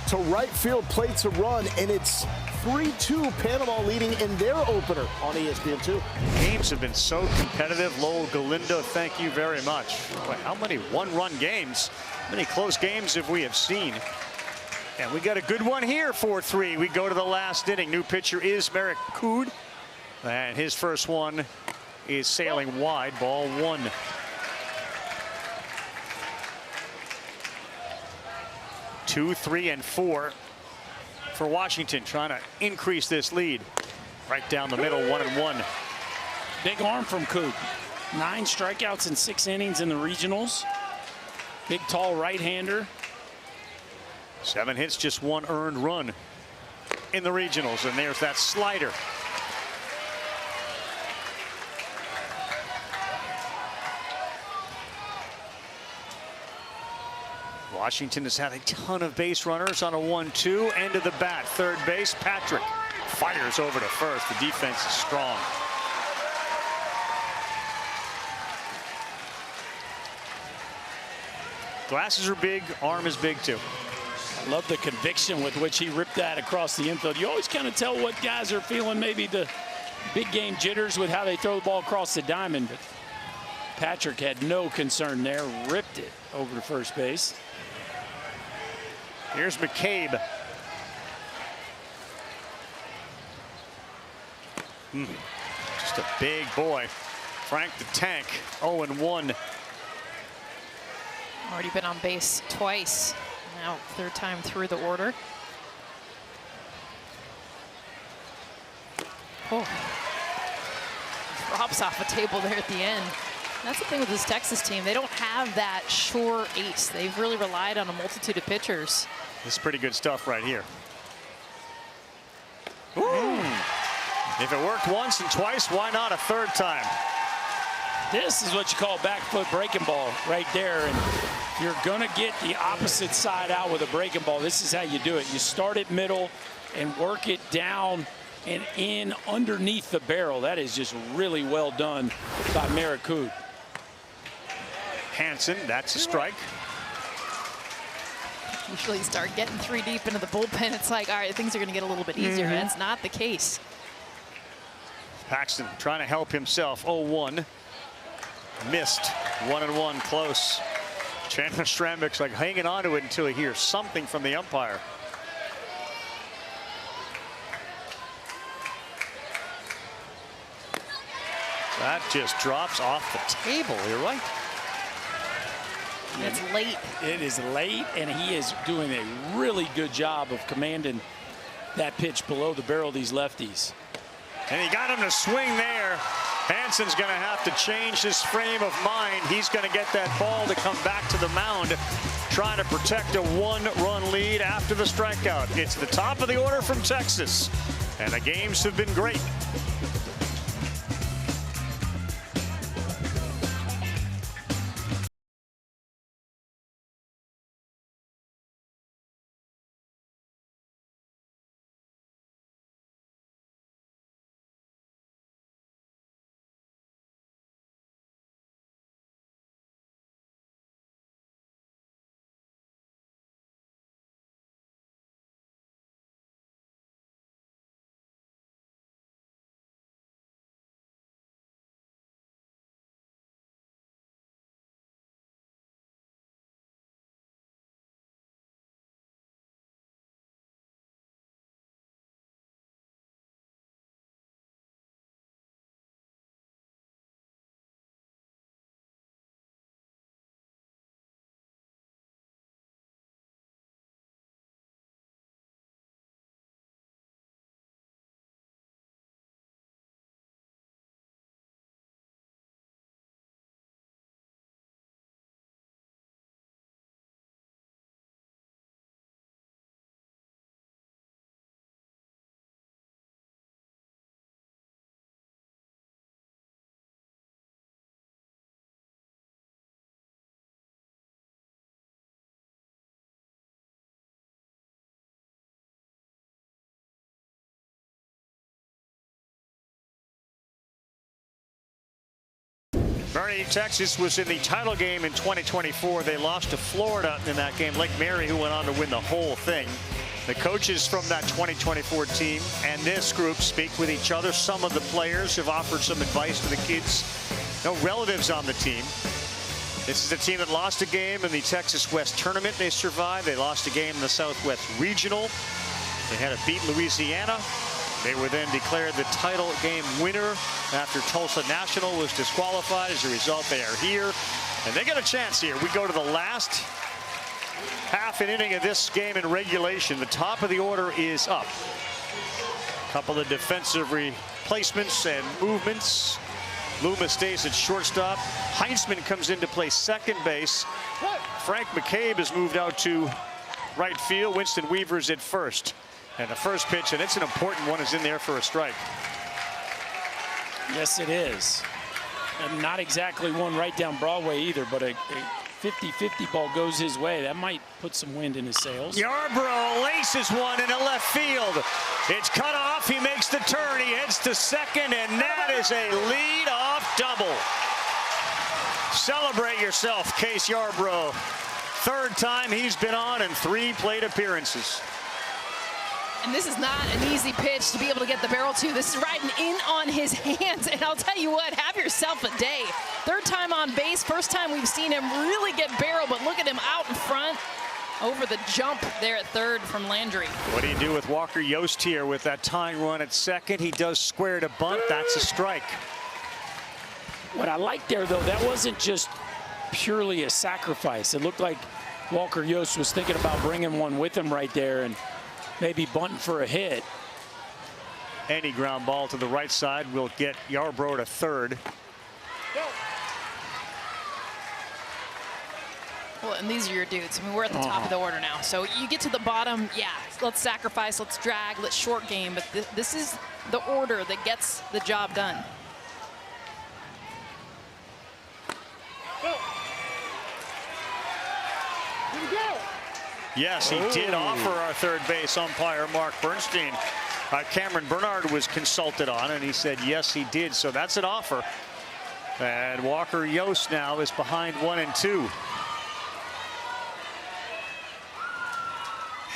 to right field, plates a run, and it's 3-2 Panama leading in their opener on ESPN2. Games have been so competitive. Lowell Galindo, thank you very much. Boy, how many one-run games, how many close games have we seen? And we got a good one here, 4-3. We go to the last inning. New pitcher is Merritt Cood, and his first one is sailing wide, ball 1. Two, 3, and 4 for Washington, trying to increase this lead. Right down the middle, 1-1. Big arm from Cood. 9 strikeouts in 6 innings in the regionals. Big, tall right-hander. 7 hits, just 1 earned run in the regionals, and there's that slider. Washington has had a ton of base runners on a 1-2. End of the bat, third base. Patrick fires over to first. The defense is strong. Glasses are big, arm is big too. I love the conviction with which he ripped that across the infield. You always kind of tell what guys are feeling, maybe the big game jitters with how they throw the ball across the diamond. But Patrick had no concern there, ripped it over to first base. Here's McCabe. Just a big boy. Frank the Tank, 0-1. Already been on base twice. Now 3rd time through the order. Oh. Drops off a table there at the end. That's the thing with this Texas team. They don't have that sure ace. They've really relied on a multitude of pitchers. This is pretty good stuff right here. Ooh. If it worked once and twice, why not a 3rd time? This is what you call back foot breaking ball right there. And you're going to get the opposite side out with a breaking ball. This is how you do it. You start it middle and work it down and in underneath the barrel. That is just really well done by Merritt Cood. Hansen, that's a strike. Usually you start getting 3 deep into the bullpen. It's like, all right, things are going to get a little bit easier. That's not the case. Paxton trying to help himself. 0-1. Missed. 1-1 close. Chandler Schramnick's like hanging on to it until he hears something from the umpire. That just drops off the table. You're right. It's late. It is late, and he is doing a really good job of commanding that pitch below the barrel of these lefties. And he got him to swing there. Hansen's going to have to change his frame of mind. He's going to get that ball to come back to the mound, trying to protect a 1-run lead after the strikeout. It's the top of the order from Texas, and the games have been great. Boerne, Texas was in the title game in 2024. They lost to Florida in that game. Lake Mary, who went on to win the whole thing. The coaches from that 2024 team and this group speak with each other. Some of the players have offered some advice to the kids. No relatives on the team. This is a team that lost a game in the Texas West tournament. They survived. They lost a game in the Southwest Regional. They had to beat Louisiana. They were then declared the title game winner after Tulsa National was disqualified. As a result, they are here, and they get a chance here. We go to the last half an inning of this game in regulation. The top of the order is up. A couple of defensive replacements and movements. Loomis stays at shortstop. Heinzman comes in to play second base. Frank McCabe has moved out to right field. Winston Weaver's at first. And the first pitch, and it's an important one, is in there for a strike. Yes, it is. And not exactly one right down Broadway either, but a 50-50 ball goes his way. That might put some wind in his sails. Yarbrough laces one into left field. It's cut off. He makes the turn. He heads to second, and that is a lead-off double. Celebrate yourself, Case Yarbrough. Third time he's been on in 3 plate appearances. And this is not an easy pitch to be able to get the barrel to. This is riding in on his hands. And I'll tell you what, have yourself a day. Third time on base, first time we've seen him really get barrel, but look at him out in front over the jump there at third from Landry. What do you do with Walker Yost here with that tying run at second? He does square to bunt. That's a strike. What I like there, though, that wasn't just purely a sacrifice. It looked like Walker Yost was thinking about bringing one with him right there and maybe bunting for a hit. Any ground ball to the right side will get Yarbrough to third. Well, and these are your dudes. I mean, we're at the top of the order now. So you get to the bottom, yeah, let's sacrifice, let's drag, let's short game. But this is the order that gets the job done. Yes, he did offer our third base umpire, Mark Bernstein. Cameron Bernard was consulted on, and he said yes, he did. So that's an offer. And Walker Yost now is behind 1 and 2.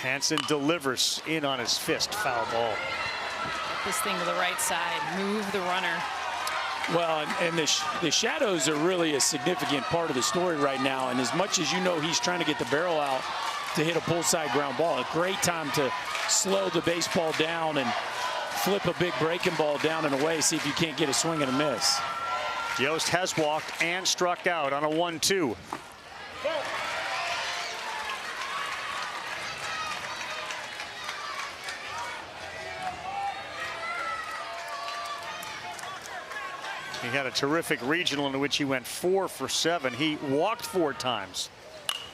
Hansen delivers in on his fist, foul ball. Get this thing to the right side, move the runner. Well, and the shadows are really a significant part of the story right now. And as much as you know he's trying to get the barrel out to hit a pull side ground ball, a great time to slow the baseball down and flip a big breaking ball down and away, see if you can't get a swing and a miss. Yost has walked and struck out on a 1-2. He had a terrific regional in which he went 4 for 7. He walked 4 times.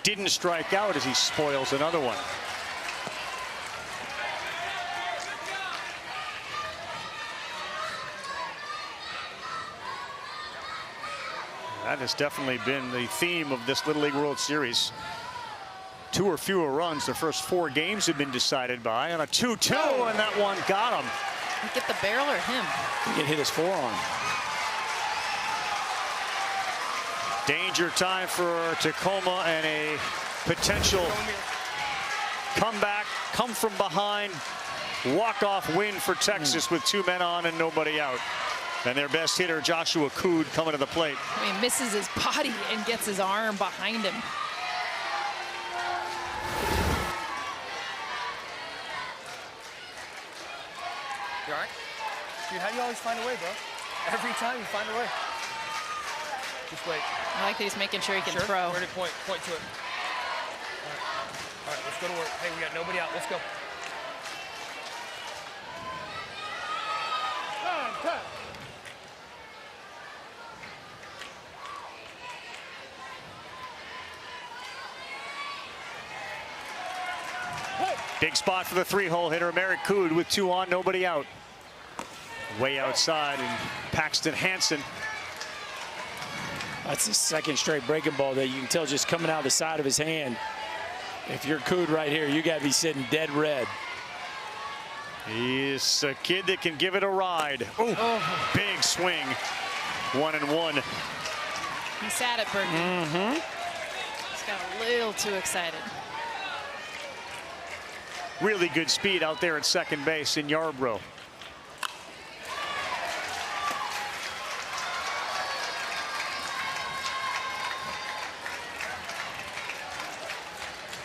Didn't strike out as he spoils another one. That has definitely been the theme of this Little League World Series. 2 or fewer runs the first 4 games have been decided by, and a 2-2, and that one got him. Get the barrel or him? He can hit his forearm. Danger time for Tacoma and a potential comeback, come from behind, walk-off win for Texas with 2 men on and nobody out. And their best hitter, Joshua Cood, coming to the plate. I mean, misses his body and gets his arm behind him. You all right? Dude, how do you always find a way, bro? Every time you find a way. Just wait. I like that he's making sure he can throw. Where to point? Point to it. All right, let's go to work. Hey, we got nobody out. Let's go. Big spot for the 3-hole hitter, Merrick Cood, with 2 on, nobody out. Way outside, and Paxton Hansen. That's the second straight breaking ball that you can tell just coming out the side of his hand. If you're Cood right here, you got to be sitting dead red. He's a kid that can give it a ride. Oh, big swing. 1-1. He sat at Berkey. Mm-hmm. He's got a little too excited. Really good speed out there at second base in Yarbrough.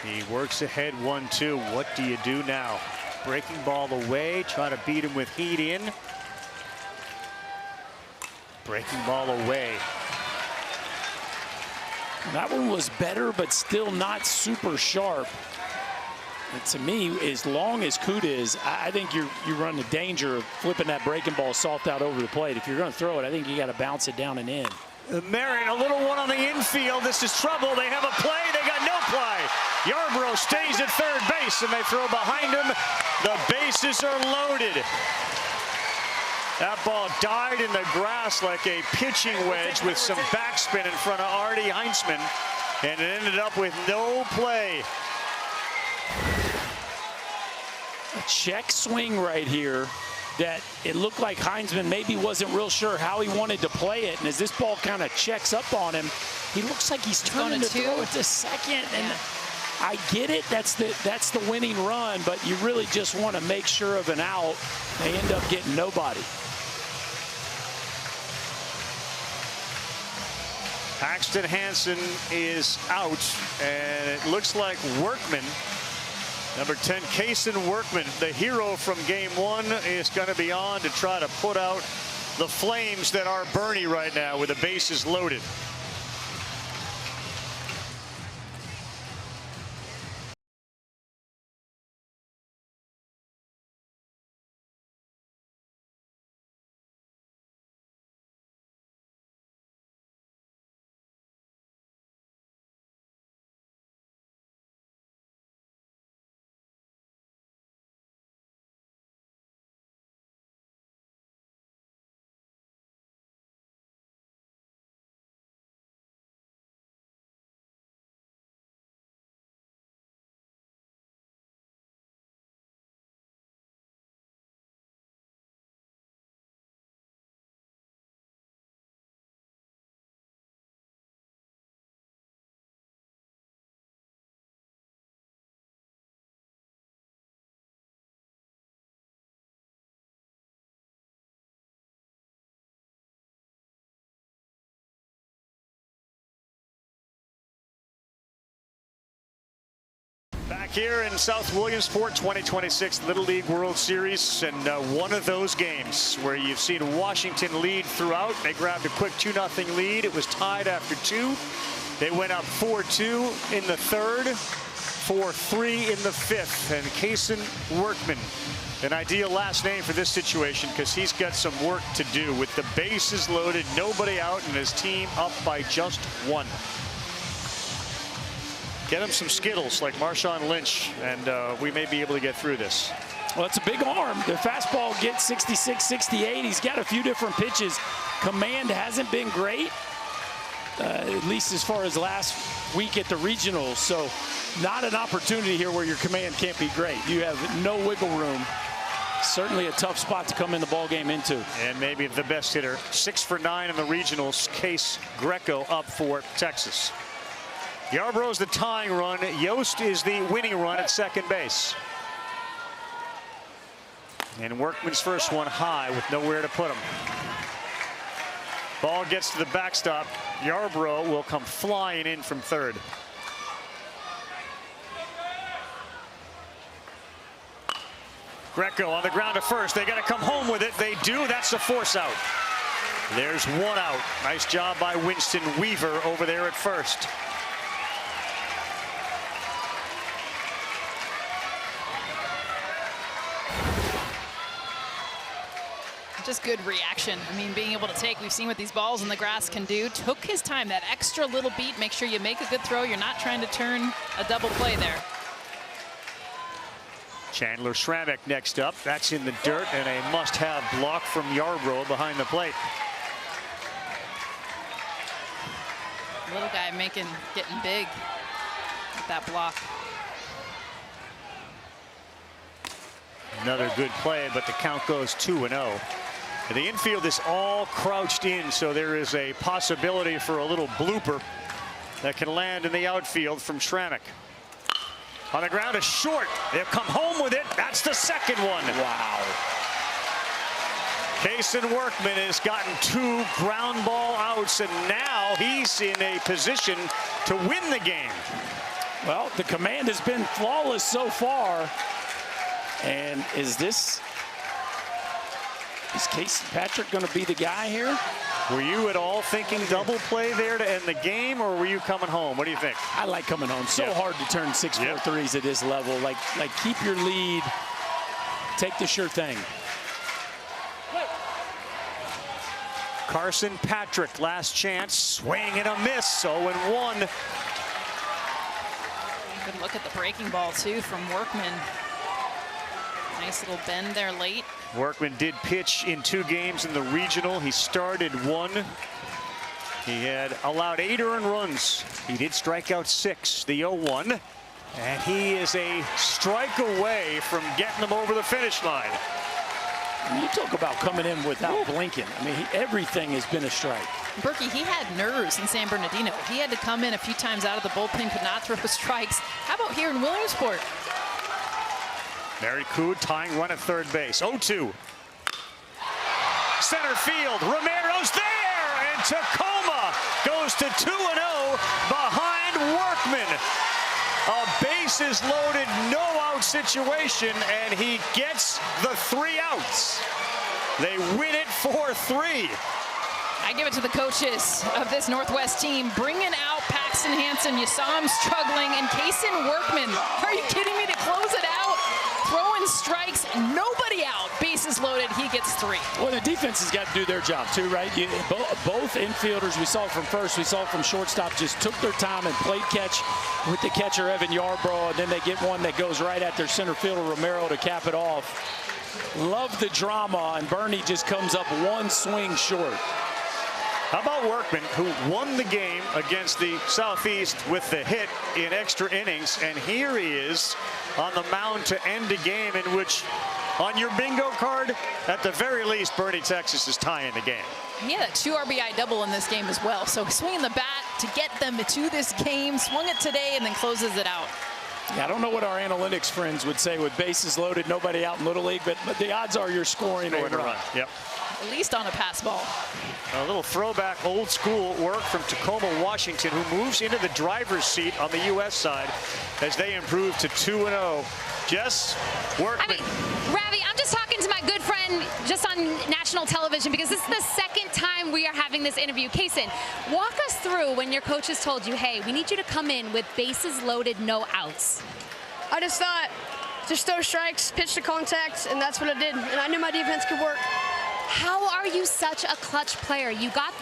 He works ahead 1-2. What do you do now? Breaking ball away, try to beat him with heat in. Breaking ball away. That one was better, but still not super sharp. And to me, as long as Kuda is, I think you run the danger of flipping that breaking ball soft out over the plate. If you're going to throw it, I think you got to bounce it down and in. Marin, a little one on the infield. This is trouble. They have a play. They got no play. Yarbrough stays at third base, and they throw behind him. The bases are loaded. That ball died in the grass like a pitching wedge with some backspin in front of Artie Heinzman, and it ended up with no play. A check swing right here that it looked like Heinzman maybe wasn't real sure how he wanted to play it, and as this ball kind of checks up on him, he looks like he's turning to throw it to second. And I get it, that's the winning run, but you really just want to make sure of an out. They end up getting nobody. Paxton Hansen is out, and it looks like Workman, number 10, Kaysen Workman, the hero from game one, is going to be on to try to put out the flames that are Boerne right now with the bases loaded. Back here in South Williamsport, 2026 Little League World Series, and one of those games where you've seen Washington lead throughout. They grabbed a quick 2-0 lead. It was tied after 2. They went up 4-2 in the third, 4-3 in the fifth, and Kaysen Workman, an ideal last name for this situation because he's got some work to do with the bases loaded, nobody out, and his team up by just 1. Get him some Skittles like Marshawn Lynch, and we may be able to get through this. Well, it's a big arm. The fastball gets 66, 68. He's got a few different pitches. Command hasn't been great, at least as far as last week at the regionals. So not an opportunity here where your command can't be great. You have no wiggle room. Certainly a tough spot to come in the ball game into. And maybe the best hitter. 6 for 9 in the regionals. Case Greco up for Texas. Yarbrough's the tying run. Yost is the winning run at second base. And Workman's first one high with nowhere to put him. Ball gets to the backstop. Yarbrough will come flying in from third. Greco on the ground to first. They got to come home with it. They do. That's a force out. There's one out. Nice job by Winston Weaver over there at first. Just good reaction. I mean, being able to take, we've seen what these balls in the grass can do. Took his time, that extra little beat. Make sure you make a good throw. You're not trying to turn a double play there. Chandler Schramek next up. That's in the dirt, and a must-have block from Yarbrough behind the plate. Little guy getting big with that block. Another good play, but the count goes 2-0. The infield is all crouched in, so there is a possibility for a little blooper that can land in the outfield from Schrammick. On the ground is short. They'll come home with it. That's the second one. Wow. Kason Workman has gotten 2 ground ball outs, and now he's in a position to win the game. Well, the command has been flawless so far. And is Casey Patrick going to be the guy here? Were you at all thinking double play there to end the game, or were you coming home? What do you think? I like coming home. So hard to turn 6-4 threes at this level. Like keep your lead. Take the sure thing. Carson Patrick, last chance, swing and a miss, 0-1. Good look at the breaking ball, too, from Workman. Nice little bend there late. Workman did pitch in 2 games in the regional. He started 1. He had allowed 8 earned runs. He did strike out 6, the 0-1. And he is a strike away from getting them over the finish line. You talk about coming in without blinking. I mean, everything has been a strike. Berkey, he had nerves in San Bernardino. He had to come in a few times out of the bullpen, could not throw strikes. How about here in Williamsport? Mary Cood tying run at third base. 0-2. Center field. Romero's there, and Tacoma goes to 2-0 behind Workman. A bases loaded, no out situation, and he gets the 3 outs. They win it 4-3. I give it to the coaches of this Northwest team, bringing out Paxton Hansen. You saw him struggling, and Kason Workman. Are you kidding me? To close it out, throwing strikes, nobody out, bases loaded, he gets 3. Well, the defense has got to do their job too, right? Both infielders, we saw it from first, we saw it from shortstop, just took their time and played catch with the catcher Evan Yarbrough, and then they get one that goes right at their center fielder Romero to cap it off. Love the drama, and Boerne just comes up 1 swing short. How about Workman, who won the game against the Southeast with the hit in extra innings, and here he is on the mound to end a game in which, on your bingo card, at the very least, Boerne, Texas is tying the game. He had a 2 RBI double in this game as well, so swinging the bat to get them to this game, swung it today, and then closes it out. Yeah, I don't know what our analytics friends would say with bases loaded, nobody out in Little League, but the odds are you're scoring a run. Yep. At least on a pass ball. A little throwback old school work from Tacoma, Washington, who moves into the driver's seat on the U.S. side as they improve to 2-0. Jess, Workman. Ravi, I'm just talking to my good friend just on national television because this is the second time we are having this interview. Kason, walk us through when your coaches told you, hey, we need you to come in with bases loaded, no outs. I just thought, just throw strikes, pitch to contact, and that's what I did. And I knew my defense could work. How are you such a clutch player? You got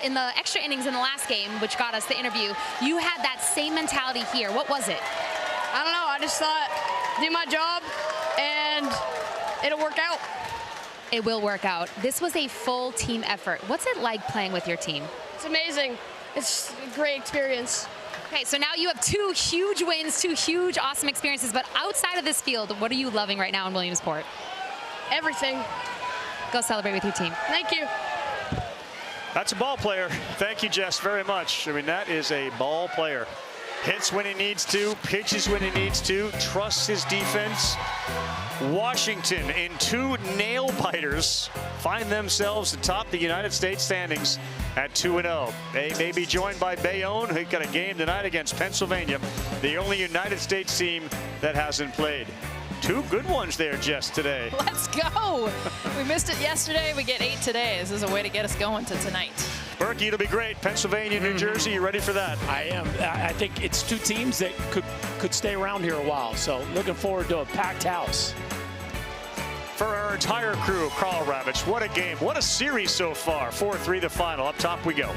in the extra innings in the last game, which got us the interview. You had that same mentality here. What was it? I don't know. I just thought, do my job, and it'll work out. It will work out. This was a full team effort. What's it like playing with your team? It's amazing. It's a great experience. Okay, so now you have 2 huge wins, 2 huge, awesome experiences. But outside of this field, what are you loving right now in Williamsport? Everything. Go celebrate with your team. Thank you. That's a ball player. Thank you, Jess, very much. I mean, that is a ball player. Hits when he needs to, pitches when he needs to, trusts his defense. Washington, in 2 nail-biters, find themselves atop the United States standings at 2-0. They may be joined by Bayonne, who got a game tonight against Pennsylvania, the only United States team that hasn't played. 2 good ones there, Jess, today. Let's go. We missed it yesterday. We get 8 today. This is a way to get us going to tonight. Berkey, it'll be great. Pennsylvania, New Jersey, you ready for that? I am. I think it's 2 teams that could stay around here a while. So looking forward to a packed house. For our entire crew, Carl Ravitch, what a game. What a series so far. 4-3 the final. Up top we go.